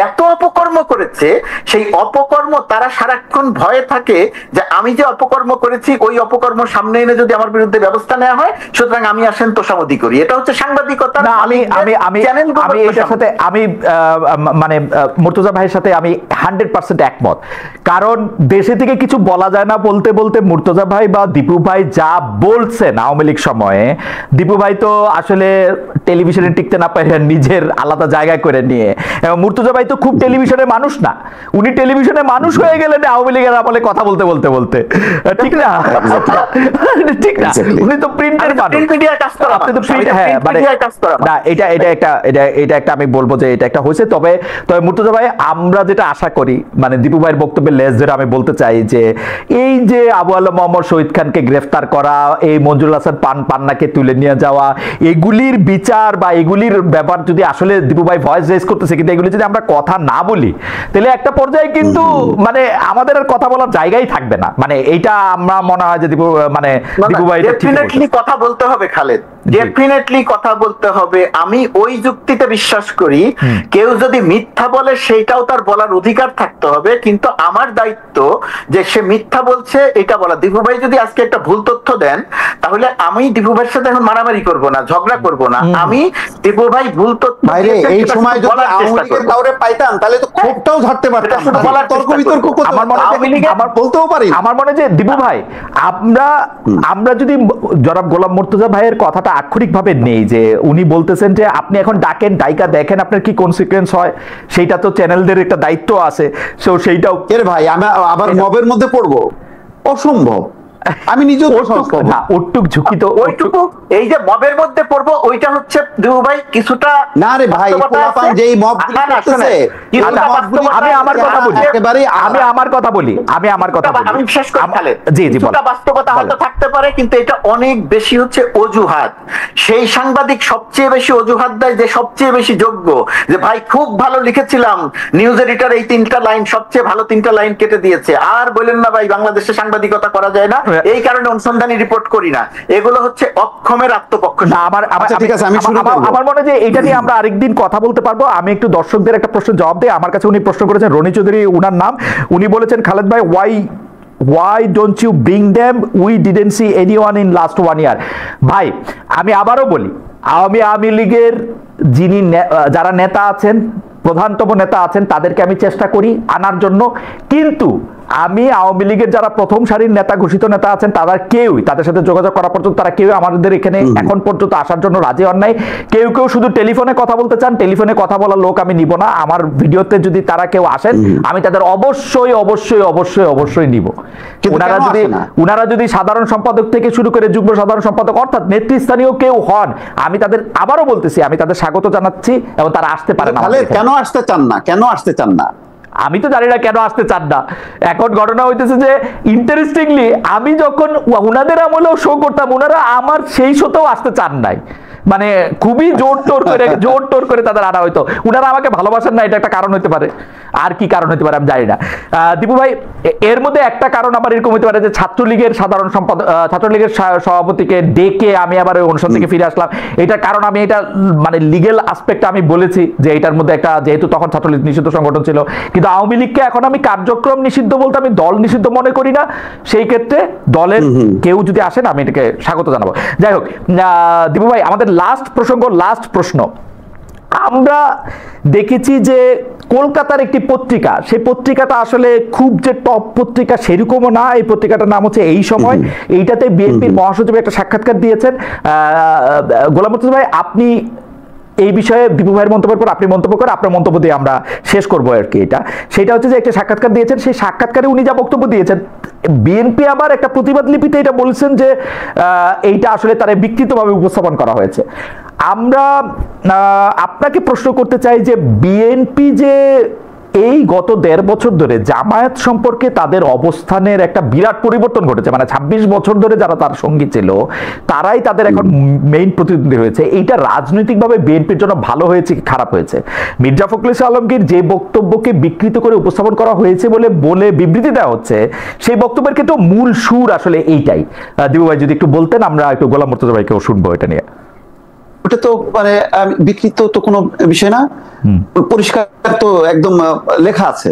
এত অপকর্ম করেছে, সেই অপকর্ম তারা সারাক্ষণ ভয়ে থাকে যে আমি যে অপকর্ম করেছি, ওই অপকর্ম সামনে এনে যদি আমার বিরুদ্ধে ব্যবস্থা নেওয়া হয়, সুতরাং আমি আসেন তোষামোদি করি। এটা হচ্ছে সাংবাদিকতা। আমি এটার সাথে আমি মানে মুর্তজা ভাইয়ের সাথে আমি 100% একমত, কারণ দেশে থেকে কিছু বলা যায় না বলতে বলতে মুর্তজা ভাই বা দীপু ভাই যা বলছেন আওয়ামী লীগ সময়ে, দীপু ভাই তো আসলে টেলিভিশনে টিকতে না পারে নিজের আলাদা জায়গায় করে নিয়ে, এবং মুর্তজা ভাই তো খুব টেলিভিশনের মানুষ না, উনি টেলিভিশনে মানুষ হয়ে গেলেন আওয়ামী লীগের আমলে কথা বলতে বলতে বলতে, ঠিক না? ঠিক না, উনি তো প্রিন্টের মানুষ, আপনি তো প্রিন্ট, হ্যাঁ মানে না, এটা একটা আমি বলবো যে এটা একটা হয়েছে। তবে মুর্তজা ভাই, আমরা যেটা আশা করি, মানে দীপু ভাইয়ের বক্তব্যের লেজ ধরে আমি বলতে চাই যে এই যে আবু আলম মোহাম্মদ শহীদ খানকে গ্রেফতার করা, এই মঞ্জুরুল হাসান পান্নাকে তুলে নিয়ে যাওয়া, এগুলির বিচার বা এগুলির ব্যাপার যদি আসলে দীপু ভাই ভয়েস রেজ করতেছে, কিন্তু এগুলি যদি আমরা কথা না বলি, তাহলে একটা পর্যায়ে কিন্তু মানে আমাদের আর কথা বলার জায়গাই থাকবে না। মানে এইটা আমরা মনে হয় যে দীপু ভাই ডেফিনেটলি কথা বলতে হবে খালেদ, ডেফিনেটলি কথা বলতে হবে। আমি ওই যুক্তিতে বিশ্বাস করি, কেউ যদি মিথ্যা বলে সেইটাও তার বলার অধিকার থাকতে হবে, কিন্তু আমার দায়িত্ব যে সে মিথ্যা বলছে এটা বলা। দীপু ভাই যদি আজকে একটা ভুল তথ্য দেন, তাহলে আমি দীপু ভাইয়ের সাথে এখন মারামারি করব না, ঝগড়া করব না, আমি দীপু ভাই ভুল তথ্য এই সময় যদি আওয়ামী লীগের কাউরে পাইতাম তাহলে তো ক্ষোভটাও ঝাড়তে পারতাম, তর্ক বিতর্ক করতে আমার বলতেও পারি। আমার মনে যে দীপু ভাই, আমরা যদি জনাব গোলাম মুর্তজা ভাইয়ের কথাটা আক্ষরিক ভাবে নেই, যে উনি বলতেছেন যে আপনি এখন ডাকেন, ডাইকা দেখেন আপনার কি কনসিকুয়েন্স হয়, সেইটা তো চ্যানেলদের একটা দায়িত্ব আছে, সেইটাও এর ভাই আমি আবার মবের মধ্যে পড়বো, অসম্ভব। আমি নিজেও ওটুক ঝুঁকি তো ওইটুকু এই যে মবের মধ্যে পড়বো ওইটা হচ্ছে দিবু ভাই কিছুটা না রে ভাই, পোলাপান যেই মব করতেছে আমি আমার কথা বলি, আমি আমার কথা বলি, আমি শেষ করি তাহলে। জি জি, কিছুটা বাস্তবতা হয়তো থাকতে পারে, কিন্তু এটা অনেক বেশি হচ্ছে অজুহাত। সেই সাংবাদিক সবচেয়ে বেশি অজুহাত দেয় যে সবচেয়ে বেশি যোগ্য, যে ভাই খুব ভালো লিখেছিলাম, নিউজ এডিটর এই 3টা লাইন, সবচেয়ে ভালো 3টা লাইন কেটে দিয়েছে, আর বলেন না ভাই বাংলাদেশে সাংবাদিকতা করা যায় না, এই কারণে অনুসন্ধানী রিপোর্ট করি না। এগুলো হচ্ছে অক্ষমের আত্মপক্ষ। আমার মনে হয় যে এটা নিয়ে আমরা আরেকদিন কথা বলতে পারবো। আমি একটু দর্শকদের একটা প্রশ্ন জবাব দিই। আমার কাছে উনি প্রশ্ন করেছেন, রনি চৌধুরী উনার নাম, উনি বলেছেন খালেদ ভাই why don't you bring them, we didn't see anyone in last 1 year। ভাই আমি আবারও বলি, আওয়ামী লীগের যারা নেতা আছেন, প্রধানতম নেতা আছেন, তাদেরকে আমি চেষ্টা করি আনার জন্য, কিন্তু আমি আওয়ামী লীগের যারা প্রথম সারির নেতা, ঘোষিত নেতা আছেন, তাদের সাথে যোগাযোগ করা পর্যন্ত তারা কেউ আমাদের এখানে এখন পর্যন্ত আসার জন্য রাজি হন নাই। কেউ শুধু টেলিফোনে কথা বলতে চান, টেলিফোনে কথা বলার লোক আমি নিব না। আমার ভিডিওতে যদি তারা কেউ আসেন, আমি তাদের অবশ্যই অবশ্যই অবশ্যই অবশ্যই নিব। উনারা যদি সাধারণ সম্পাদক থেকে শুরু করে যুগ্ম সাধারণ সম্পাদক অর্থাৎ নেতৃস্থানীয় কেউ হন, আমি তাদের আবারও বলতেছি, আমি তাদের স্বাগত জানাচ্ছি এবং তারা আসতে পারেন। কেন আসতে চান না আমি তো জানি না কেন আসতে চান না। এখন ঘটনা হইতেছে যে ইন্টারেস্টিংলি আমি যখন উনাদের আমলেও শো করতাম, উনারা আমার সেই শোতেও আসতে চান নাই, মানে খুবই জোর টোর করে তাদের আনা হইতো। উনারা আমাকে ভালোবাসেন না, এটা একটা কারণ হতে পারে, আর কি কারণ হতে পারে আমি জানি না। দীপু ভাই, এর মধ্যে একটা কারণ আমার এরকম হতে পারে যে ছাত্রলীগের সাধারণ সম্পাদক, ছাত্রলীগের সভাপতিকে ডেকে আমি আবার ওই অনুষ্ঠান থেকে ফিরে আসলাম। এটার কারণ আমি এটা মানে লিগেল আসপেক্ট আমি বলেছি যে এটার মধ্যে একটা, যেহেতু তখন ছাত্রলীগ নিষিদ্ধ সংগঠন ছিল, কিন্তু আওয়ামী লীগকে এখন আমি কার্যক্রম নিষিদ্ধ বলতে আমি দল নিষিদ্ধ মনে করি না। সেই ক্ষেত্রে দলের কেউ যদি আসেন আমি এটাকে স্বাগত জানাবো। যাই হোক দীপু ভাই, আমাদের লাস্ট প্রশ্ন, আমরা দেখেছি যে কলকাতার একটি পত্রিকা, সেই পত্রিকাটা আসলে খুব যে টপ পত্রিকা সেরকমও না। এই পত্রিকাটার নাম হচ্ছে এই সময়। এইটাতে বিএনপির মহাসচিব একটা সাক্ষাৎকার দিয়েছেন। গোলাম মুর্তজা ভাই, আপনি এই বিষয়ে দীপু ভাইয়ের মন্তব্যের পর আপনি মন্তব্য করে আপনার মন্তব্য দিয়ে আমরা শেষ করবো আর কি। সেটা হচ্ছে যে একটা সাক্ষাৎকার দিয়েছেন, সেই সাক্ষাৎকারে উনি যা বক্তব্য দিয়েছেন, বিএনপি আবার একটা প্রতিবাদ লিপিতে এটা বলছেন যে এইটা আসলে তারা বিকৃতভাবে উপস্থাপন করা হয়েছে। আমরা আপনাকে প্রশ্ন করতে চাই যে বিএনপি যে এই গত 1.5 বছর ধরে জামায়াত সম্পর্কে তাদের অবস্থানের একটা বিরাট পরিবর্তন ঘটেছে, মানে 26 বছর ধরে যারা তার সঙ্গী ছিল তারাই তাদের এখন মেইন প্রতিদ্বন্দ্বী হয়েছে। এইটা রাজনৈতিকভাবে বিএনপির জন্য ভালো হয়েছে কি খারাপ হয়েছে? মির্জা ফখরুল ইসলাম আলমগীর যে বক্তব্যকে বিকৃত করে উপস্থাপন করা হয়েছে বলে বিবৃতি দেওয়া হচ্ছে, সেই বক্তব্যের কিন্তু মূল সুর আসলে এইটাই। দিবু ভাই যদি একটু বলতেন, আমরা একটু গোলাম মুর্তজা ভাইকেও শুনবো এটা নিয়ে। ওটা তো মানে বিকৃত তো কোনো বিষয় না, পরিষ্কার তো একদম লেখা আছে।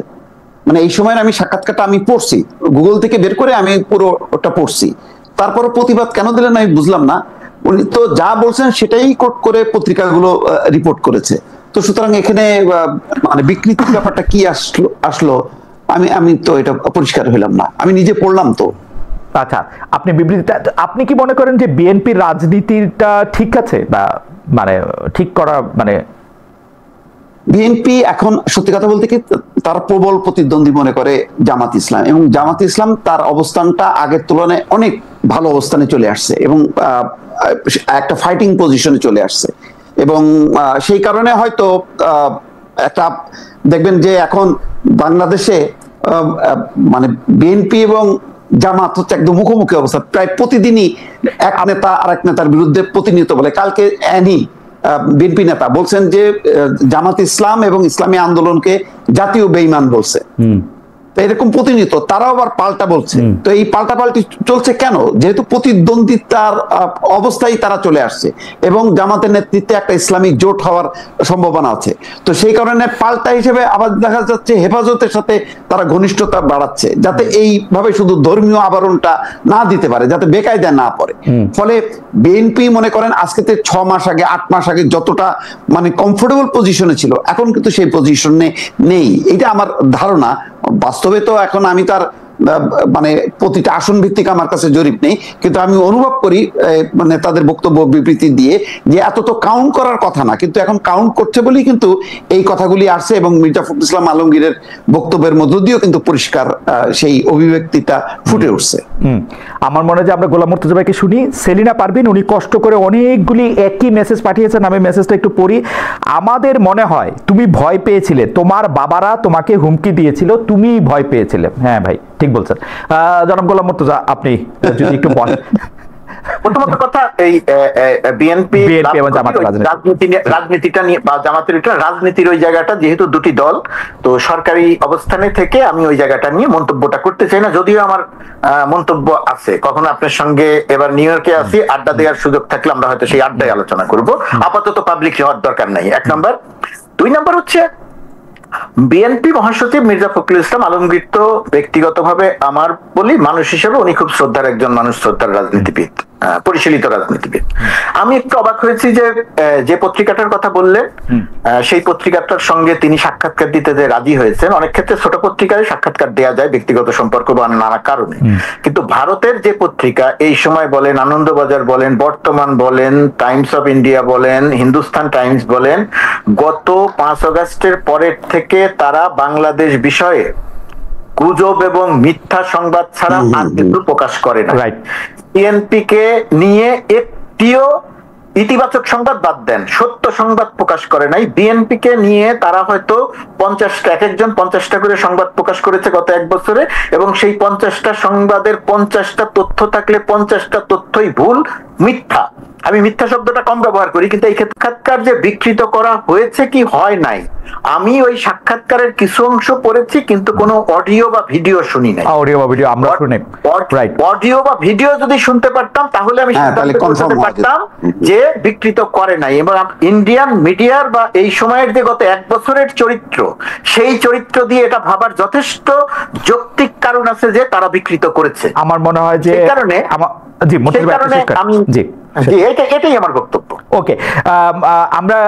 মানে এই সময় আমি সাক্ষাৎকারটা আমি পড়ছি, গুগল থেকে বের করে আমি পুরো ওটা পড়ছি। তারপরে প্রতিবাদ কেন দিলেন আমি বুঝলাম না। উনি তো যা বলছেন সেটাই কোট করে পত্রিকাগুলো রিপোর্ট করেছে। তো সুতরাং এখানে মানে বিকৃতির ব্যাপারটা কি আসলো আমি তো এটা পরিষ্কার হইলাম না। আমি নিজে পড়লাম তো। আচ্ছা, আপনি বিবৃতিটা, আপনি কি মনে করেন যে বিএনপির রাজনীতিটা ঠিক আছে, বা মানে ঠিক করা, মানে বিএনপি এখন সত্যি কথা বলতে কি তার প্রবল প্রতিদ্বন্দ্বী মনে করে জামাত ইসলাম, এবং জামাত ইসলাম তার অবস্থানটা আগের তুলনায় অনেক ভালো অবস্থানে চলে আসছে এবং একটা ফাইটিং পজিশনে চলে আসছে। এবং সেই কারণে হয়তো একটা দেখবেন যে এখন বাংলাদেশে মানে বিএনপি এবং জামাত হচ্ছে একদম মুখোমুখি অবস্থা। প্রায় প্রতিদিনই এক নেতা আরেক নেতার বিরুদ্ধে প্রতিনিয়ত বলে। কালকে বিএনপি নেতা বলছেন যে জামাত ইসলাম এবং ইসলামী আন্দোলনকে জাতীয় বেঈমান বলছে। তো এরকম প্রতিনিয়ত তারাও আবার পাল্টা বলছে। তো এই পাল্টাপাল্টি চলছে কেন? যেহেতু প্রতিদ্বন্দ্বিতার অবস্থায় তারা চলে আসছে এবং জামাতের নেতৃত্বে একটা ইসলামিক জোট হওয়ার সম্ভাবনা আছে। তো সেই কারণে পাল্টা হিসেবে আবার দেখা যাচ্ছে হেফাজতের সাথে তারা ঘনিষ্ঠতা বাড়াচ্ছে, যাতে এইভাবে শুধু ধর্মীয় আবরণটা না দিতে পারে, যাতে বেকায়দায় না পড়ে। ফলে বিএনপি মনে করেন আজকে 6 মাস আগে 8 মাস আগে যতটা মানে কমফোর্টেবল পজিশনে ছিল, এখন কিন্তু সেই পজিশনে নেই। এটা আমার ধারণা। বাস্তবে তো এখন আমি তার মানে প্রতিটা আসন ভিত্তিক আমার কাছে জরিপ নেই, কিন্তু আমি অনুভব করি মানে তাদের বক্তব্য বিবৃতি দিয়ে যে এত তো কাউন্ট করার কথা না, কিন্তু এখন কাউন্ট করছে বলেই কিন্তু এই কথাগুলি আসছে, এবং মির্জা ফখরুল ইসলাম আলমগীরের বক্তব্যের মধ্য দিয়েও কিন্তু পরিষ্কার সেই অভিব্যক্তিটা ফুটে উঠছে। আমার মনে হয় যে আমরা গোলাম মুর্তজা ভাইকে শুনি। সেলিনা পারভিন উনি কষ্ট করে অনেকগুলি একই মেসেজ পাঠিয়েছেন, আমি মেসেজটা একটু পড়ি। আমাদের মনে হয় তুমি ভয় পেয়েছিলে, তোমার বাবারা তোমাকে হুমকি দিয়েছিল, তুমি ভয় পেয়েছিলে। হ্যাঁ ভাই ঠিক বলছেন। জনাব গোলাম মুর্তজা আপনি যদি একটু বলেন। প্রথমত কথা, এই বিএনপি রাজনীতিটা নিয়ে বা জামাতের রাজনীতির ওই জায়গাটা, যেহেতু দুটি দল, তো সরকারি অবস্থানে থেকে আমি ওই জায়গাটা নিয়ে মন্তব্যটা করতে চাই না, যদিও আমার মন্তব্য আছে। কখনো আপনার সঙ্গে এবার নিউ ইয়র্কে আসি, আড্ডা দেওয়ার সুযোগ থাকলে আমরা হয়তো সেই আড্ডায় আলোচনা করব। আপাতত পাবলিক হওয়ার দরকার নাই, 1 নম্বর। 2 নম্বর হচ্ছে বিএনপি মহাসচিব মির্জা ফখরুল ইসলাম আলমগীর তো ব্যক্তিগতভাবে আমার বলি, মানুষ হিসেবে উনি খুব শ্রদ্ধার একজন মানুষ, শ্রদ্ধার রাজনীতিবিদ, পরিশীলিত রাজনীতিবিদ। আমি একটু অবাক হয়েছি যে পত্রিকাটার কথা বললেন, সেই পত্রিকাটার সঙ্গে তিনি সাক্ষাৎকার দিতে যে রাজি হয়েছেন। অনেক ক্ষেত্রে ছোট পত্রিকায় সাক্ষাৎকার দেওয়া যায় ব্যক্তিগত সম্পর্ক বা নানা কারণে, কিন্তু ভারতের যে পত্রিকা এই সময় বলেন, আনন্দবাজার বলেন, বর্তমান বলেন, টাইমস অফ ইন্ডিয়া বলেন, হিন্দুস্তান টাইমস বলেন, গত 5 আগস্টের পরের থেকে তারা বাংলাদেশ বিষয়ে গুজব এবং মিথ্যা সংবাদ ছাড়া আর কিছু প্রকাশ করে না। বিএনপি কে নিয়ে একটিও ইতিবাচক সংবাদ বাদ দেন, সত্য সংবাদ প্রকাশ করে নাই। বিএনপি কে নিয়ে তারা হয়তো 50টা, এক একজন 50টা করে সংবাদ প্রকাশ করেছে গত 1 বছরে, এবং সেই 50টা সংবাদের 50টা তথ্য থাকলে 50টা তথ্যই ভুল, মিথ্যা। আমি মিথ্যা শব্দটা কম ব্যবহার করি, কিন্তু এই সাক্ষাৎকার যে বিকৃত করা হয়েছে কি হয় নাই, আমি ওই সাক্ষাৎকারের কিছু অংশ পড়েছি, কিন্তু কোনো অডিও বা ভিডিও শুনি নাই। অডিও বা ভিডিও আমরা শুনি, রাইট। অডিও বা ভিডিও যদি শুনতে পারতাম তাহলে আমি সিদ্ধান্ত করতে পারতাম যে বিকৃত করে নাই। এবং ইন্ডিয়ান মিডিয়ার বা এই সময়ের যে গত 1 বছরের চরিত্র, সেই চরিত্র দিয়ে এটা ভাবার যথেষ্ট যৌক্তিক কারণ আছে যে তারা বিকৃত করেছে। আমার মনে হয় যে কারণে এটাই আমার বক্তব্য। ওকে, আমরা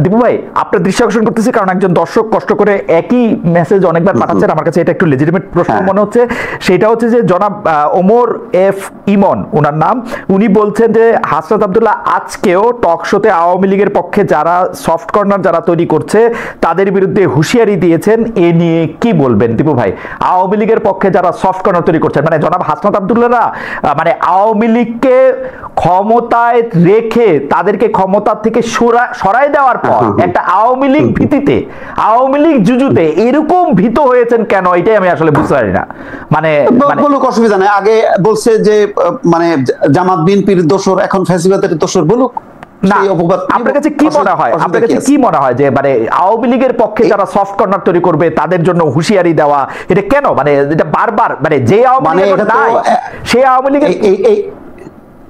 দীপু ভাই আপনার দৃষ্টি আকর্ষণ করতেছি, কারণ একজন দর্শক কষ্ট করে একই মেসেজ অনেকবার পাঠাচ্ছেন, আমার কাছে এটা একটু লেজিটিমেট প্রশ্ন মনে হচ্ছে। সেটা হচ্ছে যে জনাব ওমর এফ ইমন ওনার নাম, উনি বলছেন যে হাসনাত আব্দুল্লাহ আজকেও টক শোতে আওয়ামী লীগের পক্ষে যারা সফট কর্নার যারা তৈরি করছে তাদের বিরুদ্ধে হুঁশিয়ারি দিয়েছেন। এ নিয়ে কি বলবেন দীপু ভাই? আওয়ামী লীগের পক্ষে যারা সফট কর্নার তৈরি করছেন, মানে জনাব হাসনাত আব্দুল্লাহরা মানে আওয়ামী লীগকে ক্ষমতায় রেখে তাদেরকে ক্ষমতা থেকে সরাই দেওয়ার পর একটা আওয়ামী লীগ ভীতিতে, আওয়ামী লীগ জুজুতে এরকম ভীত হয়েছেন কেন, এটাই আমি আসলে বুঝতে পারি না। মানে বলুক, অসুবিধা নেই। আগে বলছে যে মানে জামাত বিএনপির দোসর, এখন ফ্যাসিবাদের দোসর, বলুক। আপনার কাছে কি মনে হয়, আপনার কাছে কি মনে হয় যে মানে আওয়ামী লীগের পক্ষে যারা সফট কর্নার তৈরি করবে তাদের জন্য হুঁশিয়ারি দেওয়া, এটা কেন? মানে এটা বারবার মানে যে আওয়ামী লীগ নাই সেই আওয়ামী লীগের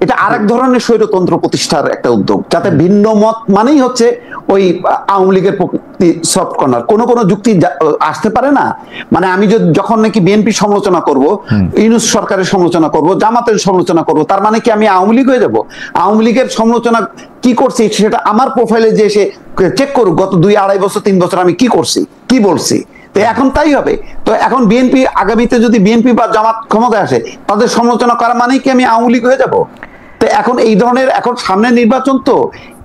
এটা আরেক ধরনের স্বৈরতন্ত্র প্রতিষ্ঠার একটা উদ্যোগ, যাতে ভিন্ন মত মানেই হচ্ছে ওই আওয়ামী লীগের সফট কর্নার। কোন কোন যুক্তি আসতে পারে না, মানে আমি যখন নাকি বিএনপি সমালোচনা করব, ইউনূস সরকারের সমালোচনা করব, জামাতের সমালোচনা করব, তার মানে কি আমি আওয়ামী লীগ হয়ে যাব? আওয়ামী লীগের সমালোচনা কি করছি সেটা আমার প্রোফাইলে যে এসে চেক করুক, গত 2, 2.5 বছর 3 বছর আমি কি করছি, কি বলছি। তো এখন তাই হবে। তো এখন বিএনপি আগামীতে যদি বিএনপি বা জামাত ক্ষমতায় আসে, তাদের সমালোচনা করা মানেই কি আমি আওয়ামী লীগ হয়ে যাব? তো এখন এই ধরনের, এখন সামনে নির্বাচন, তো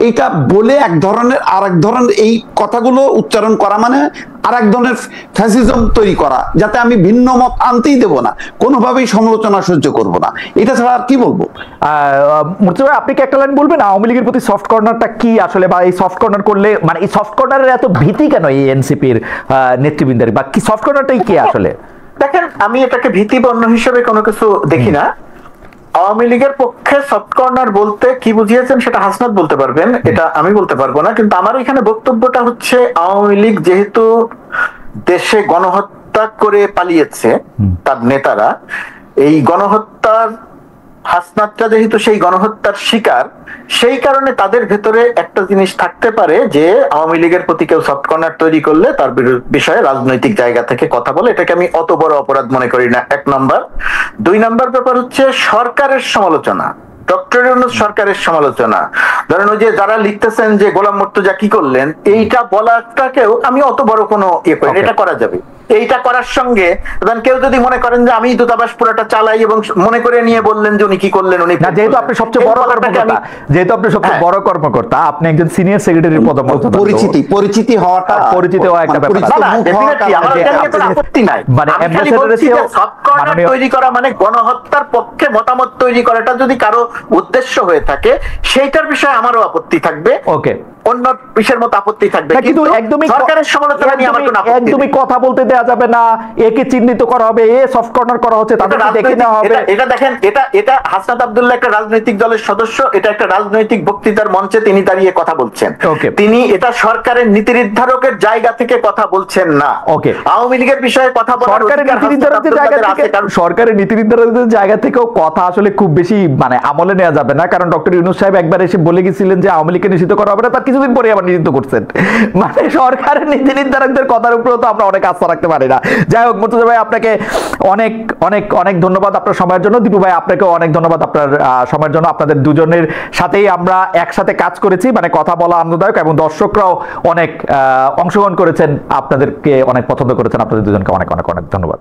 এইটা বলে এক ধরনের আর এক ধরনের এই কথাগুলো উচ্চারণ করা মানে আর এক ধরনের ফ্যাসিজম তৈরি করা, যাতে আমি ভিন্ন মত আনতেই দেব না, কোনোভাবেই সমালোচনা সহ্য করব না। এটা ছাড়া আর কি বলবো? মুর্তজা ভাই আপনি কি একটা লাইন বলবেন আওয়ামী লীগের প্রতি সফট কর্নারটা কি আসলে, বা এই সফট কর্নার করলে মানে এই সফট কর্নারের এত ভীতি কেন এই এনসিপির নেতৃবৃন্দের, বা কি সফট কর্নারটাই কি আসলে? দেখেন, আমি এটাকে ভীতিবর্ণ হিসেবে কোনো কিছু দেখি না। আওয়ামী লীগের পক্ষে সফট কর্নার বলতে কি বুঝিয়েছেন সেটা হাসনাত বলতে পারবেন, এটা আমি বলতে পারবো না। কিন্তু আমার এখানে বক্তব্যটা হচ্ছে, আওয়ামী লীগ যেহেতু দেশে গণহত্যা করে পালিয়েছে তার নেতারা, এই গণহত্যার হাসনাতটা যেহেতু সেই গণহত্যার শিকার, সেই কারণে তাদের ভেতরে একটা জিনিস থাকতে পারে যে আওয়ামী লীগের প্রতি কেউ সফট কর্নার তৈরি করলে তার বিষয়ে রাজনৈতিক জায়গা থেকে কথা বলে, এটাকে আমি অত বড় অপরাধ মনে করি না, 1 নম্বর। 2 নম্বর ব্যাপার হচ্ছে সরকারের সমালোচনা, ডক্টর ইউনূস সরকারের সমালোচনা। ধরেন ওই যে যারা লিখতেছেন যে গোলাম মুর্তজা কি করলেন, এইটা বলাটাকেও আমি অত বড় কোনো ইয়ে করি, এটা করা যাবে। এইটা করার সঙ্গে কেউ যদি মনে করেন যে আমি দূতাবাস পুরোটা চালাই এবং মনে করে নিয়ে বললেন যে উনি কি করলেন, উনি না, যেহেতু আপনি সবচেয়ে বড় কর্মকর্তা, যেহেতু আপনি সবচেয়ে বড় কর্মকর্তা, আপনি একজন সিনিয়র সেক্রেটারির পদমর্যাদা, পরিচিতি হওয়াটা পরিচিত হওয়া একটা ব্যাপার আছে। না, definitely আমার এটা নিয়ে কোনো আপত্তি নাই। মানে আমি খালি ambassador বলছি যে এসেও soft corner তৈরি করা মানে গণহত্যার পক্ষে মতামত তৈরি করাটা যদি কারো উদ্দেশ্য হয়ে থাকে, সেইটার বিষয়ে আমারও আপত্তি থাকবে। ওকে, অন্য বিষয়ের মতো আপত্তি থাকবে, কিন্তু কিন্তু একদমই সরকারের সমালোচনা নিয়ে আমার কোনো আপত্তি নেই। একদমই কথা বলতে দেওয়া যাবে না, একে চিহ্নিত করা হবে, এ সফট কর্নার করা হচ্ছে, তাদেরকে দেখে নেওয়া হবে। এটা দেখেন, এটা হাসনাত আব্দুল্লাহ একটা রাজনৈতিক দলের সদস্য, এটা একটা রাজনৈতিক বক্তৃতার মঞ্চে তিনি দাঁড়িয়ে কথা বলছেন। তিনি এটা সরকারের নীতি নির্ধারকের জায়গা থেকে কথা বলছেন না। ওকে, আওয়ামী লীগের বিষয়ে কথা বলার সরকারের নীতি নির্ধারকের জায়গা থেকে, সরকারের নীতি নির্ধারকের জায়গা থেকেও কথা আসলে খুব বেশি মানে আমলে নেওয়া যাবে না, কারণ ডক্টর ইউনূস সাহেব একবার এসে বলে গেছিলেন যে আওয়ামী লীগকে নিষিদ্ধ করা হবে না, তার কিছুদিন পরে আবার নিষিদ্ধ করছেন। মানে সরকারের নীতি নির্ধারকদের কথার উপরেও তো আমরা অনেক আস্থা রাখতে পারি না। যাই হোক, মুর্তজা ভাই আপনাকে অনেক অনেক অনেক ধন্যবাদ আপনার সময়ের জন্য। দীপু ভাই আপনাকেও অনেক ধন্যবাদ আপনার সময়ের জন্য। আপনাদের দুজনের সাথেই আমরা একসাথে কাজ করেছি, মানে কথা বলা আনন্দদায়ক, এবং দর্শকরাও অনেক অংশগ্রহণ করেছেন, আপনাদেরকে অনেক পছন্দ করেছেন। আপনাদের দুজনকে অনেক অনেক অনেক ধন্যবাদ।